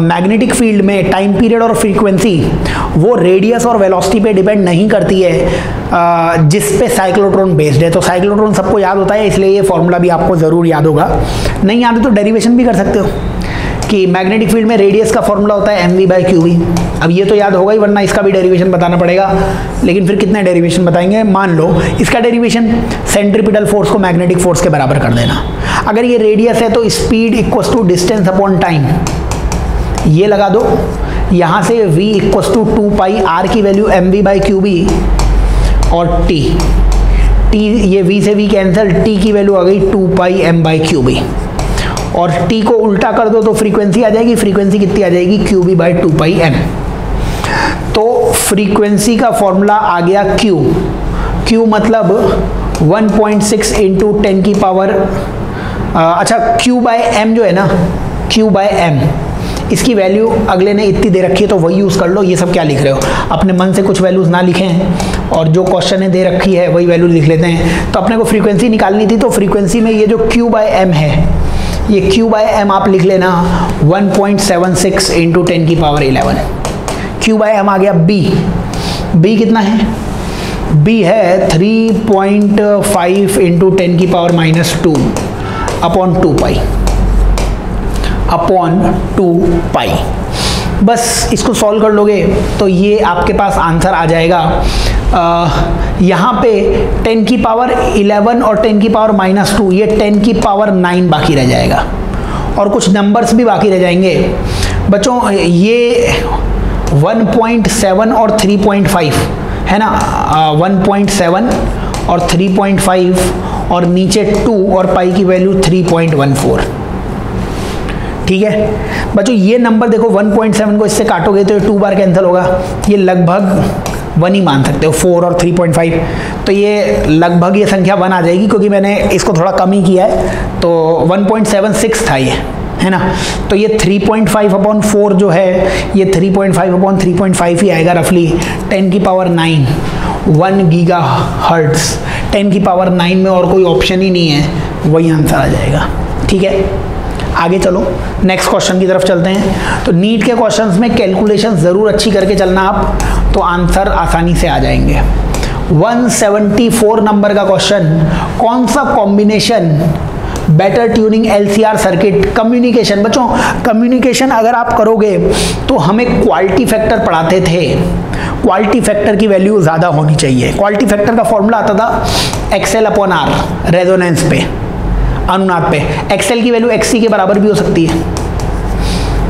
S1: मैग्नेटिक फील्ड में टाइम पीरियड और फ्रीक्वेंसी वो रेडियस और वेलोसिटी पे डिपेंड नहीं करती है, जिस पे साइक्लोट्रॉन बेस्ड है। तो साइक्लोट्रॉन सबको याद होता है, इसलिए ये फॉर्मूला भी आपको ज़रूर याद होगा। नहीं याद है तो डेरिवेशन भी कर सकते हो कि मैग्नेटिक फील्ड में रेडियस का फॉर्मूला होता है mv/qb। अब ये तो याद होगा ही, वरना इसका भी डेरिवेशन बताना पड़ेगा। लेकिन फिर कितने डेरिवेशन बताएंगे? मान लो इसका डेरिवेशन सेंट्रीपिटल फोर्स को मैग्नेटिक फोर्स के बराबर कर देना। अगर ये रेडियस है तो speed equals to distance upon time, ये लगा दो। यहाँ से v इक्वल्स टू 2πr की वैल्यू mv/qb और t, ये v से v कैंसिल, t की वैल्यू आ गई 2πm/qb। और t को उल्टा कर दो तो फ्रीक्वेंसी आ जाएगी। फ्रीक्वेंसी कितनी आ जाएगी? qB/2πm। तो फ्रीक्वेंसी का फॉर्मूला आ गया q मतलब 1.6 इंटू 10 की पावर, अच्छा q/m जो है ना, q/m, इसकी वैल्यू अगले ने इतनी दे रखी है तो वही यूज़ कर लो। ये सब क्या लिख रहे हो, अपने मन से कुछ वैल्यूज़ ना लिखें और जो क्वेश्चन ने दे रखी है वही वैल्यू लिख लेते हैं। तो अपने को फ्रीक्वेंसी निकालनी थी, तो फ्रीक्वेंसी में ये जो q/m है, ये q/m आप लिख लेना 1.76 इंटू 10 की पावर 11। q/m आ गया b कितना है? b है 3.5 इंटू 10 की पावर -2 अपॉन 2π। बस इसको सॉल्व कर लोगे तो ये आपके पास आंसर आ जाएगा। यहाँ पे 10 की पावर 11 और 10 की पावर -2, ये 10 की पावर 9 बाकी रह जाएगा और कुछ नंबर्स भी बाकी रह जाएंगे। बच्चों ये 1.7 और 3.5 है ना, 1.7 और 3.5 और नीचे 2 और पाई की वैल्यू 3.14। ठीक है बच्चों, ये नंबर देखो 1.7 को इससे काटोगे तो 2 बार कैंसिल होगा, ये लगभग 1 ही मान सकते हो। 4 और 3.5, तो ये लगभग ये संख्या 1 आ जाएगी, क्योंकि मैंने इसको थोड़ा कम ही किया है। तो 1.76 था ये, है ना। तो ये 3.5/4 जो है, ये 3.5/3.5 ही आएगा रफली। 10 की पावर 9 1 गीगाहर्ट्ज़, 10 की पावर 9 में और कोई ऑप्शन ही नहीं है, वही आंसर आ जाएगा। ठीक है, आगे चलो नेक्स्ट क्वेश्चन की तरफ चलते हैं। तो नीट के क्वेश्चंस में कैलकुलेशन ज़रूर अच्छी करके चलना आप, तो आंसर आसानी से आ जाएंगे। 174 नंबर का क्वेश्चन, कौन सा combination better tuning LCR circuit? Communication. बच्चों कम्युनिकेशन अगर आप करोगे तो हमें क्वालिटी फैक्टर पढ़ाते थे, क्वालिटी फैक्टर की वैल्यू ज़्यादा होनी चाहिए। क्वालिटी फैक्टर का फॉर्मूला आता था XL/R, रेजोनेंस पे, अनुनाद पे। XL की वैल्यू XC के बराबर भी हो सकती है,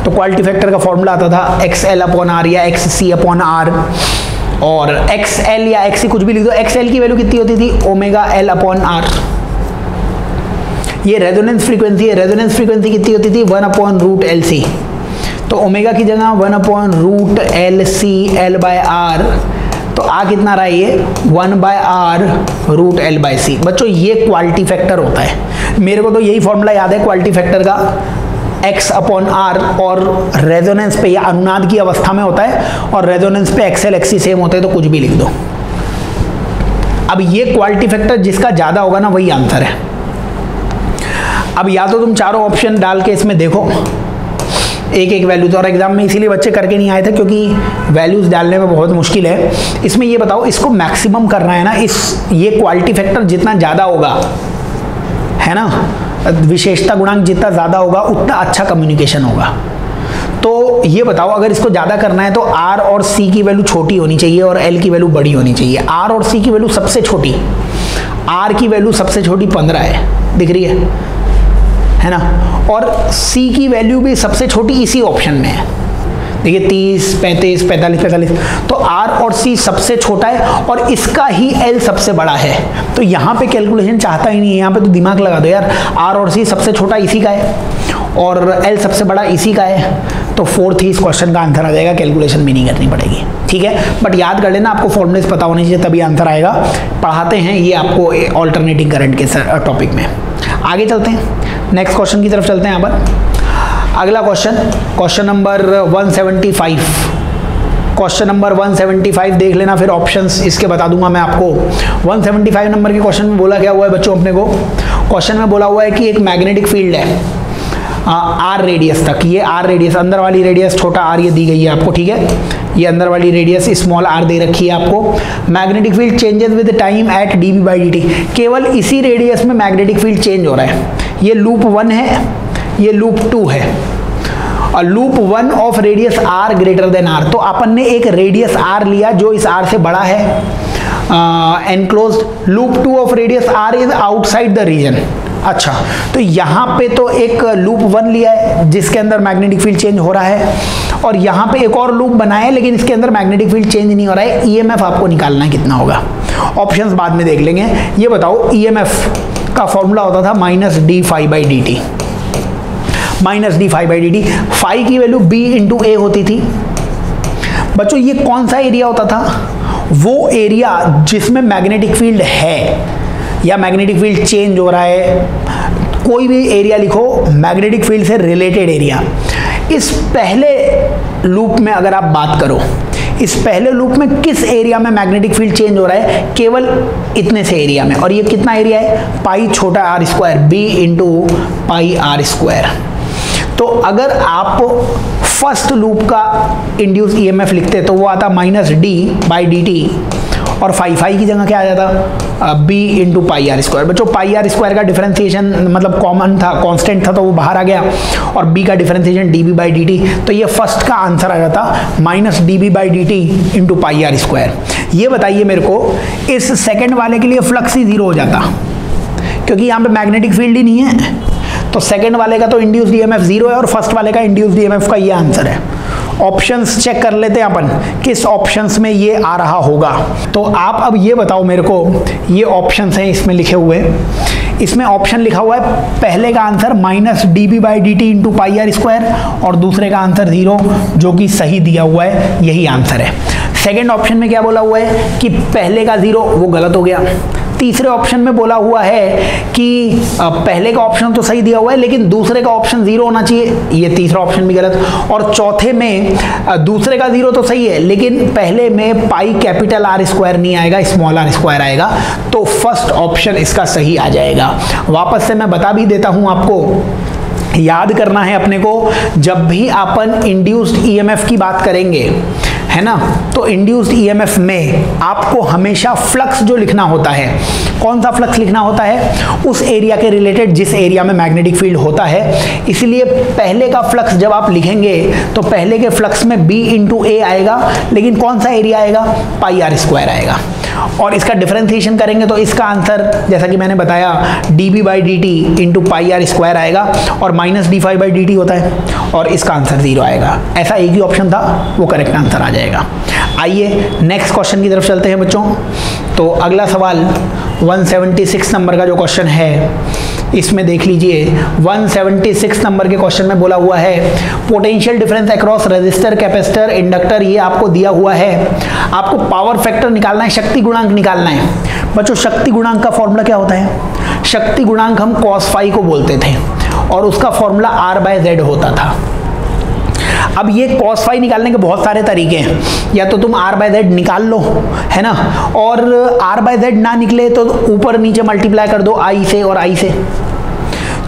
S1: तो क्वालिटी फैक्टर का फॉर्मूला आता था XL/R या XC/R, और XL या XC कुछ भी लिख दो। XL की वैल्यू कितनी होती थी? ωL/R। ये रेजोनेंस फ्रीक्वेंसी है, रेजोनेंस फ्रीक्वेंसी कितनी होती थी? 1/√LC। तो ओमेगा की जगह 1/√LC L/R, तो आ कितना रहा है ये? 1/R√L/C। बच्चों ये क्वालिटी फैक्टर होता है। मेरे को तो यही फॉर्मूला याद है क्वालिटी फैक्टर का, X/R, और रेजोनेंस पे या अनुनाद की अवस्था में होता है, और रेजोनेंस पे XL XC सेम होते हैं, तो कुछ भी लिख दो। अब ये क्वालिटी फैक्टर जिसका ज़्यादा होगा ना, वही आंसर है। अब या तो तुम चारों ऑप्शन डाल के इसमें देखो, एक एक वैल्यू था, और एग्जाम में इसीलिए बच्चे करके नहीं आए थे क्योंकि वैल्यूज डालने में बहुत मुश्किल है। इसमें ये बताओ, इसको मैक्सिमम करना है ना, ये क्वालिटी फैक्टर जितना ज़्यादा होगा, है ना, विशेषता गुणांक जितना ज़्यादा होगा उतना अच्छा कम्युनिकेशन होगा। तो ये बताओ, अगर इसको ज़्यादा करना है तो R और C की वैल्यू छोटी होनी चाहिए और L की वैल्यू बड़ी होनी चाहिए। R और C की वैल्यू सबसे छोटी, R की वैल्यू सबसे छोटी 15 है, दिख रही है ना, और C की वैल्यू भी सबसे छोटी इसी ऑप्शन में है, देखिए 30, 35, 45, 45। तो R और C सबसे छोटा है और इसका ही L सबसे बड़ा है। तो यहाँ पे कैलकुलेशन चाहता ही नहीं है, यहाँ पे तो दिमाग लगा दो यार, R और C सबसे छोटा इसी का है और L सबसे बड़ा इसी का है, तो 4th ही इस क्वेश्चन का आंसर आ जाएगा, कैलकुलेशन भी नहीं करनी पड़ेगी। ठीक है, बट याद कर लेना, आपको फॉर्मूलेस पता होने चाहिए तभी आंसर आएगा। पढ़ाते हैं ये आपको ऑल्टरनेटिंग करंट के टॉपिक में। आगे चलते हैं, नेक्स्ट क्वेश्चन की तरफ चलते हैं। यहाँ पर अगला क्वेश्चन नंबर 175। क्वेश्चन नंबर 175 देख लेना, फिर ऑप्शंस इसके बता दूंगा मैं आपको। 175 नंबर के क्वेश्चन में बोला क्या हुआ है बच्चों अपने को? क्वेश्चन में बोला हुआ है कि एक मैग्नेटिक फील्ड है R रेडियस तक, ये R रेडियस, अंदर वाली रेडियस छोटा r ये दी गई है आपको, ठीक है, ये अंदर वाली रेडियस स्मॉल r दे रखी है आपको। Magnetic field changes with time at dB/dt, केवल इसी रेडियस में मैग्नेटिक फील्ड चेंज हो रहा है। ये लूप 1 है, ये लूप 2 है, और loop 1 of radius r greater than r। तो अपन ने एक रेडियस r लिया जो इस r से बड़ा है, enclosed. Loop 2 of radius r is outside the region. अच्छा, तो यहाँ पे तो एक लूप 1 लिया है जिसके अंदर मैग्नेटिक फील्ड चेंज हो रहा है, और यहाँ पे एक और लूप बनाया है लेकिन इसके अंदर मैग्नेटिक फील्ड चेंज नहीं हो रहा है। ईएमएफ आपको निकालना है कितना होगा, ऑप्शंस बाद में देख लेंगे। ये बताओ, ईएमएफ का फॉर्मूला होता था -d∅dt, -d∅dt। फाई की वैल्यू b इंटू ए होती थी। बच्चों ये कौन सा एरिया होता था? वो एरिया जिसमें मैग्नेटिक फील्ड है या मैग्नेटिक फील्ड चेंज हो रहा है, कोई भी एरिया लिखो मैग्नेटिक फील्ड से रिलेटेड एरिया। इस पहले लूप में अगर आप बात करो, इस पहले लूप में किस एरिया में मैग्नेटिक फील्ड चेंज हो रहा है? केवल इतने से एरिया में, और ये कितना एरिया है? पाई छोटा r², b into pi r²। तो अगर आप फर्स्ट लूप का इंड्यूस ईएमएफ लिखते तो वो आता -d/dt, और फाई की जगह क्या आ जाता? b into pi r²। बच्चों पाई r² का डिफरेंशिएशन मतलब कॉमन था, कांस्टेंट था, तो वो बाहर आ गया, और b का डिफरेंशिएशन dB/dt। तो ये फर्स्ट का आंसर आ जाता -dB/dt इंटू पाई r²। ये बताइए मेरे को, इस सेकंड वाले के लिए फ्लक्स ही 0 हो जाता क्योंकि यहाँ पे मैग्नेटिक फील्ड ही नहीं है। तो सेकंड वाले का तो इंड्यूस्ड ईएमएफ 0 है और फर्स्ट वाले का इंड्यूस्ड ईएमएफ का ये आंसर है। ऑप्शंस चेक कर लेते हैं अपन, किस ऑप्शंस में ये आ रहा होगा। तो आप अब ये बताओ मेरे को, ये ऑप्शंस हैं इसमें लिखे हुए, इसमें ऑप्शन लिखा हुआ है पहले का answer -dB/dt into pi r², और दूसरे का आंसर 0, जो कि सही दिया हुआ है, यही आंसर है। सेकेंड ऑप्शन में क्या बोला हुआ है कि पहले का 0, वो गलत हो गया। तीसरे ऑप्शन में बोला हुआ है कि पहले का ऑप्शन तो सही दिया हुआ है लेकिन दूसरे का ऑप्शन 0 होना चाहिए, ये तीसरा ऑप्शन भी गलत। और चौथे में दूसरे का 0 तो सही है लेकिन पहले में पाई कैपिटल R² नहीं आएगा, स्मॉल r² आएगा। तो फर्स्ट ऑप्शन इसका सही आ जाएगा। वापस से मैं बता भी देता हूं आपको, याद करना है अपने को, जब भी अपन इंड्यूस्ड ईएमएफ की बात करेंगे, है ना, तो इंड्यूस्ड ईएमएफ में आपको हमेशा फ्लक्स जो लिखना होता है, कौन सा फ्लक्स लिखना होता है? उस एरिया के रिलेटेड जिस एरिया में मैग्नेटिक फील्ड होता है। इसलिए पहले का फ्लक्स जब आप लिखेंगे तो पहले के फ्लक्स में b इंटू ए आएगा, लेकिन कौन सा एरिया आएगा? पाई r² आएगा। और इसका डिफरेंशिएशन करेंगे तो इसका आंसर जैसा कि मैंने बताया dB/dt इंटू पाई r² आएगा, और -d∅dt होता है, और इसका आंसर 0 आएगा। ऐसा एक ही ऑप्शन था, वो करेक्ट आंसर आ जाएगा। आइए नेक्स्ट क्वेश्चन की तरफ चलते हैं बच्चों। तो अगला सवाल 176 नंबर का जो क्वेश्चन है, इसमें देख लीजिए 176 नंबर के क्वेश्चन में बोला हुआ है potential difference across resistor, capacitor, inductor, ये आपको दिया हुआ है। आपको पावर फैक्टर निकालना है, शक्ति गुणांक निकालना है। बच्चों शक्ति गुणांक का फॉर्मूला क्या होता है? शक्ति गुणांक हम cos फाई को बोलते थे और उसका फॉर्मूला R/Z होता था। अब ये cos फाई निकालने के बहुत सारे तरीके हैं, या तो तुम R/Z निकाल लो, है ना, और R/Z ना निकले तो ऊपर नीचे मल्टीप्लाई कर दो I से और I से,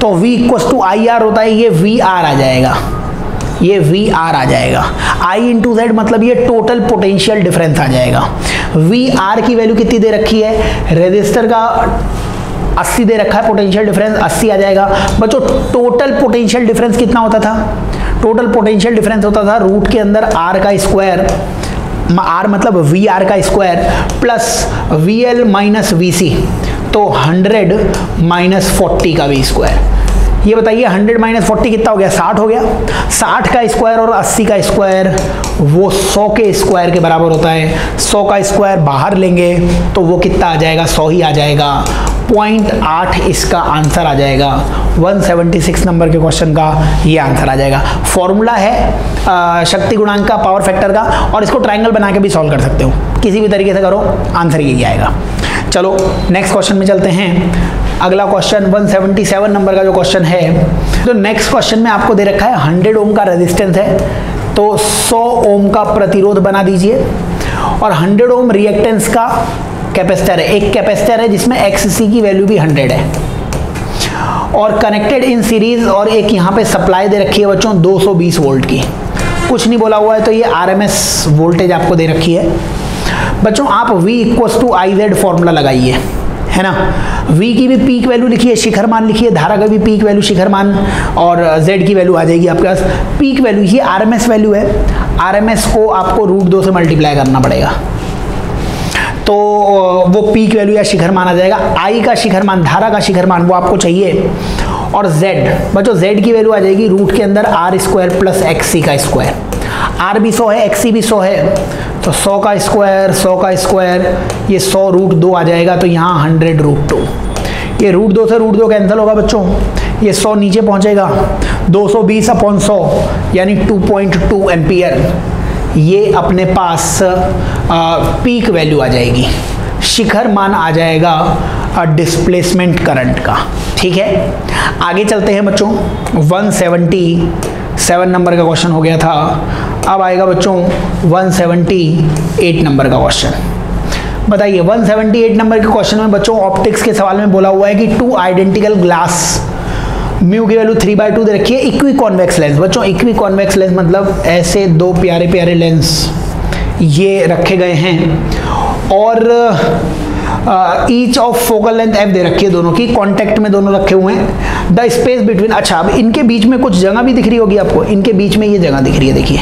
S1: तो V = IR होता है, ये VR आ जाएगा। ये वी आर आ जाएगा। आई इंटू जेड मतलब ये टोटल पोटेंशियल डिफरेंस आ जाएगा। वी आर की वैल्यू कितनी दे रखी है, रेजिस्टर का 80 दे रखा है, पोटेंशियल डिफरेंस 80 आ जाएगा। बच्चों टोटल पोटेंशियल डिफरेंस कितना होता था, टोटल पोटेंशियल डिफरेंस होता था रूट के अंदर आर का स्क्वायर, आर मतलब वी आर का square plus V L minus V C, तो 100 माइनस 40 का वी स्क्वायर। ये बताइए 100 माइनस 40 कितना हो गया, 60 हो गया। 60 का स्क्वायर और 80 का स्क्वायर वो 100 के स्क्वायर के बराबर होता है। 100 का स्क्वायर बाहर लेंगे तो वो कितना आ जाएगा, 100 ही आ जाएगा। 0.8 इसका आंसर आ जाएगा। 176 नंबर के क्वेश्चन का ये आंसर आ जाएगा। फॉर्मूला है शक्ति गुणांक का, पावर फैक्टर का, और इसको ट्रायंगल बना के भी सॉल्व कर सकते हो, किसी भी तरीके से करो आंसर यही आएगा। चलो नेक्स्ट क्वेश्चन में चलते हैं। अगला क्वेश्चन 177 नंबर का जो क्वेश्चन है, तो नेक्स्ट क्वेश्चन में आपको दे रखा है 100 ओम का रेजिस्टेंस है, तो 100 ओम का प्रतिरोध बना दीजिए, और 100 ओम रिएक्टेंस का कैपेसिटर है। एक कैपेसिटर है जिसमें XC की वैल्यू भी 100 है और कनेक्टेड इन सीरीज, और एक यहाँ पे सप्लाई दे रखी है बच्चों 220 वोल्ट की। कुछ नहीं बोला हुआ है, तो ये RMS वोल्टेज आपको दे रखी है। बच्चों आप V equals to IZ formula लगाइए, है ना। V की भी पीक वैल्यू लिखिए, शिखर मान लिखिए, धारा का भी पीक वैल्यू शिखर मान, और Z की वैल्यू आ जाएगी आपके पास। पीक वैल्यू ये RMS वैल्यू है, RMS को आपको √2 से मल्टीप्लाई करना पड़ेगा, तो वो पीक वैल्यू या शिखर मान आ जाएगा। I का शिखर मान, धारा का शिखर मान वो आपको चाहिए, और Z बच्चों Z की वैल्यू आ जाएगी रूट के अंदर R स्क्वायर प्लस XC का स्क्वायर। R भी 100 है, XC भी 100 है, तो 100 का स्क्वायर 100 का स्क्वायर, ये 100 √2 आ जाएगा, तो यहाँ 100 √2। ये √2 से √2 कैंसिल होगा बच्चों, ये 100 नीचे पहुँचेगा, 220/100 यानी 2.2 एम्पियर। ये अपने पास पीक वैल्यू आ जाएगी, शिखर मान आ जाएगा डिस्प्लेसमेंट करंट का। ठीक है, आगे चलते हैं बच्चों। 177 नंबर का क्वेश्चन हो गया था, अब आएगा बच्चों 178 नंबर का क्वेश्चन। बताइए 178 नंबर के क्वेश्चन में बच्चों ऑप्टिक्स के सवाल में बोला हुआ है कि 2 आइडेंटिकल ग्लास, म्यू की वैल्यू 3/2 दे रखी है, इक्वी कॉन्वेक्स लेंस। बच्चों इक्वी कॉन्वेक्स लेंस मतलब ऐसे दो प्यारे प्यारे लेंस ये रखे गए हैं, और each of focal length f दे रखी है, दोनों की कॉन्टेक्ट में दोनों रखे हुए हैं। द स्पेस बिटवीन, अच्छा अब इनके बीच में कुछ जगह भी दिख रही होगी आपको, इनके बीच में ये जगह दिख रही है, देखिए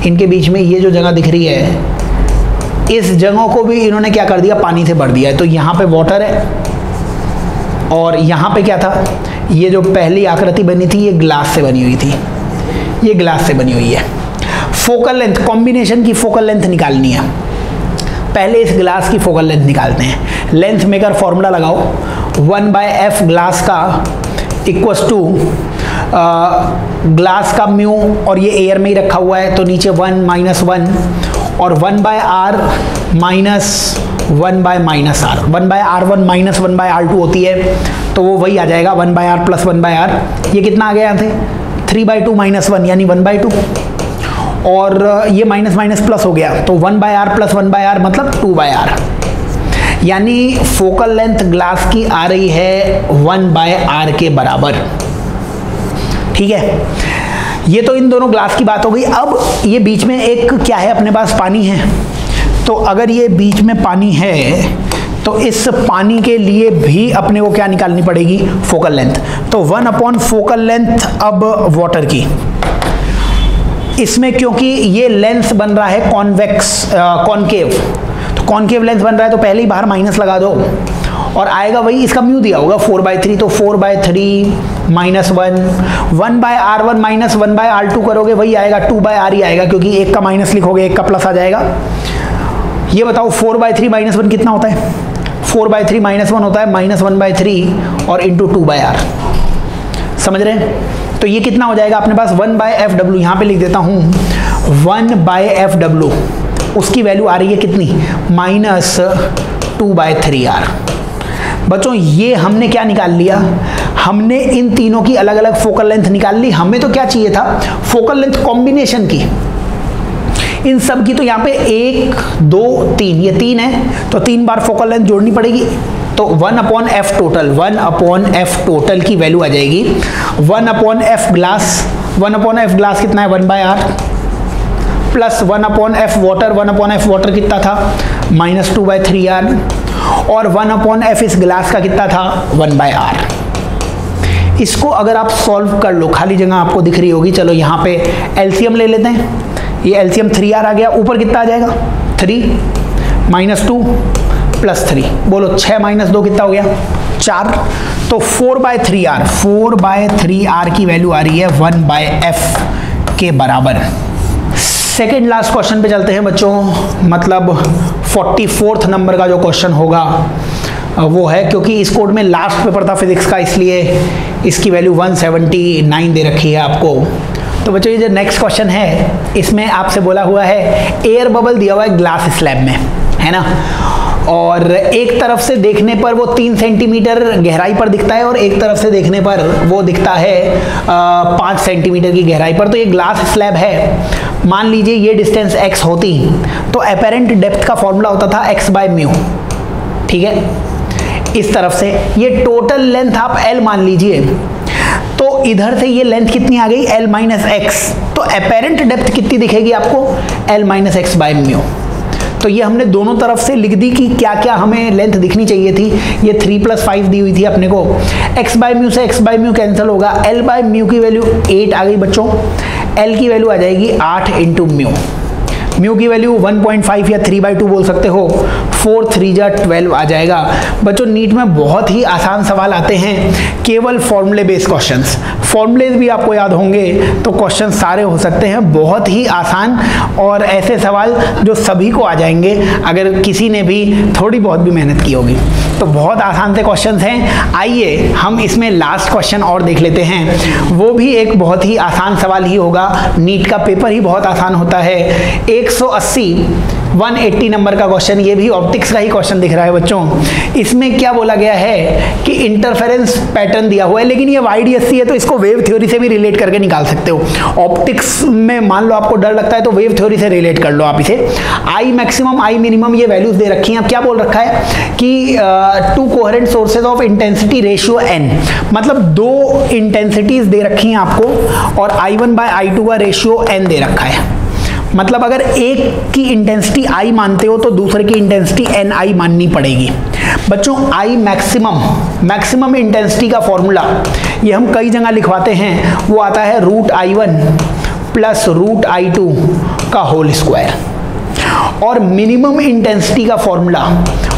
S1: इनके बीच में ये जो जगह दिख रही है, इस जगहों को भी इन्होंने क्या कर दिया, पानी से भर दिया है। तो यहाँ पे वाटर है, और यहाँ पे क्या था, ये जो पहली आकृति बनी थी ये ग्लास से बनी हुई थी, ये ग्लास से बनी हुई है। फोकल लेंथ, कॉम्बिनेशन की फोकल लेंथ निकालनी है, पहले इस ग्लास की फोकल लेंथ निकालते हैं। लेंथ मेकर फॉर्मूला लगाओ, 1/f ग्लास का इक्वल्स टू ग्लास का म्यू, और ये एयर में ही रखा हुआ है, तो नीचे 1 - 1, और 1/r minus 1/-r, 1/r1 minus 1/r2 होती है, तो वो वही आ जाएगा 1/r प्लस 1/r। ये कितना आ गया यहाँ से, 3/2 - 1 यानी 1/2, और ये माइनस माइनस प्लस हो गया, तो 1/r प्लस 1/r मतलब 2/r, यानी फोकल लेंथ ग्लास की आ रही है 1/r के बराबर। ठीक है, ये तो इन दोनों ग्लास की बात हो गई। अब ये बीच में एक क्या है, अपने पास पानी है, तो अगर ये बीच में पानी है तो इस पानी के लिए भी अपने को क्या निकालनी पड़ेगी, फोकल लेंथ। तो 1/, फोकल लेंथ अब वाटर की, इसमें क्योंकि ये लेंस बन रहा है कॉनकेव, तो कॉनकेव लेंस बन रहा है, तो पहले ही बाहर माइनस लगा दो, और आएगा वही, इसका म्यू दिया होगा 4/3, तो 4/3 - 1, 1/r1 माइनस 1/r2 करोगे वही आएगा, 2/r ही आएगा, क्योंकि एक का माइनस लिखोगे एक का प्लस आ जाएगा। ये बताओ 4/3 - 1 कितना होता है, 4/3 - 1 होता है -1/3 और इंटू 2/r, समझ रहे हैं। तो ये कितना हो जाएगा अपने पास 1/fw, यहाँ पे लिख देता हूँ 1/fw, उसकी वैल्यू आ रही है कितनी, -2/3r। बच्चों ये हमने क्या निकाल लिया, हमने इन तीनों की अलग अलग फोकल लेंथ निकाल ली। हमें तो क्या चाहिए था, फोकल लेंथ कॉम्बिनेशन की, इन सब की। तो यहाँ पे 1 2 3, ये 3 है, तो 3 बार फोकल लेंथ जोड़नी पड़ेगी, तो 1/f टोटल, 1/f टोटल की वैल्यू आ जाएगी 1/f ग्लास 1/f ग्लास कितना है 1/r, plus 1/f water, 1/f water कितना था -2/3r, और 1/f इस ग्लास का कितना था 1/r। इसको अगर आप सॉल्व कर लो, खाली जगह आपको दिख रही होगी, चलो यहाँ पे एलसीएम ले लेते हैं। ये एलसीएम 3r आ गया, ऊपर कितना आ जाएगा 3 -2 + 3, बोलो 6 - 2 कितना हो गया 4, तो 4/3r की वैल्यू आ रही है 1/f के बराबर। सेकेंड लास्ट क्वेश्चन पे चलते हैं बच्चों, मतलब 44th नंबर का जो क्वेश्चन होगा वो है, क्योंकि इस कोड में लास्ट पेपर था फिजिक्स का, इसलिए इसकी वैल्यू 179 दे रखी है आपको। तो बच्चों ये जो नेक्स्ट क्वेश्चन है, इसमें आपसे बोला हुआ है एयर बबल दिया हुआ है ग्लास स्लैब में, है ना, और एक तरफ से देखने पर वो 3 सेंटीमीटर गहराई पर दिखता है और एक तरफ से देखने पर वो दिखता है 5 सेंटीमीटर की गहराई पर। तो ये ग्लास स्लैब है, मान लीजिए ये डिस्टेंस x होती तो अपेरेंट डेप्थ का फॉर्मूला होता था x/μ, ठीक है। इस तरफ से ये टोटल लेंथ आप l मान लीजिए, तो इधर से ये लेंथ कितनी आ गई l - x, तो अपेरेंट डेप्थ कितनी दिखेगी आपको l - x/μ। तो ये हमने दोनों तरफ से लिख दी कि क्या क्या हमें लेंथ दिखनी चाहिए थी। ये 3 + 5 दी हुई थी अपने को, x/μ से x/μ कैंसिल होगा, l/μ की वैल्यू 8 आ गई बच्चों, l की वैल्यू आ जाएगी 8 × μ, म्यू की वैल्यू 1.5 या 3/2 बोल सकते हो, 4 × 3 = 12 आ जाएगा। बच्चों नीट में बहुत ही आसान सवाल आते हैं, केवल फॉर्मूले बेस्ड क्वेश्चंस, फॉर्मूलेज भी आपको याद होंगे तो क्वेश्चन सारे हो सकते हैं, बहुत ही आसान और ऐसे सवाल जो सभी को आ जाएंगे अगर किसी ने भी थोड़ी बहुत भी मेहनत की होगी। तो बहुत आसान से क्वेश्चंस हैं। आइए हम इसमें लास्ट क्वेश्चन और देख लेते हैं, वो भी एक बहुत ही आसान सवाल ही होगा, नीट का पेपर ही बहुत आसान होता है। 180 नंबर का क्वेश्चन, ये भी ऑप्टिक्स का ही क्वेश्चन दिख रहा है बच्चों। इसमें क्या बोला गया है कि इंटरफेरेंस पैटर्न दिया हुआ है, लेकिन ये YDSC है तो इसको वेव थ्योरी से भी रिलेट करके निकाल सकते हो। ऑप्टिक्स में मान लो आपको डर लगता है तो वेव थ्योरी से रिलेट कर लो आप इसे। आई मैक्सिमम आई मिनिमम ये वैल्यूज दे रखी हैं। अब क्या बोल रखा है कि 2 coherent sources of intensity ratio n, मतलब 2 इंटेंसिटीज दे रखी हैं आपको और I1/I2 का रेशियो n दे रखा है। मतलब अगर एक की इंटेंसिटी I मानते हो तो दूसरे की इंटेंसिटी Ni माननी पड़ेगी। बच्चों I मैक्सिमम इंटेंसिटी का फॉर्मूला ये हम कई जगह लिखवाते हैं, वो आता है √I1 + √I2 का होल स्क्वायर, और मिनिमम इंटेंसिटी का फॉर्मूला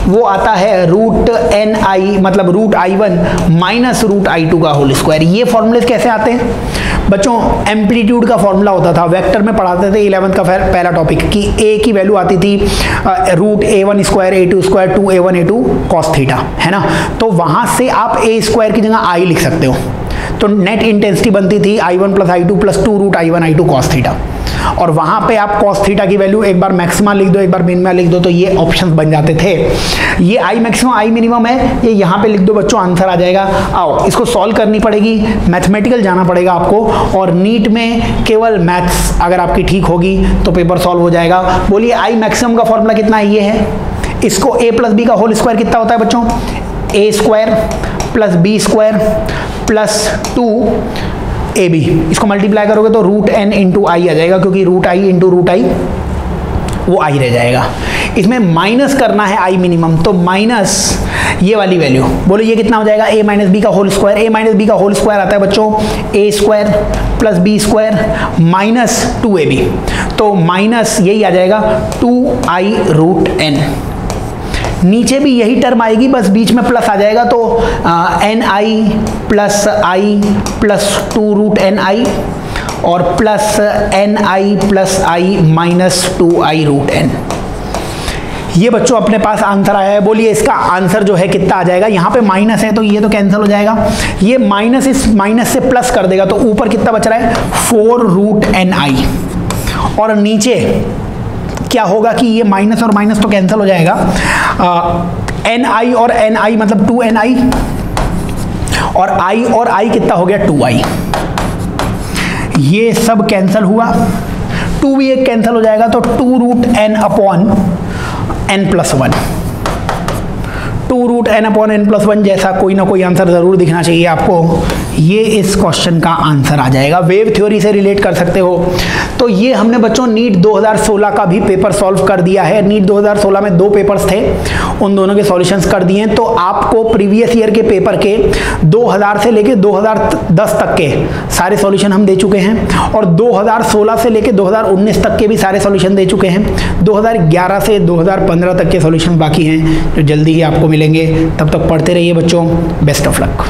S1: वो आता है √Ni मतलब √I1 - √I2 का होल स्क्वायर। ये फॉर्मूले कैसे आते हैं बच्चों? एम्पलीट्यूड का फॉर्मूला होता था, वेक्टर में पढ़ाते थे 11th का पहला टॉपिक कि a की वैल्यू आती थी √A1² A2² 2A1 A2 cos theta, है ना। तो वहां से आप a² की जगह I लिख सकते हो, तो नेट इंटेंसिटी बनती थी I1 + I2 + 2 √I1 I2 cos theta, और वहां पे आप cos थीटा की वैल्यू एक बार मैक्सिमा लिख दो एक बार मिनिमा लिख दो, तो ये ऑप्शंस बन जाते थे। ये I मैक्सिमम I मिनिमम है, ये यहाँ पे लिख दो बच्चों, आंसर आ जाएगा। आओ इसको सॉल्व करनी पड़ेगी, मैथमेटिकल जाना पड़ेगा आपको, और नीट में केवल मैथ्स अगर आपकी ठीक होगी तो पेपर सॉल्व हो जाएगा। बोलिए I मैक्सिमम का फॉर्मूला कितना है? ये है। इसको a + b का होल स्क्वायर कितना होता है बच्चों? a² + b² + 2ab, इसको मल्टीप्लाई करोगे तो √n × I आ जाएगा, क्योंकि √I × √I वो I रह जाएगा। इसमें माइनस करना है I मिनिमम, तो माइनस ये वाली वैल्यू, बोलो ये कितना हो जाएगा? a - b का होल स्क्वायर। a - b का होल स्क्वायर आता है बच्चों a² + b² - 2ab, तो माइनस यही आ जाएगा 2I √n। नीचे भी यही टर्म आएगी, बस बीच में प्लस आ जाएगा, तो Ni + I + 2 √Ni और plus Ni + I - 2I √n। ये बच्चों अपने पास आंसर आया है। बोलिए इसका आंसर जो है कितना आ जाएगा? यहाँ पे माइनस है तो ये तो कैंसिल हो जाएगा, ये माइनस इस माइनस से प्लस कर देगा, तो ऊपर कितना बच रहा है? 4 √Ni, और नीचे क्या होगा कि ये माइनस और माइनस तो कैंसिल हो जाएगा, Ni और Ni मतलब 2Ni, और I और I कितना हो गया? 2I। ये सब कैंसिल हुआ, 2 भी एक कैंसिल हो जाएगा, तो 2 √n/n + 1, 2 √n/n + 1 जैसा कोई ना कोई आंसर जरूर दिखना चाहिए आपको। ये इस क्वेश्चन का आंसर आ जाएगा। वेव थ्योरी से रिलेट कर सकते हो। तो ये हमने बच्चों नीट 2016 का भी पेपर सॉल्व कर दिया है। नीट 2016 में 2 पेपर्स थे, उन दोनों के सॉल्यूशंस कर दिए हैं। तो आपको प्रीवियस ईयर के पेपर के 2000 से लेके 2010 तक के सारे सॉल्यूशन हम दे चुके हैं, और 2016 से लेके 2019 तक के भी सारे सॉल्यूशन दे चुके हैं। 2011 से 2015 तक के सॉल्यूशन बाकी हैं, जो जल्दी ही आपको मिलेंगे। तब तक पढ़ते रहिए बच्चों। Best of luck.